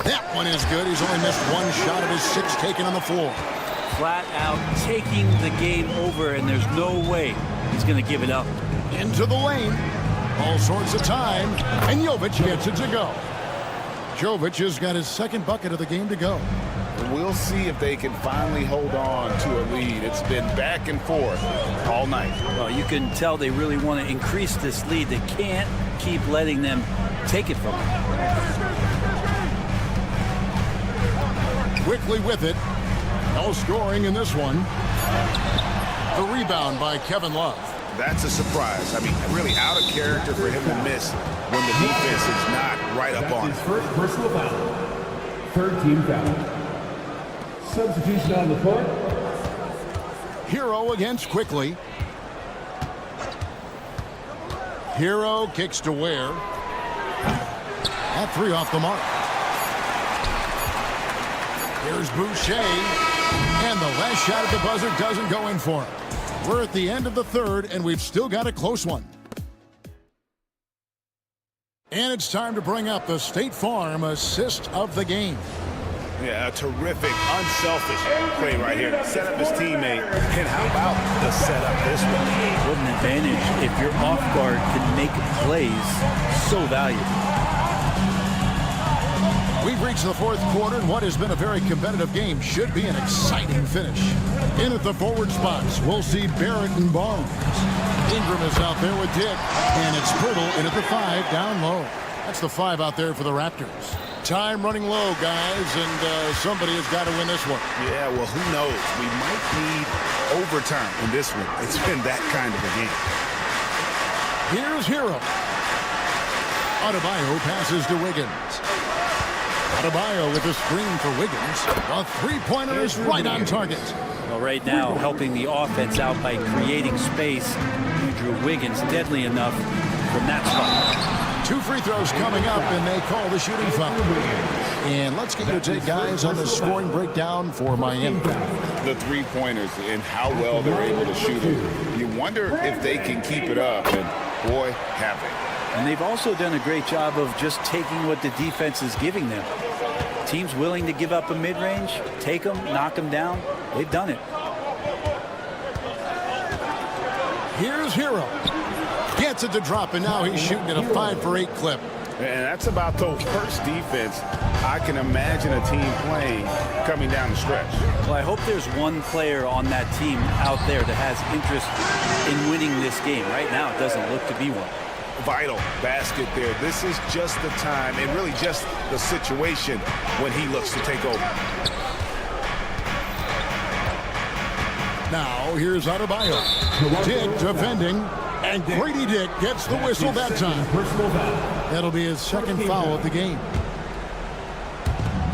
That one is good. He's only missed 1 shot of his 6 taken on the floor. Flat out taking the game over, and there's no way he's going to give it up. Into the lane. All sorts of time. And Jovic gets it to go. Jovic has got his second bucket of the game to go. We'll see if they can finally hold on to a lead. It's been back and forth all night. Well, you can tell they really want to increase this lead. They can't keep letting them take it from them. Quickly with it. No scoring in this one. The rebound by Kevin Love. That's a surprise. I mean, really out of character for him to miss when the defense is not right up on his him. first personal foul. Third team foul. Substitution on the court. Hero against Quickly. Hero kicks to Ware. That 3 off the mark. Here's Boucher. And the last shot at the buzzer doesn't go in for him. We're at the end of the third, and we've still got a close one. And it's time to bring up the State Farm assist of the game. Yeah, a terrific, unselfish play right here. Set up his teammate. And how about the setup this one? What an advantage if your off guard can make plays so valuable. We've reached the fourth quarter, and what has been a very competitive game should be an exciting finish. In at the forward spots, we'll see Barrett and Barnes. Ingram is out there with Dick, and it's Pirtle in at the 5 down low. That's the 5 out there for the Raptors. Time running low, guys, and somebody has got to win this one. Yeah, well, who knows? We might need overtime in this one. It's been that kind of a game. Here's Hero. Adebayo passes to Wiggins. Adebayo with a screen for Wiggins. A three-pointer is right on target. Well, right now, helping the offense out by creating space. Andrew Wiggins, deadly enough from that spot. 2 free throws coming up, and they call the shooting foul. And let's get your take, guys, on the scoring breakdown for Miami. The three-pointers and how well they're able to shoot them. You wonder if they can keep it up, and boy, have they. And they've also done a great job of just taking what the defense is giving them. Teams willing to give up a mid-range, take them, knock them down. They've done it. Here's Hero. Gets it to drop, and now he's shooting at a 5 for 8 clip. And that's about the worst defense I can imagine a team playing coming down the stretch. Well, I hope there's one player on that team out there that has interest in winning this game. Right now, it doesn't look to be one. Vital basket there. This is just the time and really just the situation when he looks to take over. Now, here's Adebayo. Dick defending, and Grady Dick gets the whistle that time. That'll be his second foul of the game.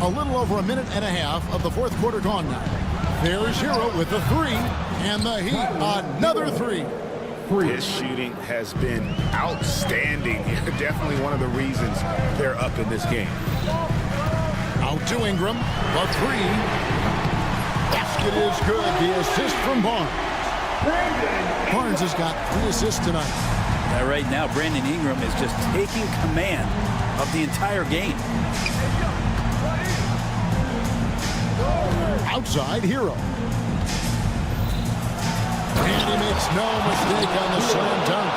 A little over a minute and a half of the fourth quarter gone now. There's Hero with the three, and the Heat another three. His shooting has been outstanding. Definitely one of the reasons they're up in this game. Out to Ingram, the three. Basket is good. The assist from Barnes. Barnes has got 3 assists tonight. Yeah, right now, Brandon Ingram is just taking command of the entire game. Outside, Hero. And he makes no mistake on the slam dunk.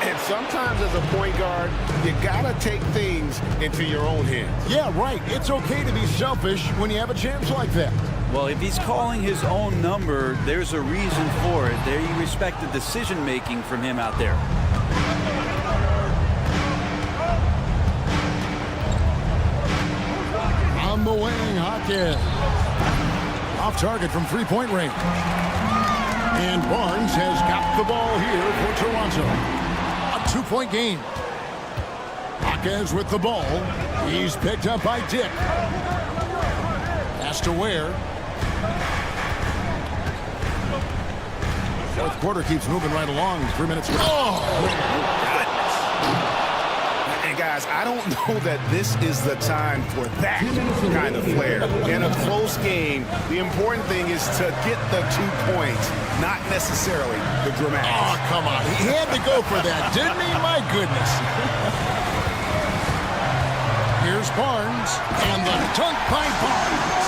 And sometimes as a point guard, you gotta take things into your own hands. Yeah, right. It's okay to be selfish when you have a chance like that. Well, if he's calling his own number, there's a reason for it. There, you respect the decision-making from him out there. On the wing, Hawkins. Off target from three-point range. And Barnes has got the ball here for Toronto. A 2-point game. Hawkins with the ball. He's picked up by Dick. Pass to Ware. Fourth quarter keeps moving right along. 3 minutes. Oh! And guys, I don't know that this is the time for that kind of flair. In a close game, the important thing is to get the 2 points, not necessarily the dramatics. Oh, come on. He had to go for that, didn't he? My goodness. Here's Barnes, and the dunk by Barnes.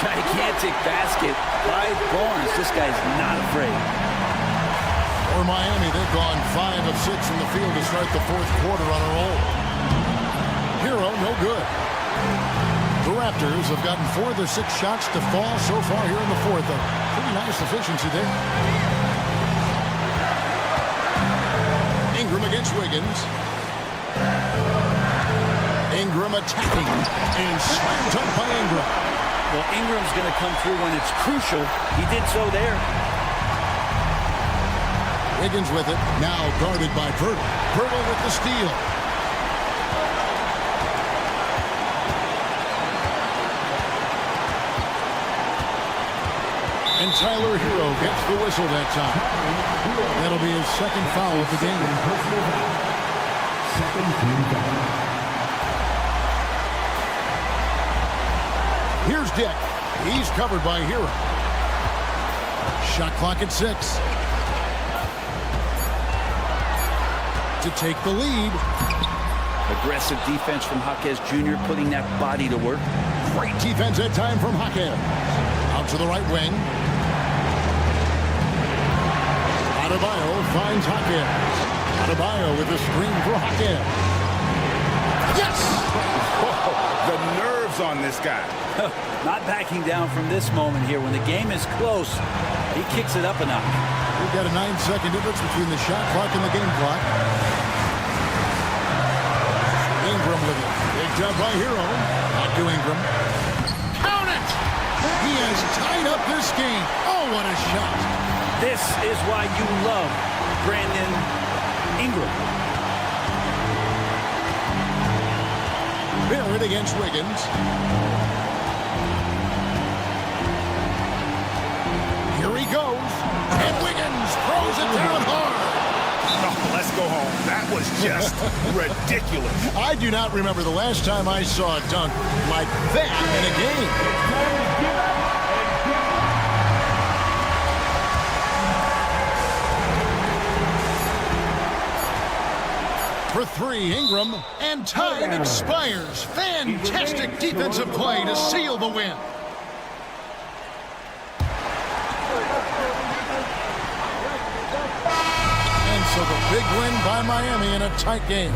Gigantic basket by Barnes. This guy's not afraid. For Miami, they've gone 5 of 6 in the field to start the fourth quarter on a roll. Hero, no good. The Raptors have gotten 4 of their 6 shots to fall so far here in the fourth. A pretty nice efficiency there. Ingram against Wiggins. Ingram attacking, and slam dunk by Ingram. Well, Ingram's going to come through when it's crucial. He did so there. Wiggins with it, now guarded by Pirtle. Pirtle with the steal. And Tyler Hero gets the whistle that time. That'll be his second foul of the game. Here's Dick. He's covered by Hero. Shot clock at 6. To take the lead. Aggressive defense from Hawkins Jr., putting that body to work. Great defense at time from Hawkins. Out to the right wing. Adebayo finds Hawkins. Adebayo with a screen for Hawkins. Yes! Oh, the nerves on this guy. Not backing down from this moment here. When the game is close, he kicks it up a notch. We've got a 9-second difference between the shot clock and the game clock. Ingram with it. Picked up by Hero. Out to Ingram. Count it! He has tied up this game. Oh, what a shot. This is why you love Brandon Ingram. Barrett against Wiggins. Here he goes. And Wiggins throws it down hard. Oh, let's go home. That was just ridiculous. I do not remember the last time I saw a dunk like that in a game. For 3, Ingram, and time expires. Fantastic defensive play to seal the win. And so the big win by Miami in a tight game.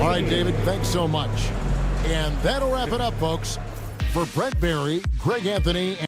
All right, David, thanks so much. And that'll wrap it up, folks. For Brett Barry, Greg Anthony, and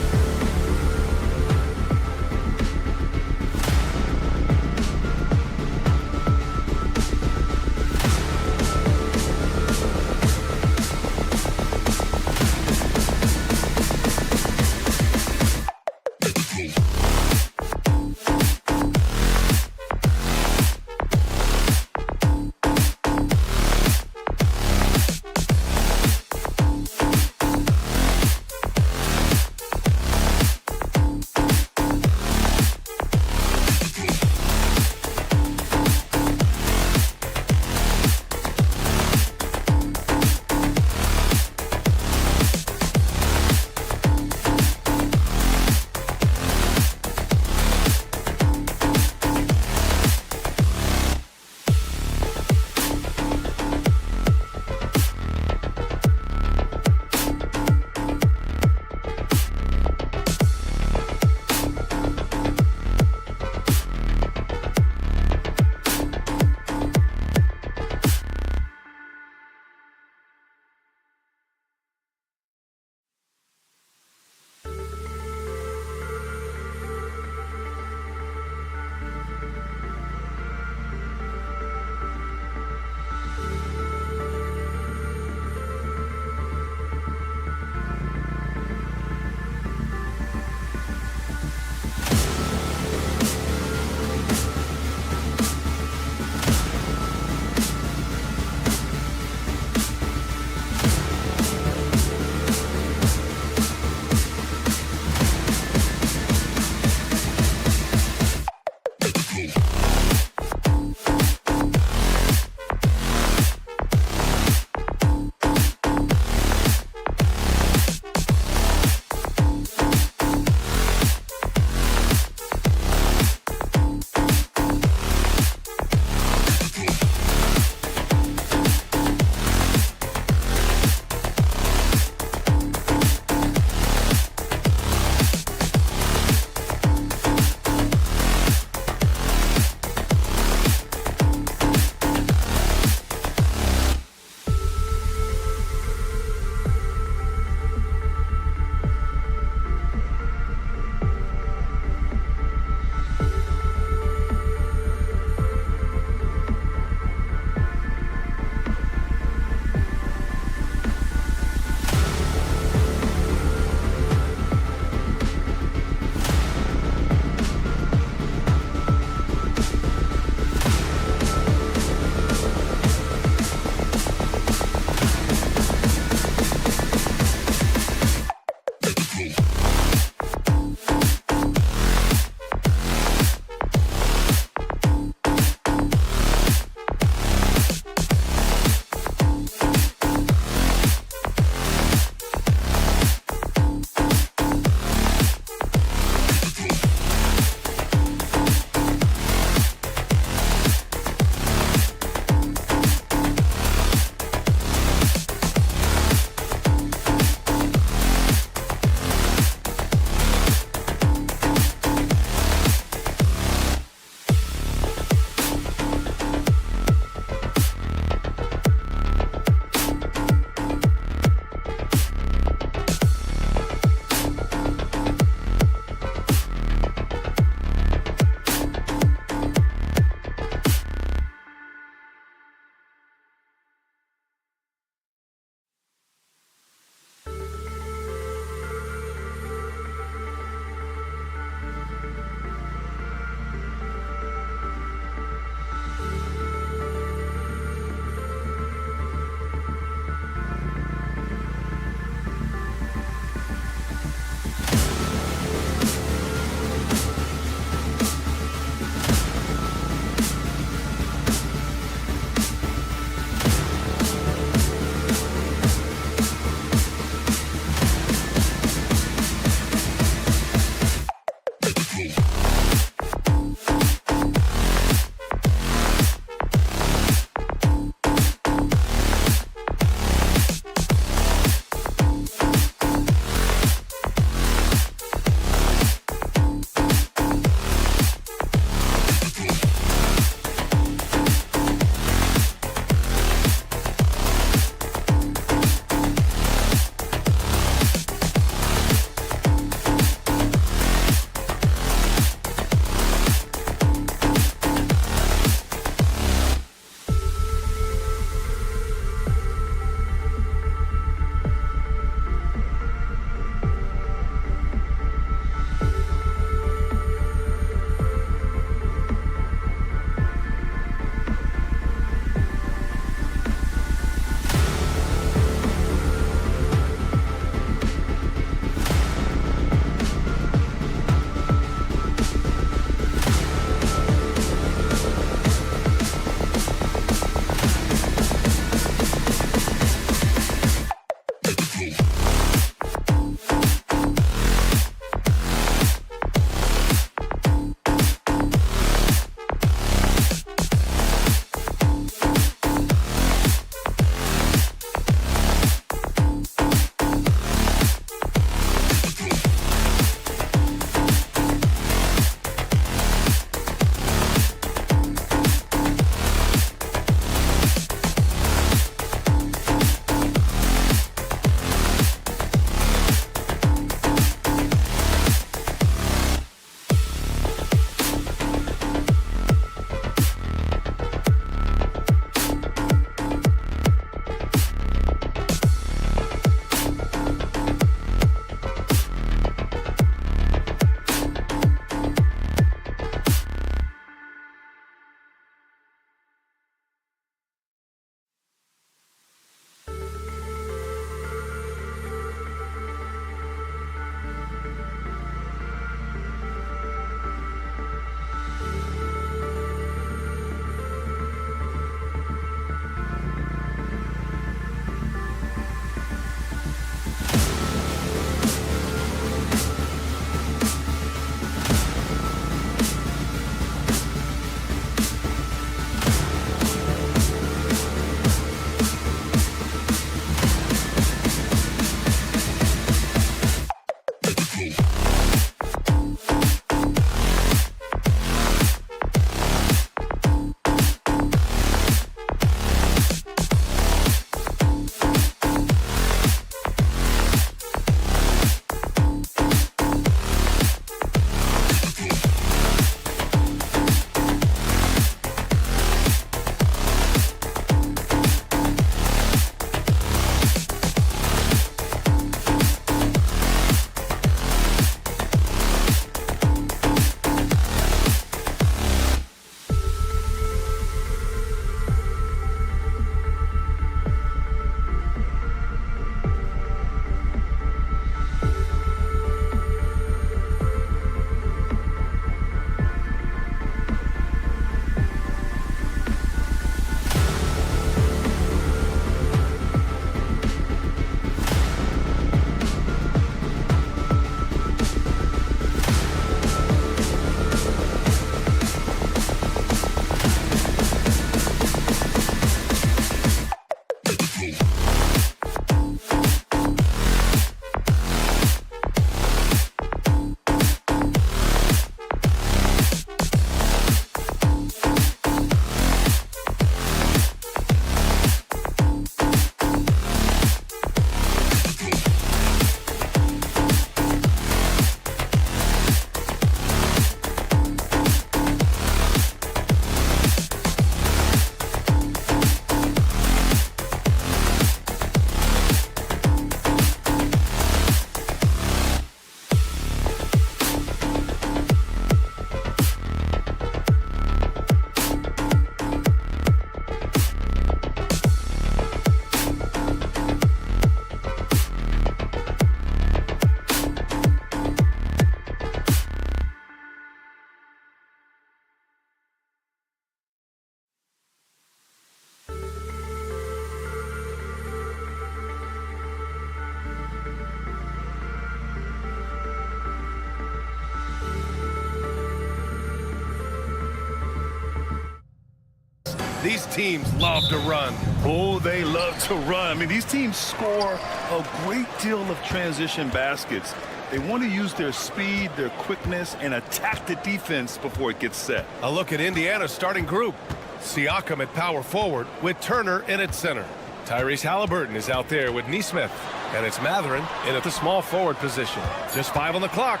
These teams love to run. Oh, they love to run. I mean, these teams score a great deal of transition baskets. They want to use their speed, their quickness, and attack the defense before it gets set. A look at Indiana's starting group. Siakam at power forward with Turner in at center. Tyrese Halliburton is out there with Nesmith. And it's Mathurin in at the small forward position. Just 5 on the clock.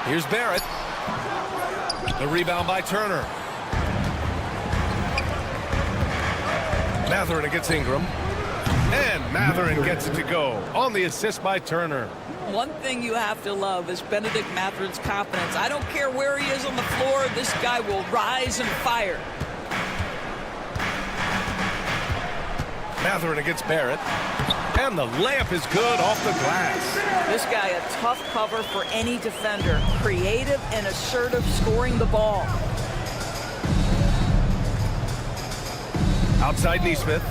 Here's Barrett. The rebound by Turner. Mathurin against Ingram. And Mathurin gets it to go on the assist by Turner. One thing you have to love is Benedict Mathurin's confidence. I don't care where he is on the floor, this guy will rise and fire. Mathurin against Barrett. And the layup is good off the glass. This guy a tough cover for any defender. Creative and assertive scoring the ball. Outside Nesmith.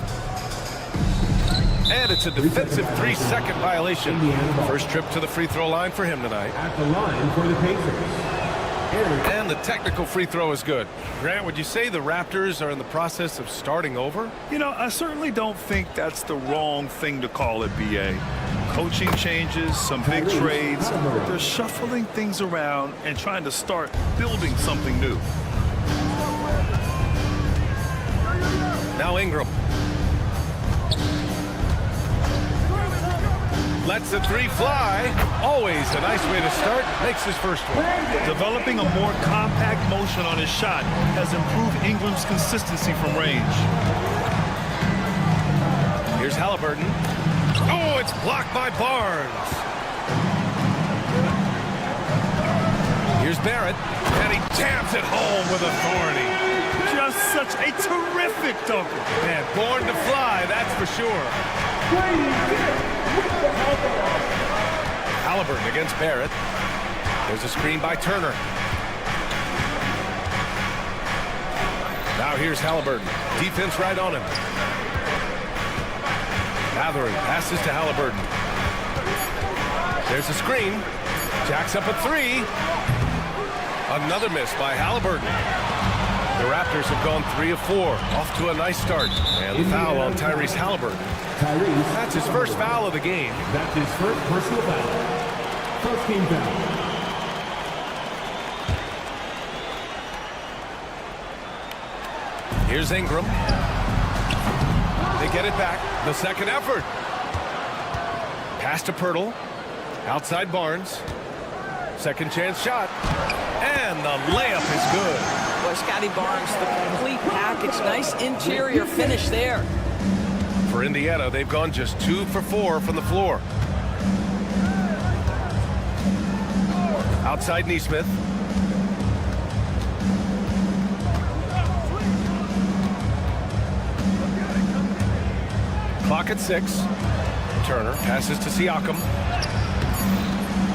And it's a defensive 3-second violation. First trip to the free throw line for him tonight. At the line for the Pacers. And the technical free throw is good. Grant, would you say the Raptors are in the process of starting over? You know, I certainly don't think that's the wrong thing to call it, B.A. Coaching changes, some big trades. They're shuffling things around and trying to start building something new. Now Ingram. Lets the three fly. Always a nice way to start. Makes his first one. Developing a more compact motion on his shot has improved Ingram's consistency from range. Here's Halliburton. Oh, it's blocked by Barnes. Here's Barrett. And he jams it home with authority. Just such a terrific dunker. Man, born to fly, that's for sure. Halliburton against Barrett. There's a screen by Turner. Now here's Halliburton. Defense right on him. Mathurin passes to Halliburton. There's a screen. Jacks up a three. Another miss by Halliburton. The Raptors have gone 3 of 4. Off to a nice start. And the foul on Tyrese Halliburton. That's his first foul of the game. That's his first personal foul. First game foul. Here's Ingram. They get it back. The second effort. Pass to Pirtle. Outside Barnes. Second chance shot. And the layup is good. Boy, Scotty Barnes, the complete package. Nice interior finish there. For Indiana, they've gone just 2 for 4 from the floor. Outside Nesmith. Clock at 6. Turner passes to Siakam.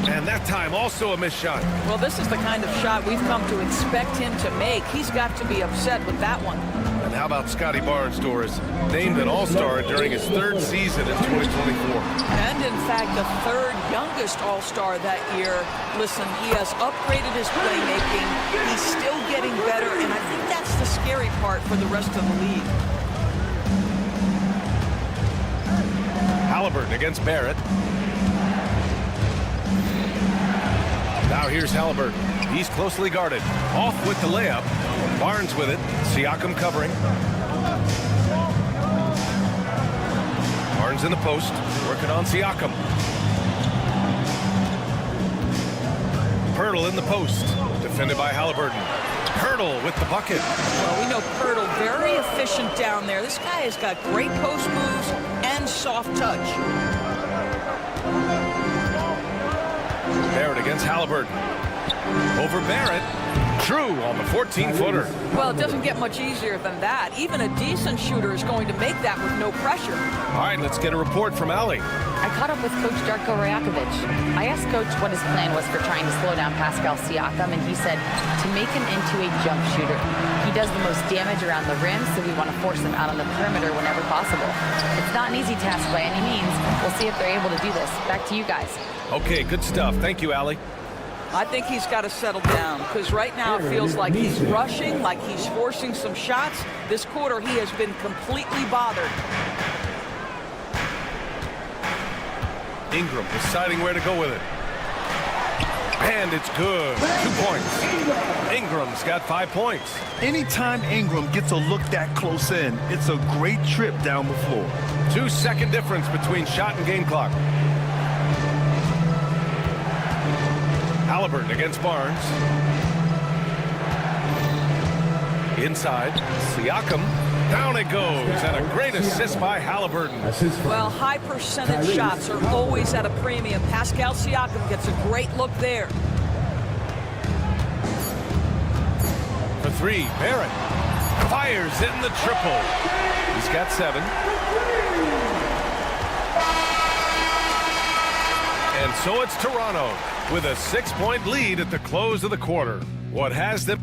And that time also a missed shot. Well, this is the kind of shot we've come to expect him to make. He's got to be upset with that one. And how about Scotty Barnes, Doris? Named an All-Star during his 3rd season in 2024. And in fact, the 3rd youngest All-Star that year. Listen, he has upgraded his playmaking. He's still getting better, and I think that's the scary part for the rest of the league. Halliburton against Barrett. Now here's Halliburton. He's closely guarded. Off with the layup. Barnes with it. Siakam covering. Barnes in the post. Working on Siakam. Pirtle in the post. Defended by Halliburton. Pirtle with the bucket. Well, we know Pirtle very efficient down there. This guy has got great post moves and soft touch. Barrett against Halliburton. Over Barrett. True on the 14-footer. Well, it doesn't get much easier than that. Even a decent shooter is going to make that with no pressure. All right, let's get a report from Allie. I caught up with Coach Darko Rajakovic. I asked Coach what his plan was for trying to slow down Pascal Siakam, and he said to make him into a jump shooter. He does the most damage around the rim, so we want to force him out on the perimeter whenever possible. It's not an easy task by any means. We'll see if they're able to do this. Back to you guys. Okay, good stuff. Thank you, Allie. I think he's got to settle down because right now it feels like he's rushing, like he's forcing some shots. This quarter, he has been completely bothered. Ingram deciding where to go with it. And it's good. 2 points. Ingram's got 5 points. Anytime Ingram gets a look that close in, it's a great trip down the floor. 2-second difference between shot and game clock. Halliburton against Barnes. Inside. Siakam. Down it goes. And a great assist by Halliburton. Well, high percentage shots are always at a premium. Pascal Siakam gets a great look there. For 3, Barrett fires in the triple. He's got 7. And so it's Toronto with a 6-point lead at the close of the quarter. What has them?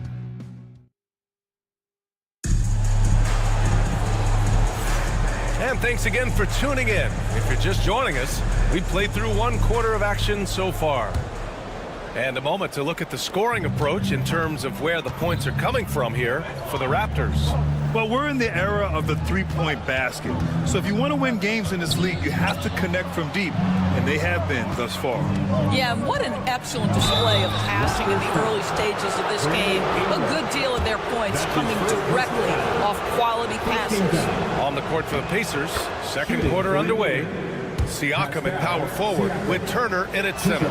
And thanks again for tuning in. If you're just joining us, we've played through 1 quarter of action so far. And a moment to look at the scoring approach in terms of where the points are coming from here for the Raptors. Well, we're in the era of the three-point basket. So if you want to win games in this league, you have to connect from deep, and they have been thus far. Yeah, and what an excellent display of passing in the early stages of this game. A good deal of their points coming directly off quality passes. On the court for the Pacers, second quarter underway. Siakam at power forward with Turner in at center.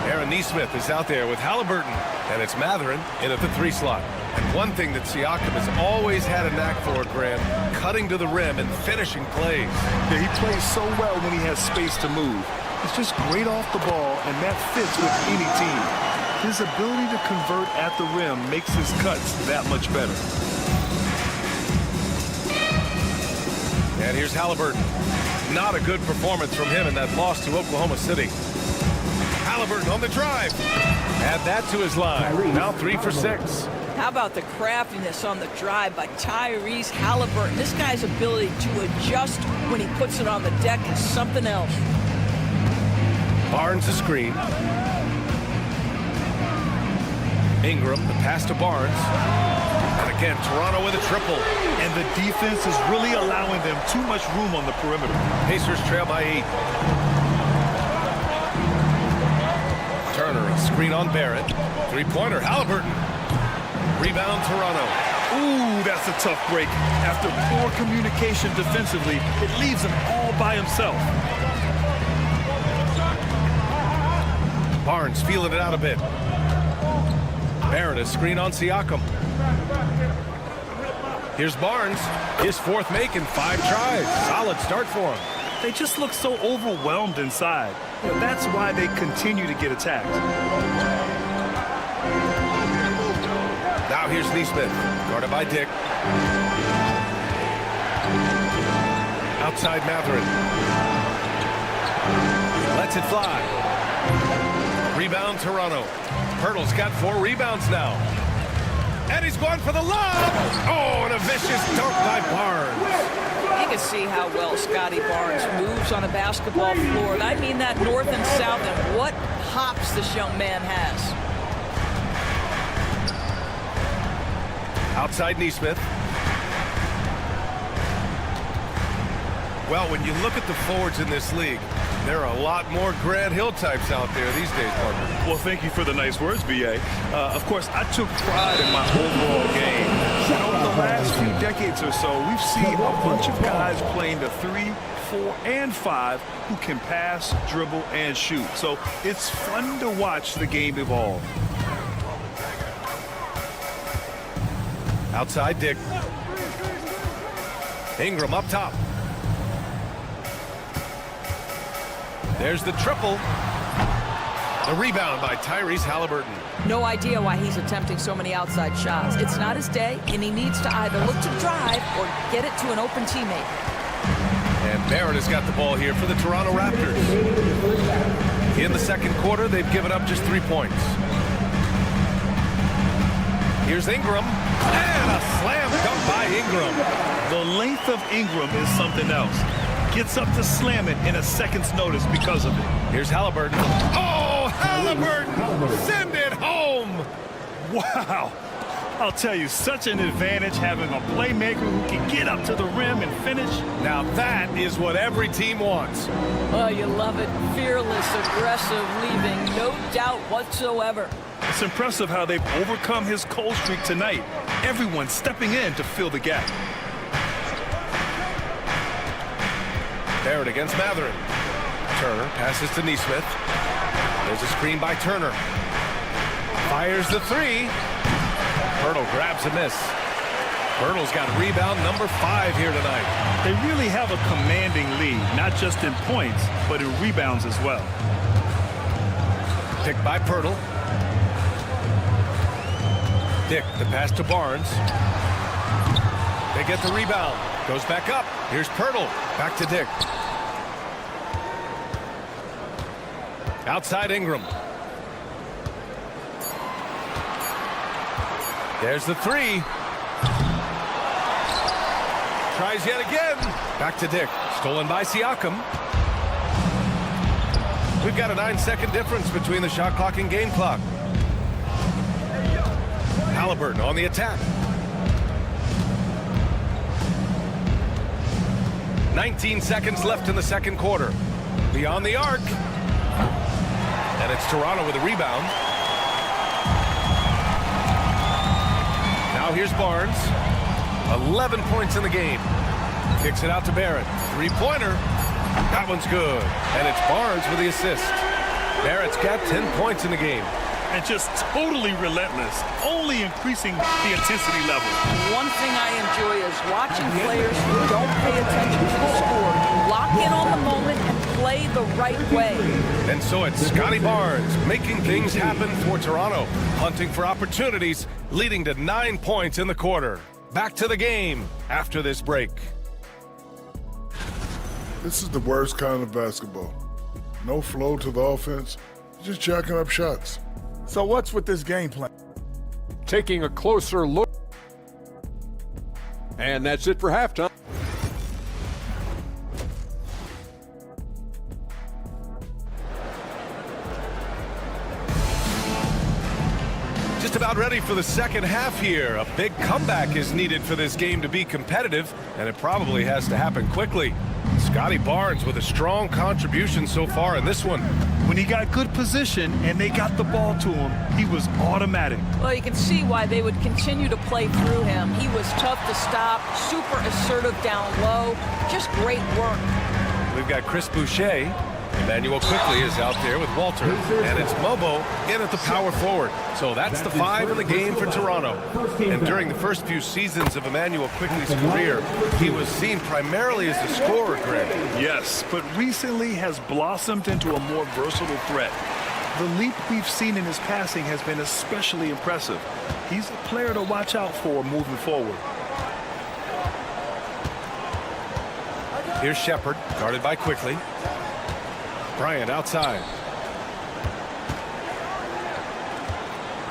Aaron Nesmith is out there with Halliburton, and it's Mathurin in at the 3 slot. And one thing that Siakam has always had a knack for, Graham, cutting to the rim and finishing plays. Yeah, he plays so well when he has space to move. He's just great off the ball, and that fits with any team. His ability to convert at the rim makes his cuts that much better. And here's Halliburton. Not a good performance from him in that loss to Oklahoma City. Halliburton on the drive. Add that to his line. Now 3 for 6. How about the craftiness on the drive by Tyrese Halliburton? This guy's ability to adjust when he puts it on the deck is something else. Barnes a screen. Ingram, the pass to Barnes. And again, Toronto with a triple. And the defense is really allowing them too much room on the perimeter. Pacers trail by 8. Turner, a screen on Barrett. 3-pointer, Halliburton. Rebound, Toronto. Ooh, that's a tough break. After poor communication defensively, it leaves him all by himself. Barnes feeling it out a bit. Barrett, a screen on Siakam. Here's Barnes, his 4th make in 5 tries. Solid start for him. They just look so overwhelmed inside. That's why they continue to get attacked. Now here's Nesmith, guarded by Dick. Outside Mathurin. Lets it fly. Rebound Toronto. Pirtle's got 4 rebounds now. And he's going for the lob. Oh, and a vicious dunk by Barnes. You can see how well Scotty Barnes moves on a basketball floor. And I mean that north and south, and what hops this young man has. Outside Nesmith. Well, when you look at the forwards in this league, there are a lot more Grant Hill types out there these days, partner. Well, thank you for the nice words, B.A. Of course, I took pride in my overall game. And over the last few decades or so, we've seen a bunch of guys playing the 3, 4, and 5 who can pass, dribble, and shoot. So it's fun to watch the game evolve. Outside Dick. Ingram up top. There's the triple. The rebound by Tyrese Halliburton. No idea why he's attempting so many outside shots. It's not his day, and he needs to either look to drive or get it to an open teammate. And Barrett has got the ball here for the Toronto Raptors. In the second quarter, they've given up just 3 points. Here's Ingram. And a slam dunk by Ingram. The length of Ingram is something else. Gets up to slam it in a second's notice because of it. Here's Halliburton. Oh, Halliburton! Send it Wow. I'll tell you, such an advantage having a playmaker who can get up to the rim and finish. Now that is what every team wants. Oh, you love it. Fearless, aggressive, leaving no doubt whatsoever. It's impressive how they've overcome his cold streak tonight. Everyone stepping in to fill the gap. Barrett against Matherin. Turner passes to Neesmith. There's a screen by Turner. Fires the three. Pirtle grabs a miss. Pirtle's got rebound number 5 here tonight. They really have a commanding lead, not just in points, but in rebounds as well. Picked by Pirtle. Dick, the pass to Barnes. They get the rebound. Goes back up. Here's Pirtle. Back to Dick. Outside Ingram. There's the three. Tries yet again. Back to Dick. Stolen by Siakam. We've got a 9-second difference between the shot clock and game clock. Halliburton on the attack. 19 seconds left in the second quarter. Beyond the arc. And it's Toronto with a rebound. Now here's Barnes. 11 points in the game. Kicks it out to Barrett. Three-pointer. That one's good. And it's Barnes with the assist. Barrett's got 10 points in the game. And just totally relentless, only increasing the intensity level. One thing I enjoy is watching players who don't pay attention to the score, lock in on the moment and play the right way. And so it's Scotty Barnes making things happen for Toronto, hunting for opportunities, leading to 9 points in the quarter. Back to the game after this break. This is the worst kind of basketball. No flow to the offense, just jacking up shots. So what's with this game plan? Taking a closer look. And that's it for halftime. Just about ready for the second half here. A big comeback is needed for this game to be competitive, and it probably has to happen quickly. Scotty Barnes with a strong contribution so far in this one. When he got good position and they got the ball to him, he was automatic. Well, you can see why they would continue to play through him. He was tough to stop, super assertive down low, just great work. We've got Chris Boucher. Emmanuel quickly is out there with Walter, and it's Mobo in at the power forward. So that's the 5 in the game for Toronto. And during the first few seasons of Emmanuel Quickly's career, he was seen primarily as a scorer, Greg. Yes, but recently has blossomed into a more versatile threat. The leap we've seen in his passing has been especially impressive. He's a player to watch out for moving forward. Here's Shepard, guarded by Quickly. Bryant outside.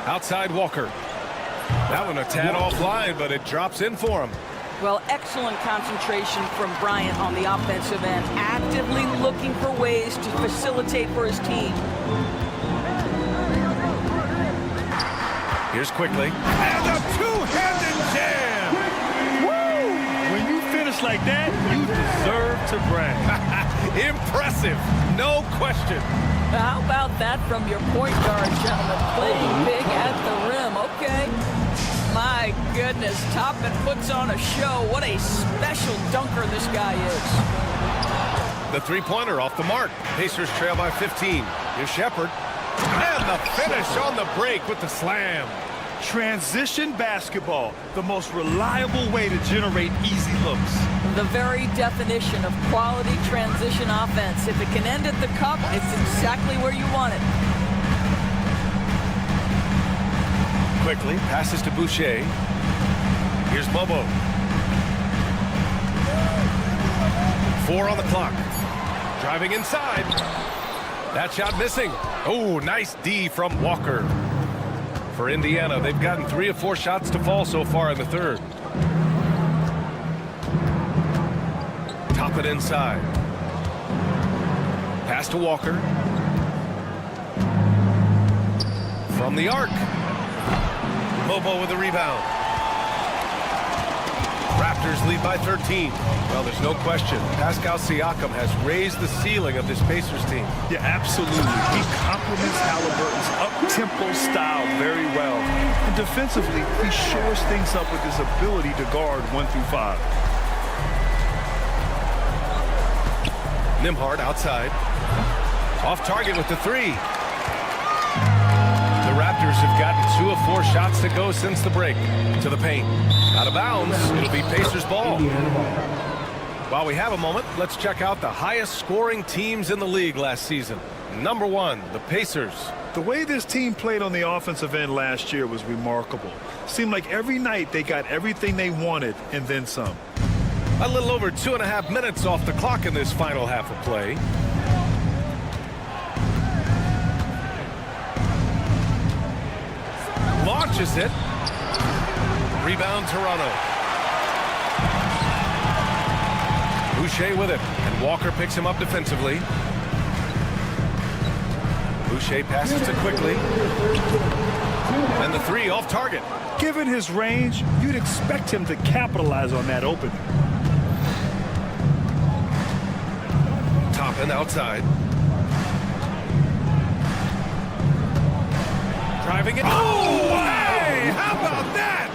Outside Walker. That one a tad offline, but it drops in for him. Well, excellent concentration from Bryant on the offensive end, actively looking for ways to facilitate for his team. Here's Quickly. And a two-handed jam! Woo! When you finish like that, you deserve to brag. Impressive, no question. How about that from your point guard, gentlemen? Playing big at the rim, okay. My goodness, Toppin puts on a show. What a special dunker this guy is. The three-pointer off the mark. Pacers trail by 15. Here's Shepard. And the finish on the break with the slam. Transition basketball, the most reliable way to generate easy looks. The very definition of quality transition offense. If it can end at the cup, it's exactly where you want it. Quickly passes to Boucher. Here's Bobo. 4 on the clock. Driving inside. That shot missing. Oh, nice D from Walker. For Indiana, they've gotten 3 of 4 shots to fall so far in the third. Top it inside. Pass to Walker. From the arc. Mobo with the rebound. Raptors lead by 13. Well, there's no question. Pascal Siakam has raised the ceiling of this Pacers team. Yeah, absolutely. He complements Halliburton's up-tempo style very well. And defensively, he shores things up with his ability to guard 1 through 5. Nembhard outside. Off target with the 3. The Raptors have gotten 2 of 4 shots to go since the break. To the paint. Out of bounds. It'll be Pacers ball. While we have a moment, let's check out the highest scoring teams in the league last season. Number 1, the Pacers. The way this team played on the offensive end last year was remarkable. Seemed like every night they got everything they wanted and then some. A little over 2.5 minutes off the clock in this final half of play. Launches it. Rebound Toronto. Boucher with it, and Walker picks him up defensively. Boucher passes to quickly. And the 3 off target. Given his range, you'd expect him to capitalize on that opening. Toppin outside. Driving it. Oh, hey! How about that?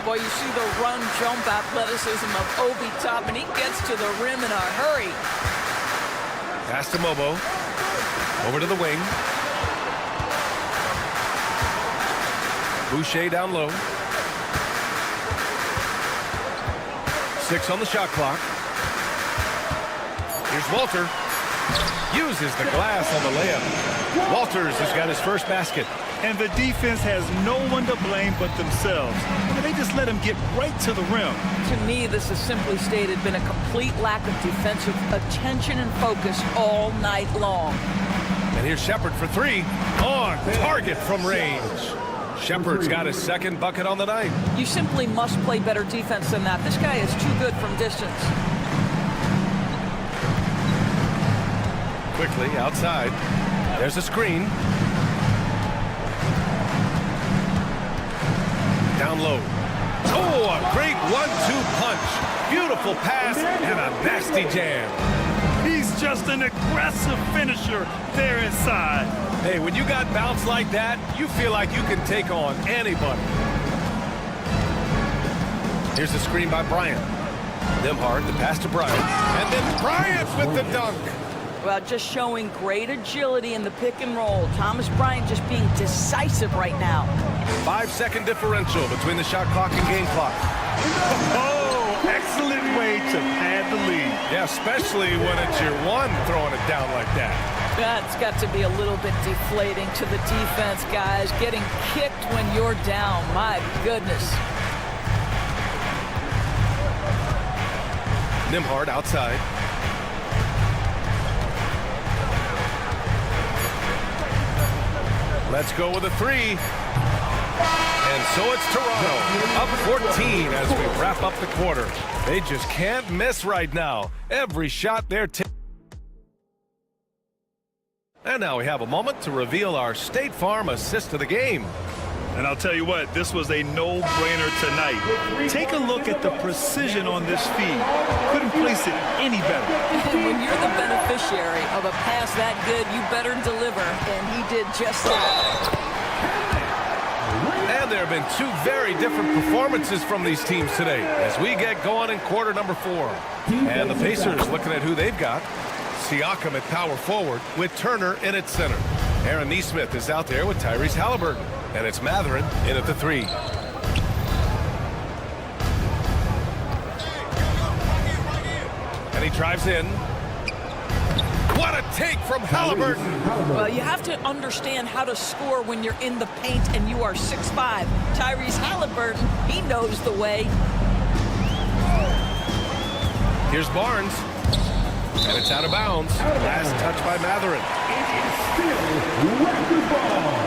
Boy, you see the run-jump athleticism of Obi Toppin. He gets to the rim in a hurry. Pass to Mobo. Over to the wing. Boucher down low. 6 on the shot clock. Here's Walter. Uses the glass on the layup. Walters has got his first basket. And the defense has no one to blame but themselves. They just let him get right to the rim. To me, this has simply stated been a complete lack of defensive attention and focus all night long. And here's Shepard for 3. On target from range. Shepard's got his second bucket on the night. You simply must play better defense than that. This guy is too good from distance. Quickly outside. There's a screen. Down low. Oh, a great 1-2 punch. Beautiful pass and a nasty jam. He's just an aggressive finisher there inside. Hey, when you got bounce like that, you feel like you can take on anybody. Here's the screen by Bryant. Nembhard, the pass to Bryant. And then Bryant with the dunk. Well, just showing great agility in the pick and roll. Thomas Bryant just being decisive right now. 5-second differential between the shot clock and game clock. Oh, excellent way to pad the lead. Yeah, especially when it's your 1 throwing it down like that. That's got to be a little bit deflating to the defense, guys. Getting kicked when you're down. My goodness. Nembhard outside. Let's go with a 3. And so it's Toronto, up 14 as we wrap up the quarter. They just can't miss right now. Every shot they're taking. And now we have a moment to reveal our State Farm assist of the game. And I'll tell you what, this was a no-brainer tonight. Take a look at the precision on this feed. Couldn't place it any better. When you're the beneficiary of a pass that good, you better deliver, and he did just that. And there have been 2 very different performances from these teams today as we get going in quarter number 4. And the Pacers looking at who they've got. Siakam at power forward with Turner in at center. Aaron Nesmith is out there with Tyrese Halliburton. And it's Mathurin in at the 3. And he drives in. What a take from Halliburton. Well, you have to understand how to score when you're in the paint and you are 6'5". Tyrese Halliburton, he knows the way. Here's Barnes. And it's out of bounds. Last touch by Mathurin. Still record ball.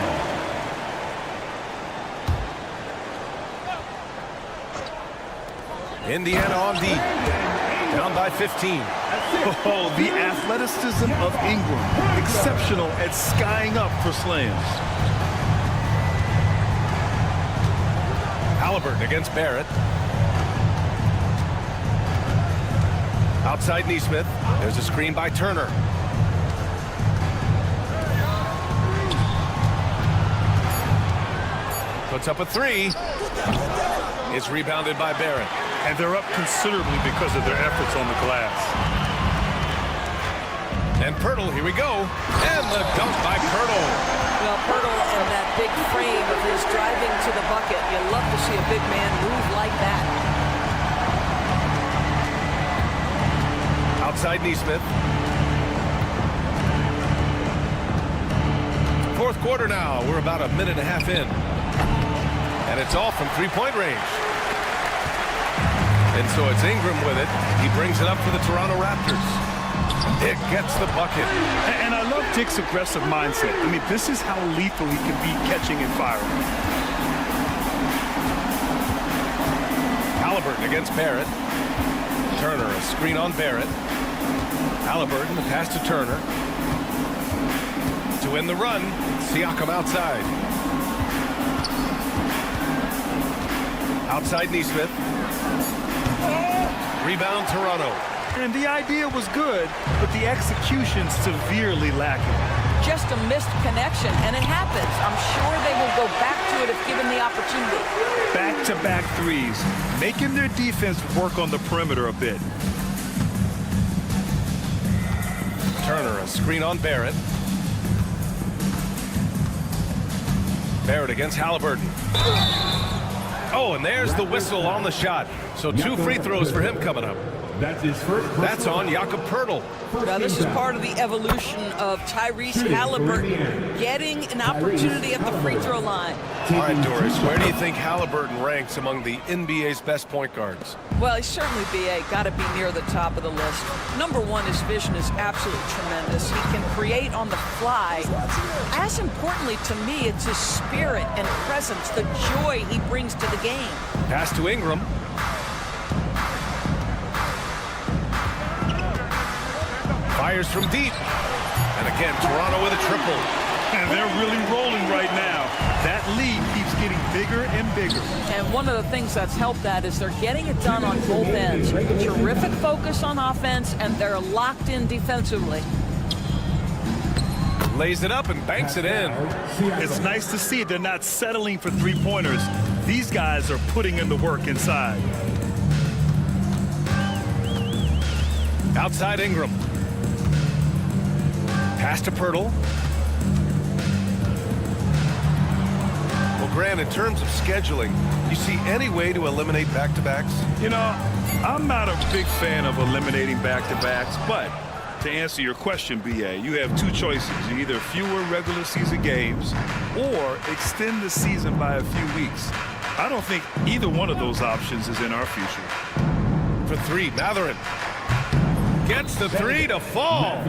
Indiana on deep. Down by 15. Oh, the athleticism of Ingram. Exceptional at skying up for slams. Halliburton against Barrett. Outside Neesmith. There's a screen by Turner. Puts up a three. It's rebounded by Barrett. And they're up considerably because of their efforts on the glass. And Pirtle, here we go. And the dunk by Pirtle. Well, Pirtle and that big frame of his driving to the bucket. You love to see a big man move like that. Outside Neesmith. Fourth quarter now. We're about a minute and a half in. And it's all from three-point range. And so it's Ingram with it. He brings it up for the Toronto Raptors. Dick gets the bucket. And I love Dick's aggressive mindset. I mean, this is how lethal he can be catching and firing. Halliburton against Barrett. Turner, a screen on Barrett. Halliburton, the pass to Turner. To win the run, Siakam outside. Outside Neesmith. Rebound Toronto. And the idea was good, but the execution severely lacking. Just a missed connection, and it happens. I'm sure they will go back to it if given the opportunity. Back-to-back threes, making their defense work on the perimeter a bit. Turner, a screen on Barrett. Barrett against Halliburton. Oh, and there's the whistle on the shot. So 2 free throws for him coming up. That's his first. That's on Jakob Pirtle. Now, this is part of the evolution of Tyrese Halliburton getting an opportunity at the free throw line. All right, Doris, where do you think Halliburton ranks among the NBA's best point guards? Well, he's certainly, B.A., got to be near the top of the list. Number one, his vision is absolutely tremendous. He can create on the fly. As importantly to me, it's his spirit and presence, the joy he brings to the game. Pass to Ingram. Fires from deep. And again, Toronto with a triple. And they're really rolling right now. That lead keeps getting bigger and bigger. And one of the things that's helped that is they're getting it done on both ends. Terrific focus on offense, and they're locked in defensively. Lays it up and banks it in. It's nice to see they're not settling for three-pointers. These guys are putting in the work inside. Outside Ingram. Pass to Pirtle. Well, Grant, in terms of scheduling, you see any way to eliminate back-to-backs? You know, I'm not a big fan of eliminating back-to-backs, but to answer your question, B.A., you have two choices. Either fewer regular season games or extend the season by a few weeks. I don't think either one of those options is in our future. For three, Matherin gets the three to fall.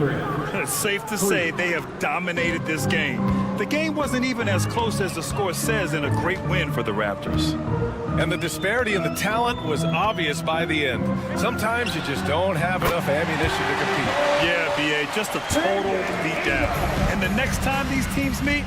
It's safe to say they have dominated this game. The game wasn't even as close as the score says in a great win for the Raptors. And the disparity in the talent was obvious by the end. Sometimes you just don't have enough ammunition to compete. Yeah, B.A., just a total beatdown. And the next time these teams meet,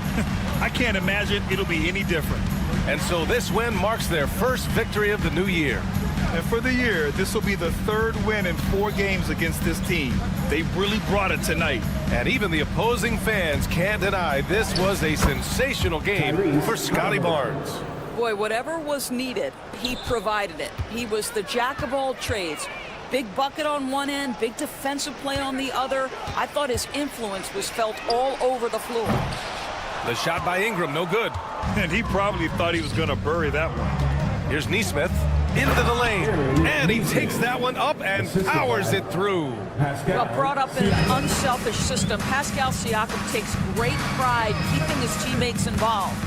I can't imagine it'll be any different. And so this win marks their first victory of the new year. And for the year, this will be the third win in 4 games against this team. They really brought it tonight. And even the opposing fans can't deny this was a sensational game for Scotty Barnes. Boy, whatever was needed, he provided it. He was the jack of all trades. Big bucket on one end, big defensive play on the other. I thought his influence was felt all over the floor. The shot by Ingram, no good. And he probably thought he was going to bury that one. Here's Neesmith into the lane. And he takes that one up and powers it through. Well, brought up in an unselfish system, Pascal Siakam takes great pride keeping his teammates involved.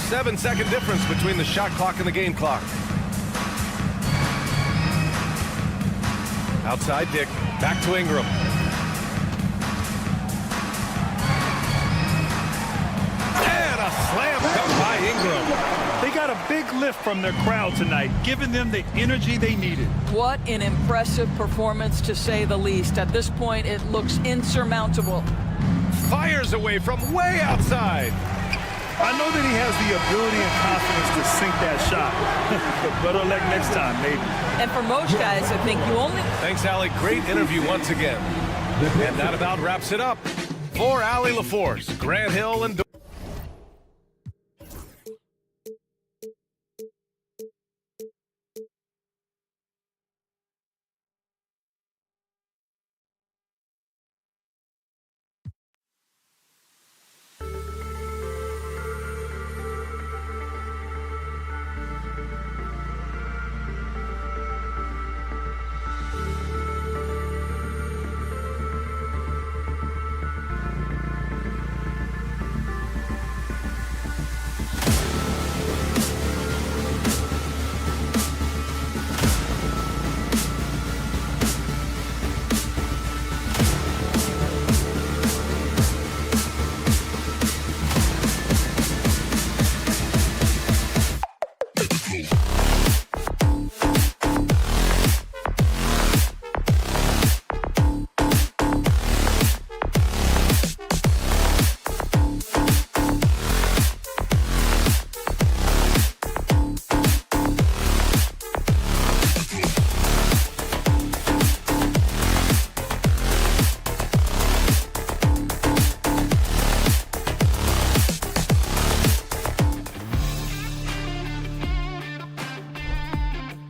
7-second difference between the shot clock and the game clock. Outside Dick, back to Ingram. And a slam dunk by Ingram. They got a big lift from their crowd tonight, giving them the energy they needed. What an impressive performance, to say the least. At this point, it looks insurmountable. Fires away from way outside. I know that he has the ability and confidence to sink that shot. Better luck next time, maybe. And for most guys, I think you only... Thanks, Allie. Great interview once again. And that about wraps it up. For Allie LaForce, Grant Hill, and